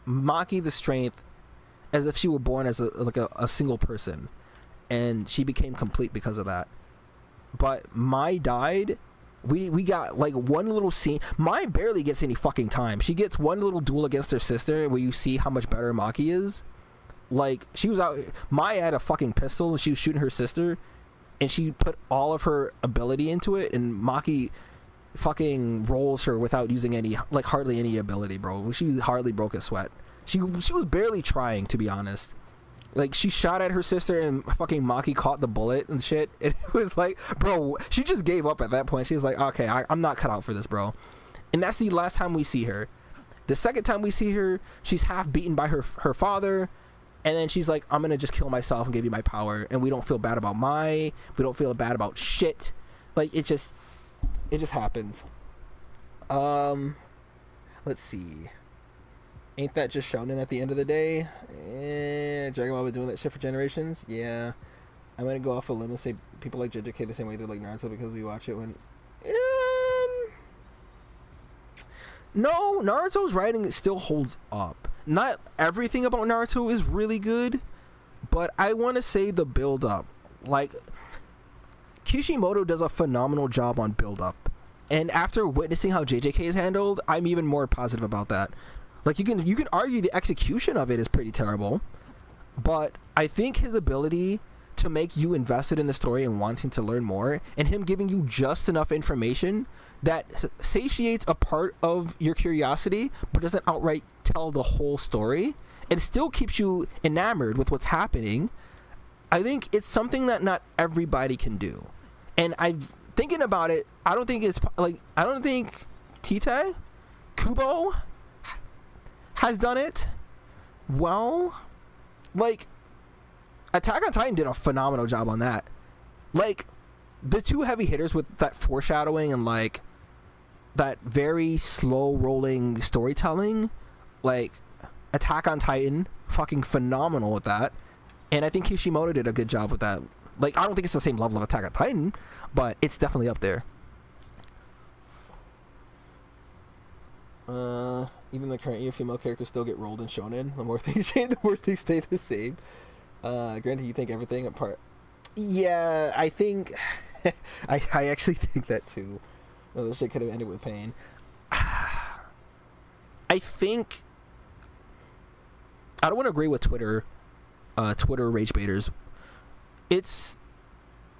S1: Maki the strength as if she were born as a single person, and she became complete because of that. But Mai died. We got like one little scene. Mai barely gets any fucking time. She gets one little duel against her sister where you see how much better Maki is. Like, she was out. Mai had a fucking pistol and she was shooting her sister, and she put all of her ability into it, and Maki fucking rolls her without using any, like, hardly any ability, bro. She hardly broke a sweat. She was barely trying, to be honest. Like, she shot at her sister and fucking Maki caught the bullet and shit. It was like, bro, she just gave up at that point. She was like, okay, I'm not cut out for this, bro. And that's the last time we see her. The second time we see her, she's half beaten by her father. And then she's like, I'm going to just kill myself and give you my power. And we don't feel bad about Mai. We don't feel bad about shit. Like, it just happens. Let's see. Ain't that just shonen at the end of the day? Dragon Ball been doing that shit for generations? Yeah. I'm going to go off a limb and say people like JJK the same way they like Naruto because we watch it when... No, Naruto's writing still holds up. Not everything about Naruto is really good, but I want to say the build up. Like, Kishimoto does a phenomenal job on build up. And after witnessing how JJK is handled, I'm even more positive about that. Like, you can argue the execution of it is pretty terrible, but I think his ability to make you invested in the story and wanting to learn more, and him giving you just enough information that satiates a part of your curiosity but doesn't outright tell the whole story and still keeps you enamored with what's happening, I think it's something that not everybody can do. And I'm thinking about it, I don't think Tite Kubo has done it well. Like, Attack on Titan did a phenomenal job on that. Like, the 2 heavy hitters with that foreshadowing and like that very slow rolling storytelling, like Attack on Titan, fucking phenomenal with that. And I think Kishimoto did a good job with that. Like, I don't think it's the same level of Attack on Titan, but it's definitely up there. Even the current year female characters still get rolled in shonen. The more things change, the more they stay the same. Granted, you think everything apart. Yeah, I think I actually think that too. Well, this shit could have ended with pain. I think I don't want to agree with Twitter rage baiters. It's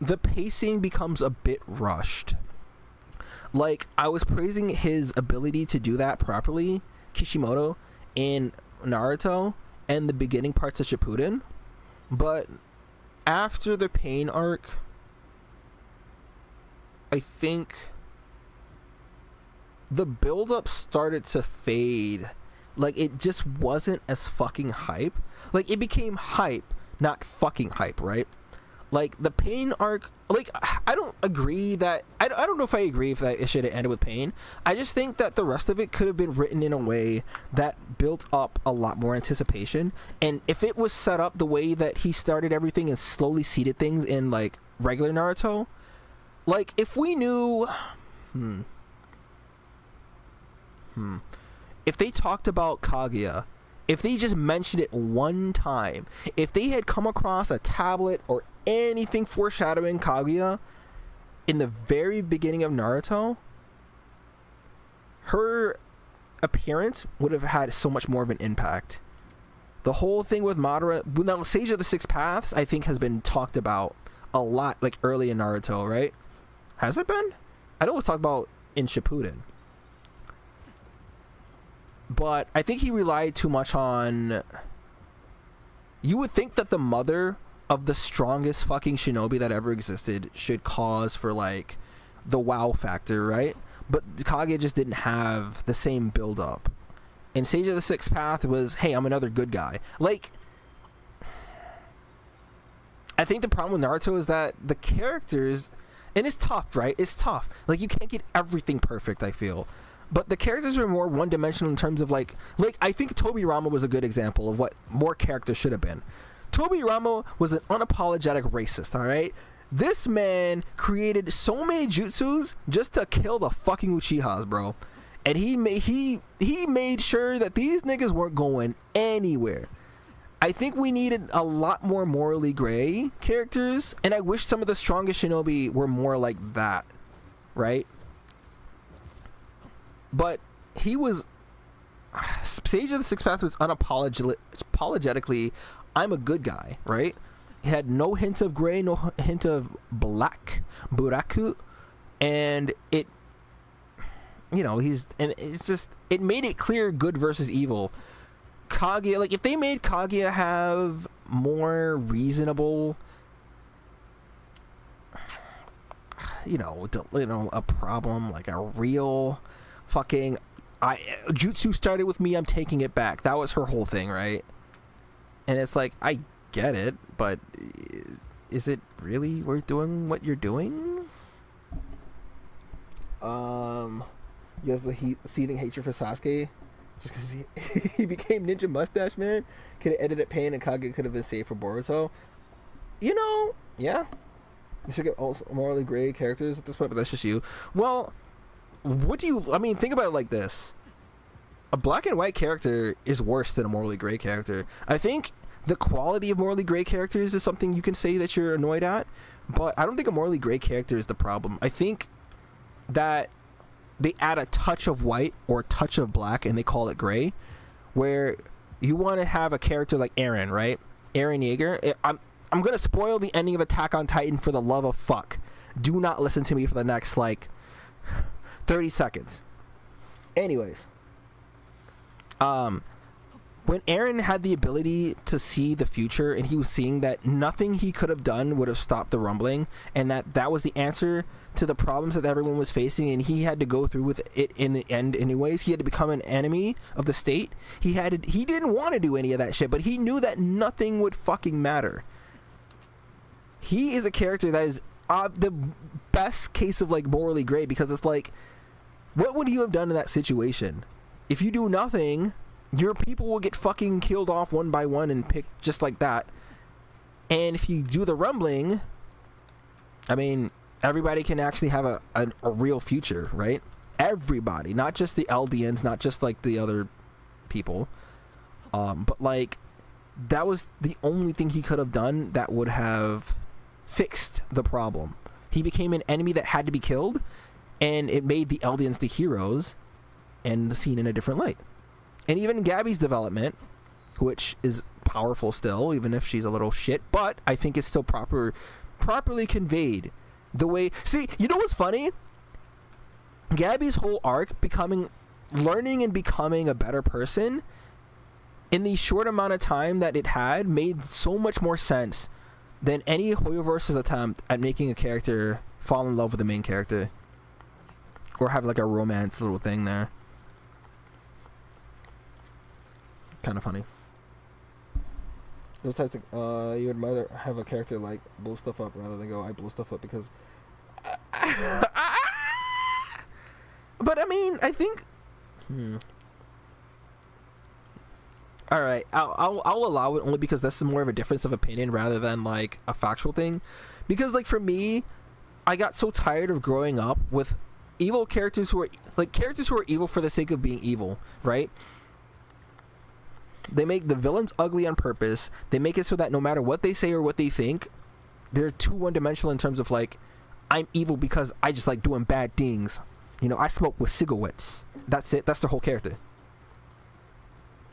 S1: the pacing becomes a bit rushed. Like, I was praising his ability to do that properly, Kishimoto, in Naruto and the beginning parts of Shippuden, but after the Pain arc, I think the build-up started to fade. Like, it just wasn't as fucking hype. Like, it became hype, not fucking hype, right? Like, the Pain arc, like, I don't agree that... I don't know if I agree if that it should have ended with Pain. I just think that the rest of it could have been written in a way that built up a lot more anticipation. And if it was set up the way that he started everything and slowly seeded things in, like, regular Naruto... Like, if we knew... If they talked about Kaguya if they just mentioned it one time, if they had come across a tablet or anything foreshadowing Kaguya in the very beginning of Naruto, her appearance would have had so much more of an impact. The whole thing with Madara, now Sage of the Six Paths, I think has been talked about a lot, like early in Naruto, right? Has it been? I know it was talked about in Shippuden. But I think he relied too much on... You would think that the mother of the strongest fucking shinobi that ever existed should cause for, like, the wow factor, right? But Kaguya just didn't have the same build-up. And Sage of the Sixth Path was, hey, I'm another good guy. Like, I think the problem with Naruto is that the characters... And it's tough, right? It's tough. Like, you can't get everything perfect, I feel. But the characters are more one-dimensional in terms of, like, I think Tobirama was a good example of what more characters should have been. Tobirama was an unapologetic racist, all right? This man created so many jutsus just to kill the fucking Uchihas, bro. And he made sure that these niggas weren't going anywhere. I think we needed a lot more morally gray characters, and I wish some of the strongest shinobi were more like that, right? But he was... Sage of the Sixth Path was unapologetically, I'm a good guy, right? He had no hint of gray, no hint of black, buraku, and it... You know, it made it clear good versus evil. Kaguya, like, if they made Kaguya have more reasonable, a problem, like a real fucking, jutsu started with me, I'm taking it back. That was her whole thing, right? And it's like, I get it, but is it really worth doing what you're doing? He has the seething hatred for Sasuke just because he became Ninja Mustache Man. Could have edited Pain and Kage could have been saved for Boruto. Yeah. You should get also morally gray characters at this point, but that's just you. Well, think about it like this. A black and white character is worse than a morally gray character. I think the quality of morally gray characters is something you can say that you're annoyed at, but I don't think a morally gray character is the problem. I think that they add a touch of white or a touch of black and they call it gray, where you want to have a character like Eren, right? Eren Yeager. I'm going to spoil the ending of Attack on Titan for the love of fuck. Do not listen to me for the next, 30 seconds. Anyways. When Eren had the ability to see the future and he was seeing that nothing he could have done would have stopped the rumbling, and that was the answer to the problems that everyone was facing, and he had to go through with it in the end anyways. He had to become an enemy of the state. He didn't want to do any of that shit, but he knew that nothing would fucking matter. He is a character that is the best case of morally gray, because it's like, what would you have done in that situation? If you do nothing, your people will get fucking killed off one by one and picked just like that. And if you do the rumbling, everybody can actually have a real future, right? Everybody, not just the Eldians, not just the other people. But that was the only thing he could have done that would have fixed the problem. He became an enemy that had to be killed, and it made the Eldians the heroes and seen in a different light. And even Gabby's development, which is powerful still, even if she's a little shit, but I think it's still properly conveyed. The way... See, you know what's funny? Gabby's whole arc, learning and becoming a better person, in the short amount of time that it had, made so much more sense than any Hoyoverse's attempt at making a character fall in love with the main character. Or have a romance little thing there. Kind of funny. Those types of you would rather have a character blow stuff up rather than go, I blow stuff up because but I think alright, I'll allow it only because that's more of a difference of opinion rather than a factual thing, because for me, I got so tired of growing up with evil characters who are evil for the sake of being evil, right? They make the villains ugly on purpose. They make it so that no matter what they say or what they think, they're too one-dimensional in terms of like, I'm evil because I just like doing bad things. You know, I smoke with cigarettes. That's it. That's their whole character.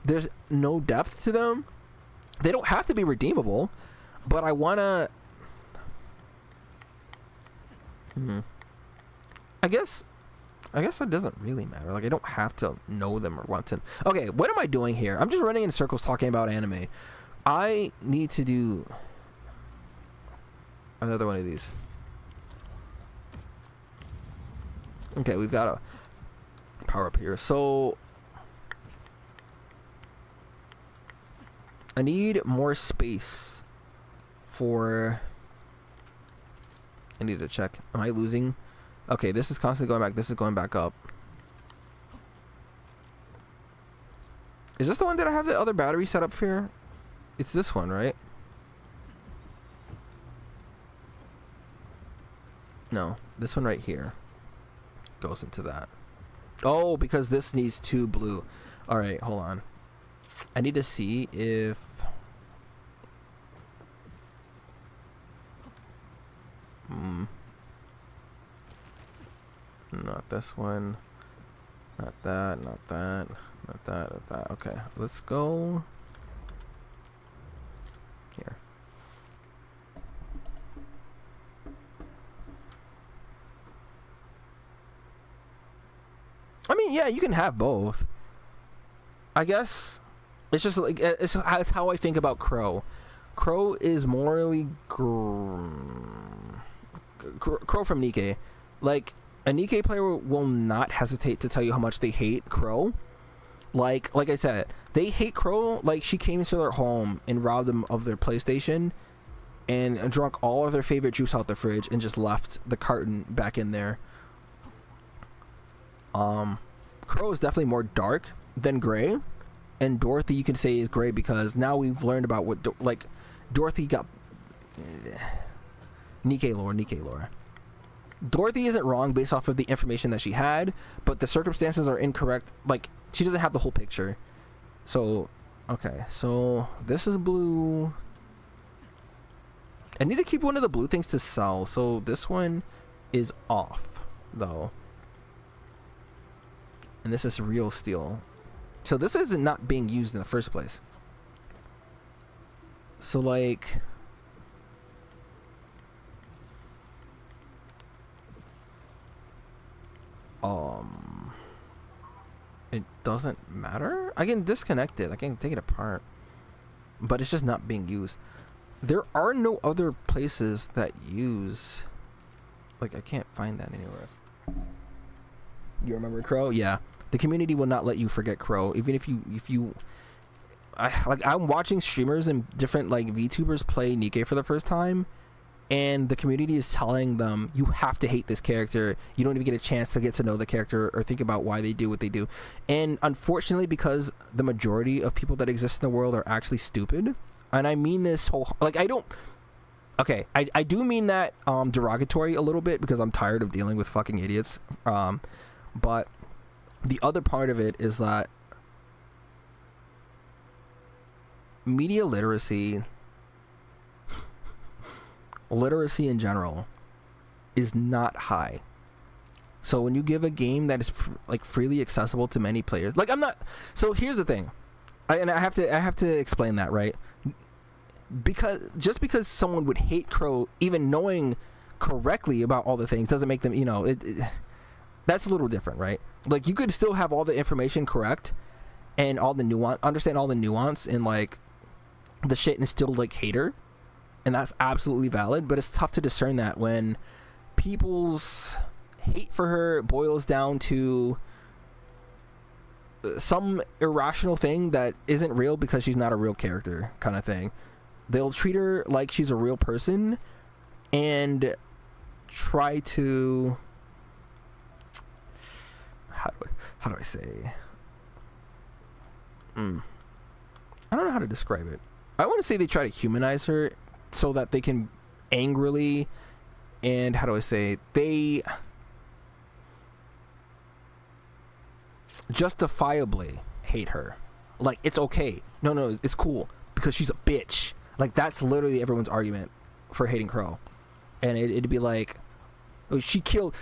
S1: There's no depth to them. They don't have to be redeemable, but I wanna. I guess it doesn't really matter. Like, I don't have to know them or want to. Okay, what am I doing here? I'm just running in circles talking about anime. I need to do another one of these. Okay, we've got a power up here. So I need more space for. I need to check. Am I losing? Okay, this is constantly going back. This is going back up. Is this the one that I have the other battery set up here? It's this one, right? No, this one right here goes into that. Oh, because this needs 2 blue. All right, hold on. I need to see if not this one, not that, not that, not that, not that. Okay, let's go here. I mean, yeah, you can have both. I guess it's just like it's how I think about Crow. Crow is morally Crow from Nikkei. Like, a Nikkei player will not hesitate to tell you how much they hate Crow. Like I said, they hate Crow like she came into their home and robbed them of their PlayStation and drunk all of their favorite juice out the fridge and just left the carton back in there. Crow is definitely more dark than gray, and Dorothy you can say is gray because now we've learned about what like Dorothy got Nikkei lore. Dorothy isn't wrong based off of the information that she had, but the circumstances are incorrect. Like, she doesn't have the whole picture. So, okay, so this is blue. I need to keep one of the blue things to sell, so this one is off, though. And this is real steel. So this is not being used in the first place. So, like, it doesn't matter. I can disconnect it. I can take it apart, but it's just not being used. There are no other places that use. Like, I can't find that anywhere. You remember Crow? Yeah. The community will not let you forget Crow, even if you. I'm watching streamers and different like VTubers play Nikkei for the first time, and the community is telling them you have to hate this character. You don't even get a chance to get to know the character or think about why they do what they do. And unfortunately, because the majority of people that exist in the world are actually stupid, and I mean this whole like I don't. Okay, I do mean that derogatory a little bit because I'm tired of dealing with fucking idiots. But the other part of it is that media literacy in general is not high. So when you give a game that is like freely accessible to many players, like I'm not. So here's the thing, I have to explain that, right? Because just because someone would hate Crow, even knowing correctly about all the things, doesn't make them, that's a little different, right? Like, you could still have all the information correct and all the nuance, understand all the nuance in like the shit and still like hater, and that's absolutely valid. But it's tough to discern that when people's hate for her boils down to some irrational thing that isn't real because she's not a real character kind of thing. They'll treat her like she's a real person and try to how do I say? I don't know how to describe it. I want to say they try to humanize her so that they can angrily and they justifiably hate her. Like, it's okay. No, it's cool because she's a bitch. Like, that's literally everyone's argument for hating Crow. And it'd be like, oh, she killed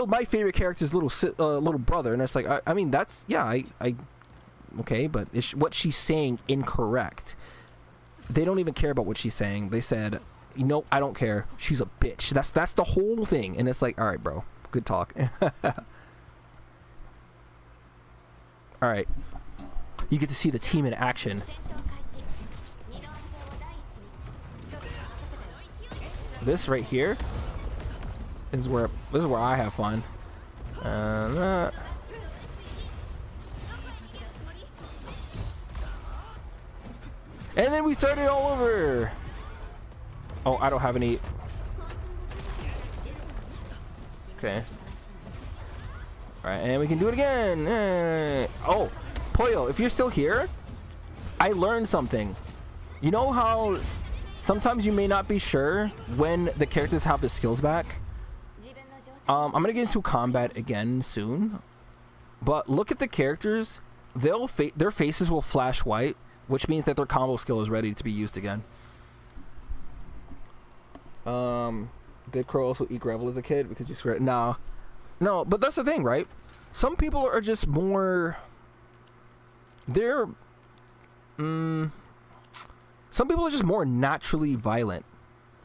S1: my favorite character's little brother, and it's like, I mean, that's, yeah, I okay, but is what she's saying incorrect? They don't even care about what she's saying. They said, you know, I don't care. She's a bitch. That's the whole thing. And it's like, all right, bro, good talk. All right, you get to see the team in action. This right here is where I have fun. And then we started all over. Oh, I don't have any. Okay. All right, and we can do it again. Oh, Poyo, if you're still here, I learned something. You know how sometimes you may not be sure when the characters have the skills back? I'm gonna get into combat again soon, but look at the characters. Their faces will flash white, which means that their combo skill is ready to be used again. Did Crow also eat gravel as a kid? Because you swear, no, but that's the thing, right? Some people are just more. Some people are just more naturally violent,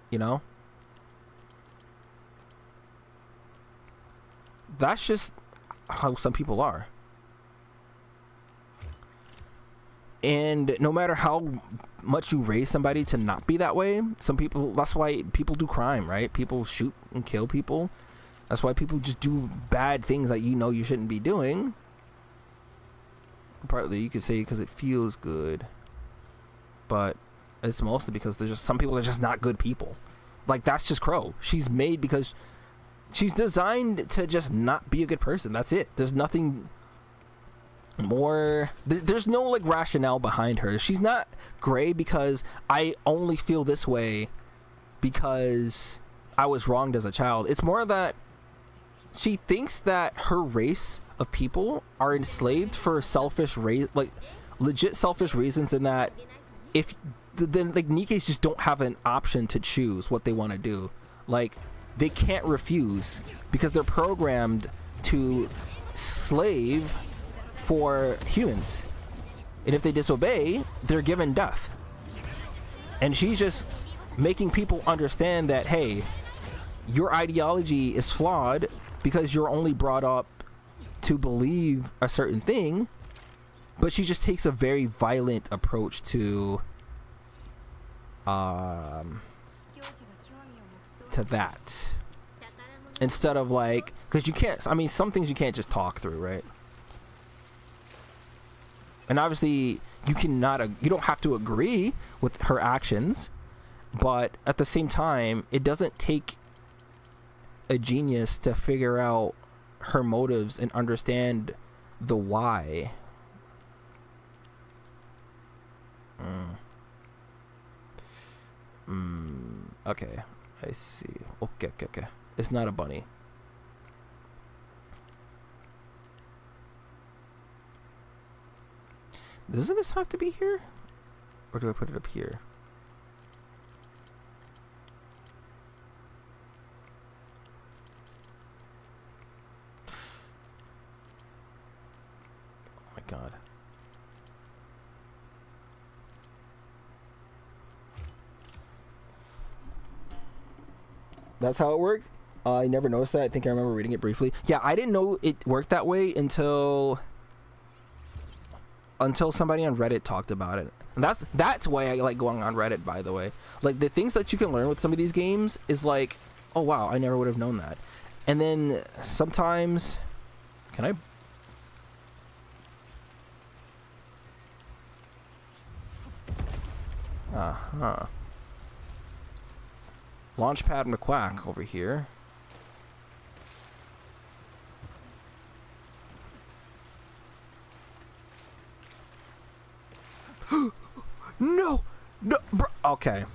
S1: you know? That's just how some people are. And no matter how much you raise somebody to not be that way, some people, that's why people do crime, right? People shoot and kill people. That's why people just do bad things that you know you shouldn't be doing. Partly you could say because it feels good, but it's mostly because there's just some people are just not good people. Like, that's just Crow. She's made because she's designed to just not be a good person. That's it. There's nothing more. There's no like rationale behind her. She's not gray because I only feel this way because I was wronged as a child. It's more that she thinks that her race of people are enslaved for selfish like legit selfish reasons, and that if then like Nikes just don't have an option to choose what they want to do. Like, they can't refuse because they're programmed to slave for humans, and if they disobey, they're given death. And she's just making people understand that, hey, your ideology is flawed because you're only brought up to believe a certain thing. But she just takes a very violent approach to that, instead of like, because you can't, I mean, some things you can't just talk through, right? And obviously you don't have to agree with her actions, but at the same time, it doesn't take a genius to figure out her motives and understand the why. Okay, I see. Okay. It's not a bunny. Doesn't this have to be here? Or do I put it up here? Oh my god. That's how it worked? I never noticed that. I think I remember reading it briefly. Yeah, I didn't know it worked that way until somebody on Reddit talked about it. And that's why I like going on Reddit, by the way. Like, the things that you can learn with some of these games is like, oh wow, I never would have known that. And then sometimes, can I? Uh-huh. Launchpad McQuack over here. No, bro. Okay.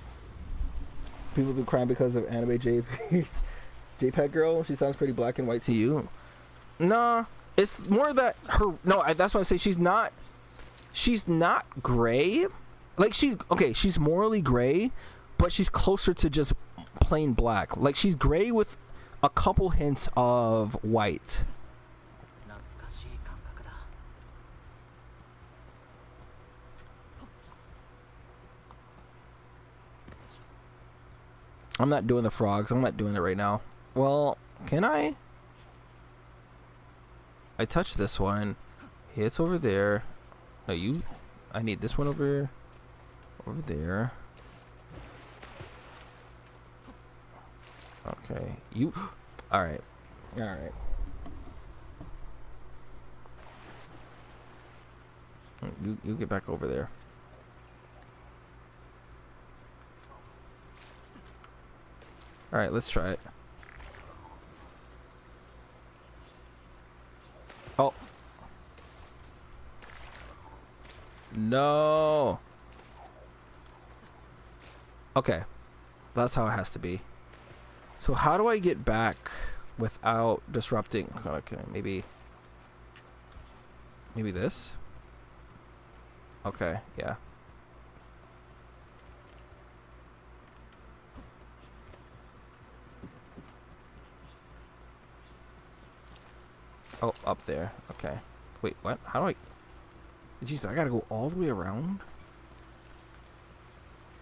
S1: People do crime because of anime JPEG girl. She sounds pretty black and white to you. Nah, it's more that her. No, that's what I'm saying. she's not gray. Like she's okay, she's morally gray, but she's closer to just plain black. Like she's gray with a couple hints of white. I'm not doing the frogs. I'm not doing it right now. Well, can I? I touched this one. Hey, it's over there. No, you. I need this one over there. Okay, you. All right. You get back over there. All right, let's try it. Oh. No. Okay. That's how it has to be. So how do I get back without disrupting? Okay, maybe this? Okay, yeah. Oh, up there. Okay. Wait, what? How do I... Jeez, I gotta go all the way around?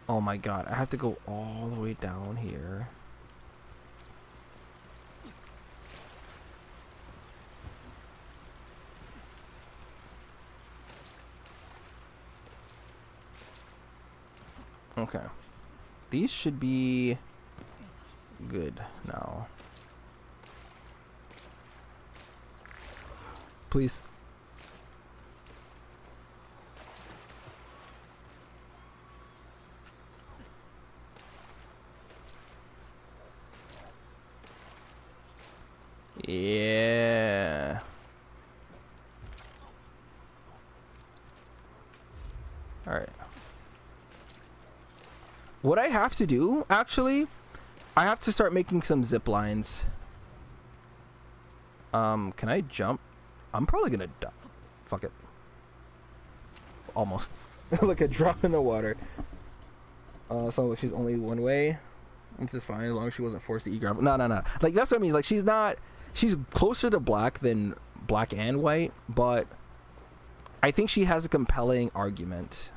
S1: Oh my god, I have to go all the way down here. Okay. These should be good now. Please. Yeah. All right. What I have to do, actually, I have to start making some zip lines. Can I jump? I'm probably gonna die. Fuck it. Almost. Like a drop in the water. So she's only one way, which is fine as long as she wasn't forced to eat gravel. No. Like that's what I mean. Like she's not. She's closer to black than black and white, but I think she has a compelling argument.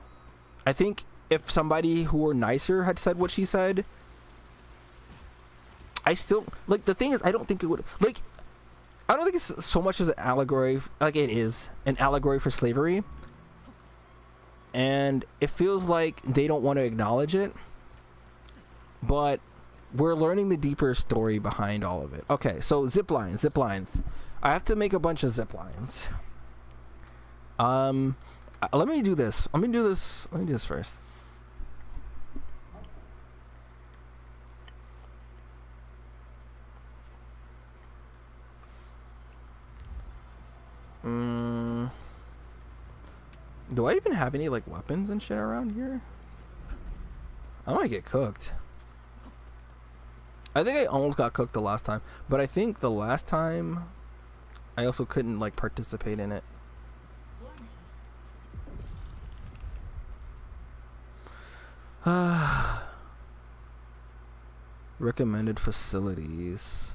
S1: I think if somebody who were nicer had said what she said, I still like. The thing is, I don't think it would like. I don't think it's so much as an allegory, like it is an allegory for slavery. And it feels like they don't want to acknowledge it. But we're learning the deeper story behind all of it. Okay, so zip lines. I have to make a bunch of zip lines. Let me do this. Let me do this first. Do I even have any like weapons and shit around here? I might get cooked. I think I almost got cooked the last time, but I think the last time I also couldn't like participate in it. Recommended facilities.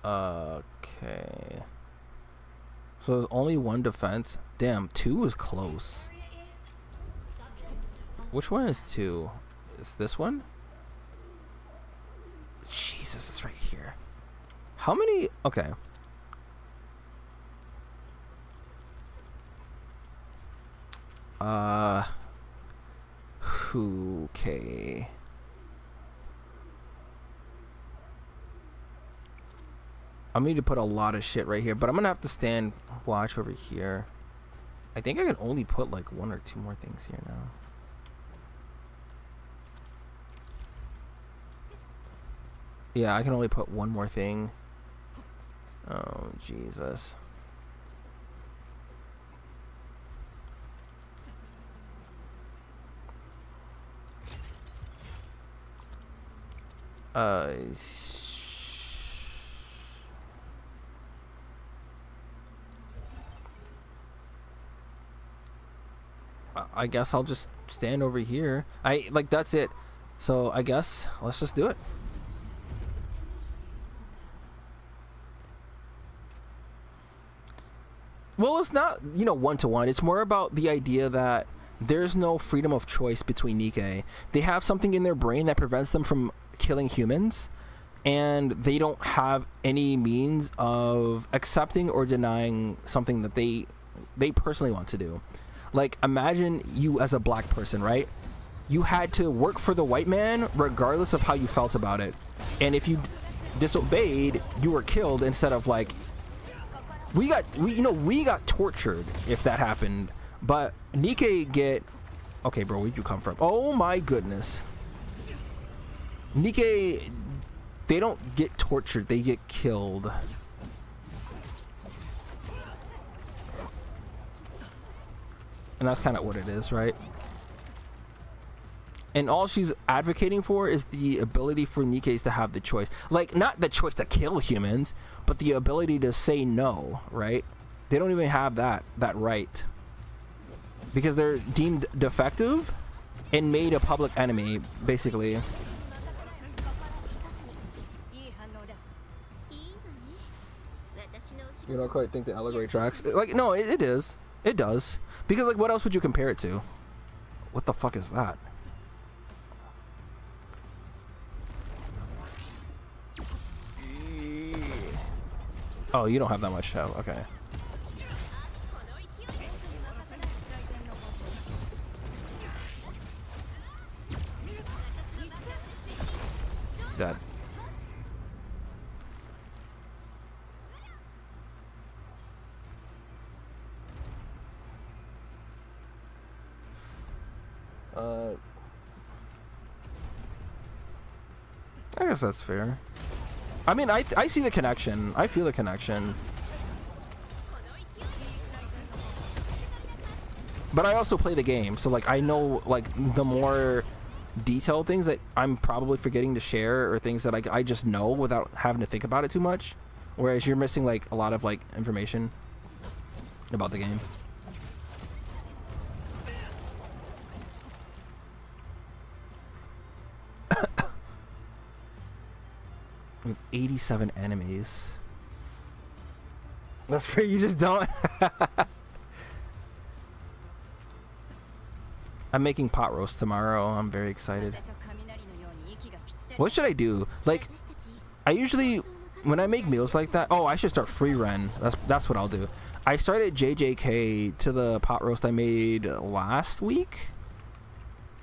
S1: Okay. So there's only one defense. Damn, 2 is close. Which one is 2? Is this one? Jesus, it's right here. How many? Okay. Okay. I need to put a lot of shit right here, but I'm gonna have to stand watch over here. I think I can only put like 1 or 2 more things here now. Yeah, I can only put 1 more thing. Oh, Jesus. I guess I'll just stand over here. That's it. So I guess let's just do it. Well, it's not, one-to-one. It's more about the idea that there's no freedom of choice between Nikke. They have something in their brain that prevents them from killing humans, and they don't have any means of accepting or denying something that they personally want to do. Like, imagine you as a black person, right? You had to work for the white man regardless of how you felt about it. And if you disobeyed, you were killed instead of like... We got tortured if that happened. But Nikke get... Okay, bro, where'd you come from? Oh my goodness. Nikke, they don't get tortured, they get killed. And that's kind of what it is, right? And all she's advocating for is the ability for Nikkes to have the choice. Like, not the choice to kill humans, but the ability to say no, right? They don't even have that right. Because they're deemed defective and made a public enemy, basically. You don't quite think the allegory tracks? Like, no, it is. It does. Because, like, what else would you compare it to? What the fuck is that? Oh, you don't have that much health. Okay. Dead. I guess that's fair. I mean, I see the connection. I feel the connection. But I also play the game, so like I know like the more detailed things that I'm probably forgetting to share, or things that I just know without having to think about it too much. Whereas you're missing like a lot of like information about the game. We have 87 enemies. That's fair, you just don't. I'm making pot roast tomorrow. I'm very excited. What should I do? Like, I usually, when I make meals like that, oh, I should start free run. That's what I'll do. I started JJK to the pot roast I made last week.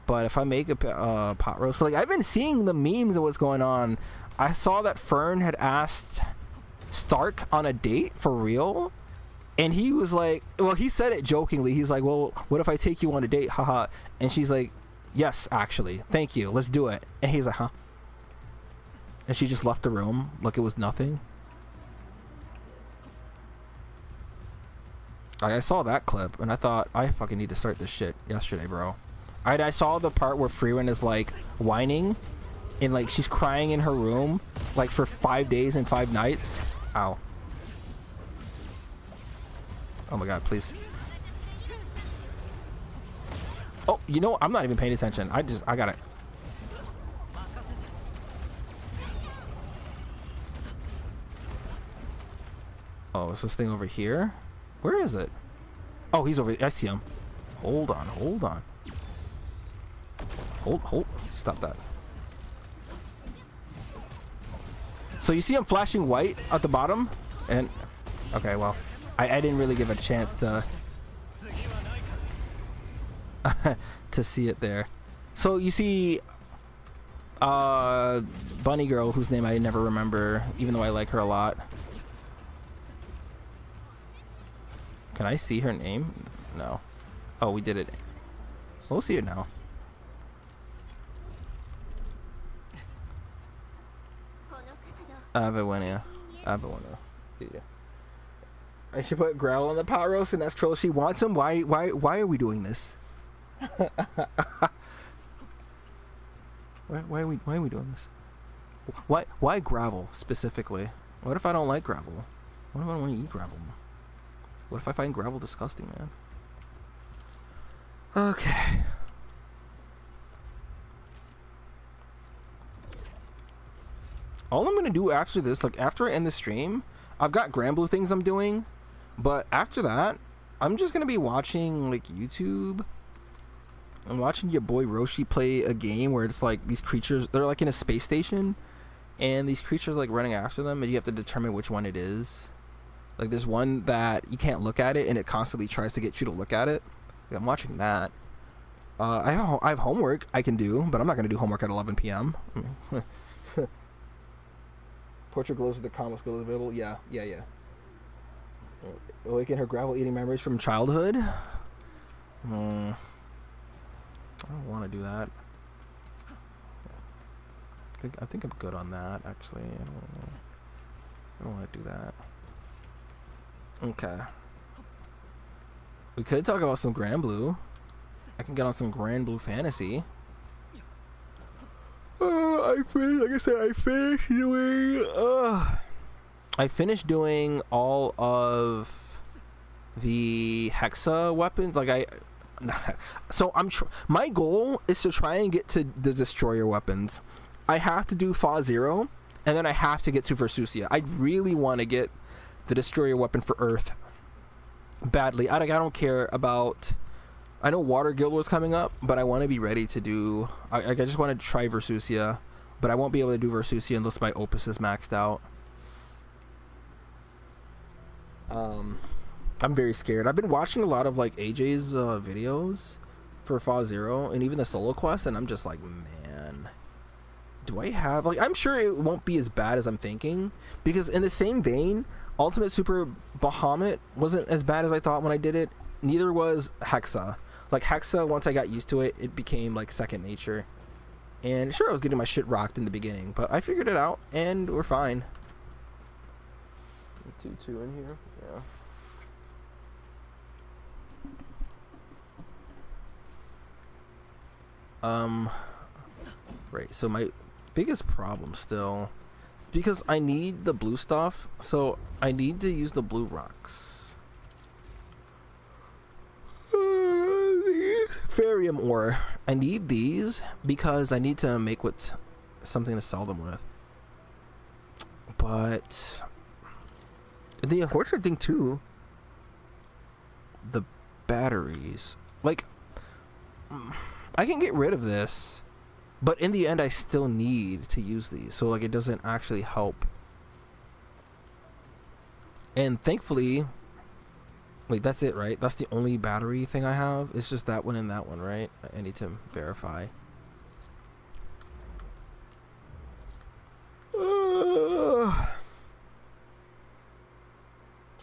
S1: But if I make a pot roast, like I've been seeing the memes of what's going on. I saw that Fern had asked Stark on a date for real. And he was like, well, he said it jokingly. He's like, well, what if I take you on a date? Haha. And she's like, yes, actually. Thank you. Let's do it. And he's like, huh? And she just left the room like it was nothing. I saw that clip and I thought, I fucking need to start this shit yesterday, bro. I saw the part where Freeman is like whining and like she's crying in her room like for 5 days and 5 nights. Ow. Oh my god, please. Oh, you know what? I'm not even paying attention. I got it. Oh, is this thing over here? Where is it? Oh, he's over. I see him. Hold on, hold on. Hold. Stop that. So you see him flashing white at the bottom? And, okay, well, I didn't really give it a chance to to see it there. So you see Bunny Girl, whose name I never remember, even though I like her a lot. Can I see her name? No. Oh, we did it. We'll see it now. Avawenia. Yeah. I should put Growl on the pot roast, and that's troll. She wants him. Why are we doing this? why are we doing this? Why gravel specifically? What if I don't like gravel? What if I don't want to eat gravel? What if I find gravel disgusting, man? Okay. All I'm gonna do after this, like after I end the stream, I've got Granblue things I'm doing, but after that, I'm just gonna be watching like YouTube. I'm watching your boy Roshi play a game where it's like these creatures, they're like in a space station, and these creatures like running after them, and you have to determine which one it is. Like there's one that you can't look at it, and it constantly tries to get you to look at it. I'm watching that. I have homework I can do, but I'm not gonna do homework at 11 p.m. Portrait glows with the comic skills available. Yeah. Awaken her gravel eating memories from childhood. I don't want to do that. I think I'm good on that. Actually, I don't want to do that. Okay. We could talk about some Granblue. I can get on some Granblue fantasy. I finished doing all of the Hexa weapons. Like so my goal is to try and get to the destroyer weapons. I have to do Fa Zero, and then I have to get to Versusia. I really want to get the destroyer weapon for Earth badly. I don't care about. I know Water Guild was coming up, but I want to be ready to do. I just want to try Versusia, but I won't be able to do Versusia unless my Opus is maxed out. I'm very scared. I've been watching a lot of like AJ's videos for Fa Zero and even the solo quest, and I'm just like, man, do I have like? I'm sure it won't be as bad as I'm thinking, because in the same vein, Ultimate Super Bahamut wasn't as bad as I thought when I did it. Neither was Hexa. Like Hexa, once I got used to it, it became like second nature. And sure, I was getting my shit rocked in the beginning, but I figured it out, and we're fine. 2-2 in here, yeah. Right. So my biggest problem still, because I need the blue stuff, so I need to use the blue rocks. Farium ore. I need these because I need to make something to sell them with. But the unfortunate thing too, the batteries. Like, I can get rid of this, but in the end I still need to use these, so like it doesn't actually help. And thankfully, wait, that's it, right? That's the only battery thing I have. It's just that one and that one, right? I need to verify.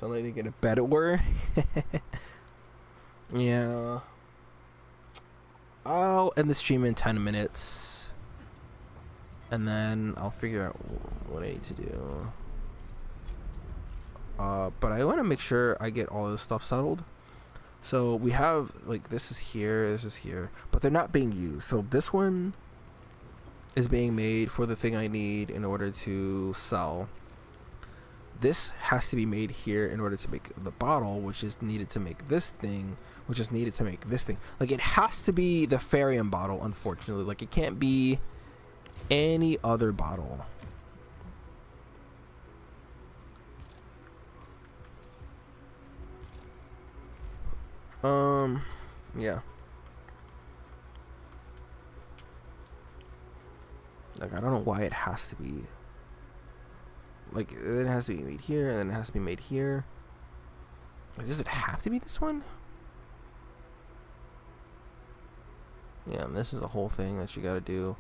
S1: So I need to get a better word. Yeah. I'll end the stream in 10 minutes. And then I'll figure out what I need to do. But I want to make sure I get all this stuff settled. So we have, like, this is here, but they're not being used. So this one is being made for the thing I need in order to sell. This has to be made here in order to make the bottle, which is needed to make this thing, which is needed to make this thing. Like, it has to be the Farium bottle, unfortunately. Like, it can't be any other bottle. Yeah. Like, I don't know why it has to be. Like, it has to be made here, and then it has to be made here. Like, does it have to be this one? Yeah, and this is a whole thing that you gotta do.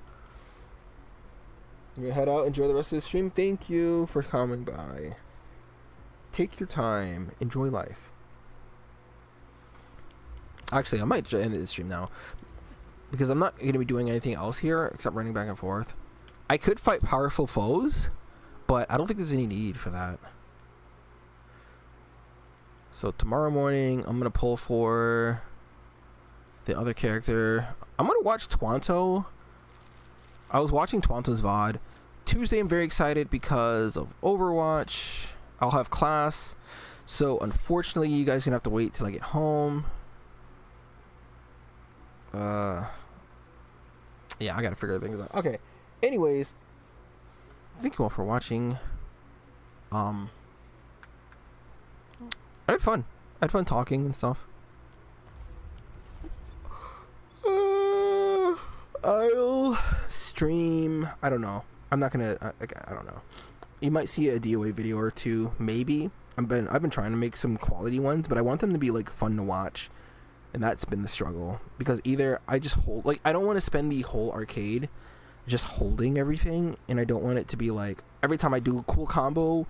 S1: You're gonna head out, enjoy the rest of the stream. Thank you for coming by. Take your time, enjoy life. Actually, I might end the stream now, because I'm not going to be doing anything else here except running back and forth. I could fight powerful foes, but I don't think there's any need for that. So tomorrow morning, I'm going to pull for the other character. I'm going to watch Twanto. I was watching Twanto's VOD. Tuesday, I'm very excited because of Overwatch. I'll have class. So unfortunately, you guys are going to have to wait till I get home. Yeah, I gotta figure things out. Okay. Anyways, thank you all for watching. I had fun. I had fun talking and stuff. I'll stream. I don't know. I'm not gonna. I don't know. You might see a DOA video or two, maybe. I've been trying to make some quality ones, but I want them to be like fun to watch, and that's been the struggle. Because either I just hold, like, I don't want to spend the whole arcade just holding everything, and I don't want it to be like every time I do a cool combo,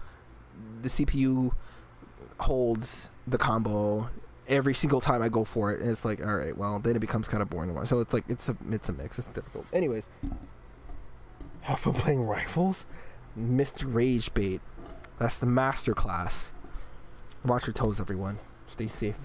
S1: the CPU holds the combo every single time I go for it, and it's like, all right, well, then it becomes kind of boring to watch. So it's like it's a mix. It's difficult. Anyways, have fun playing rifles. Mr. Rage Bait. That's the master class. Watch your toes, everyone. Stay safe.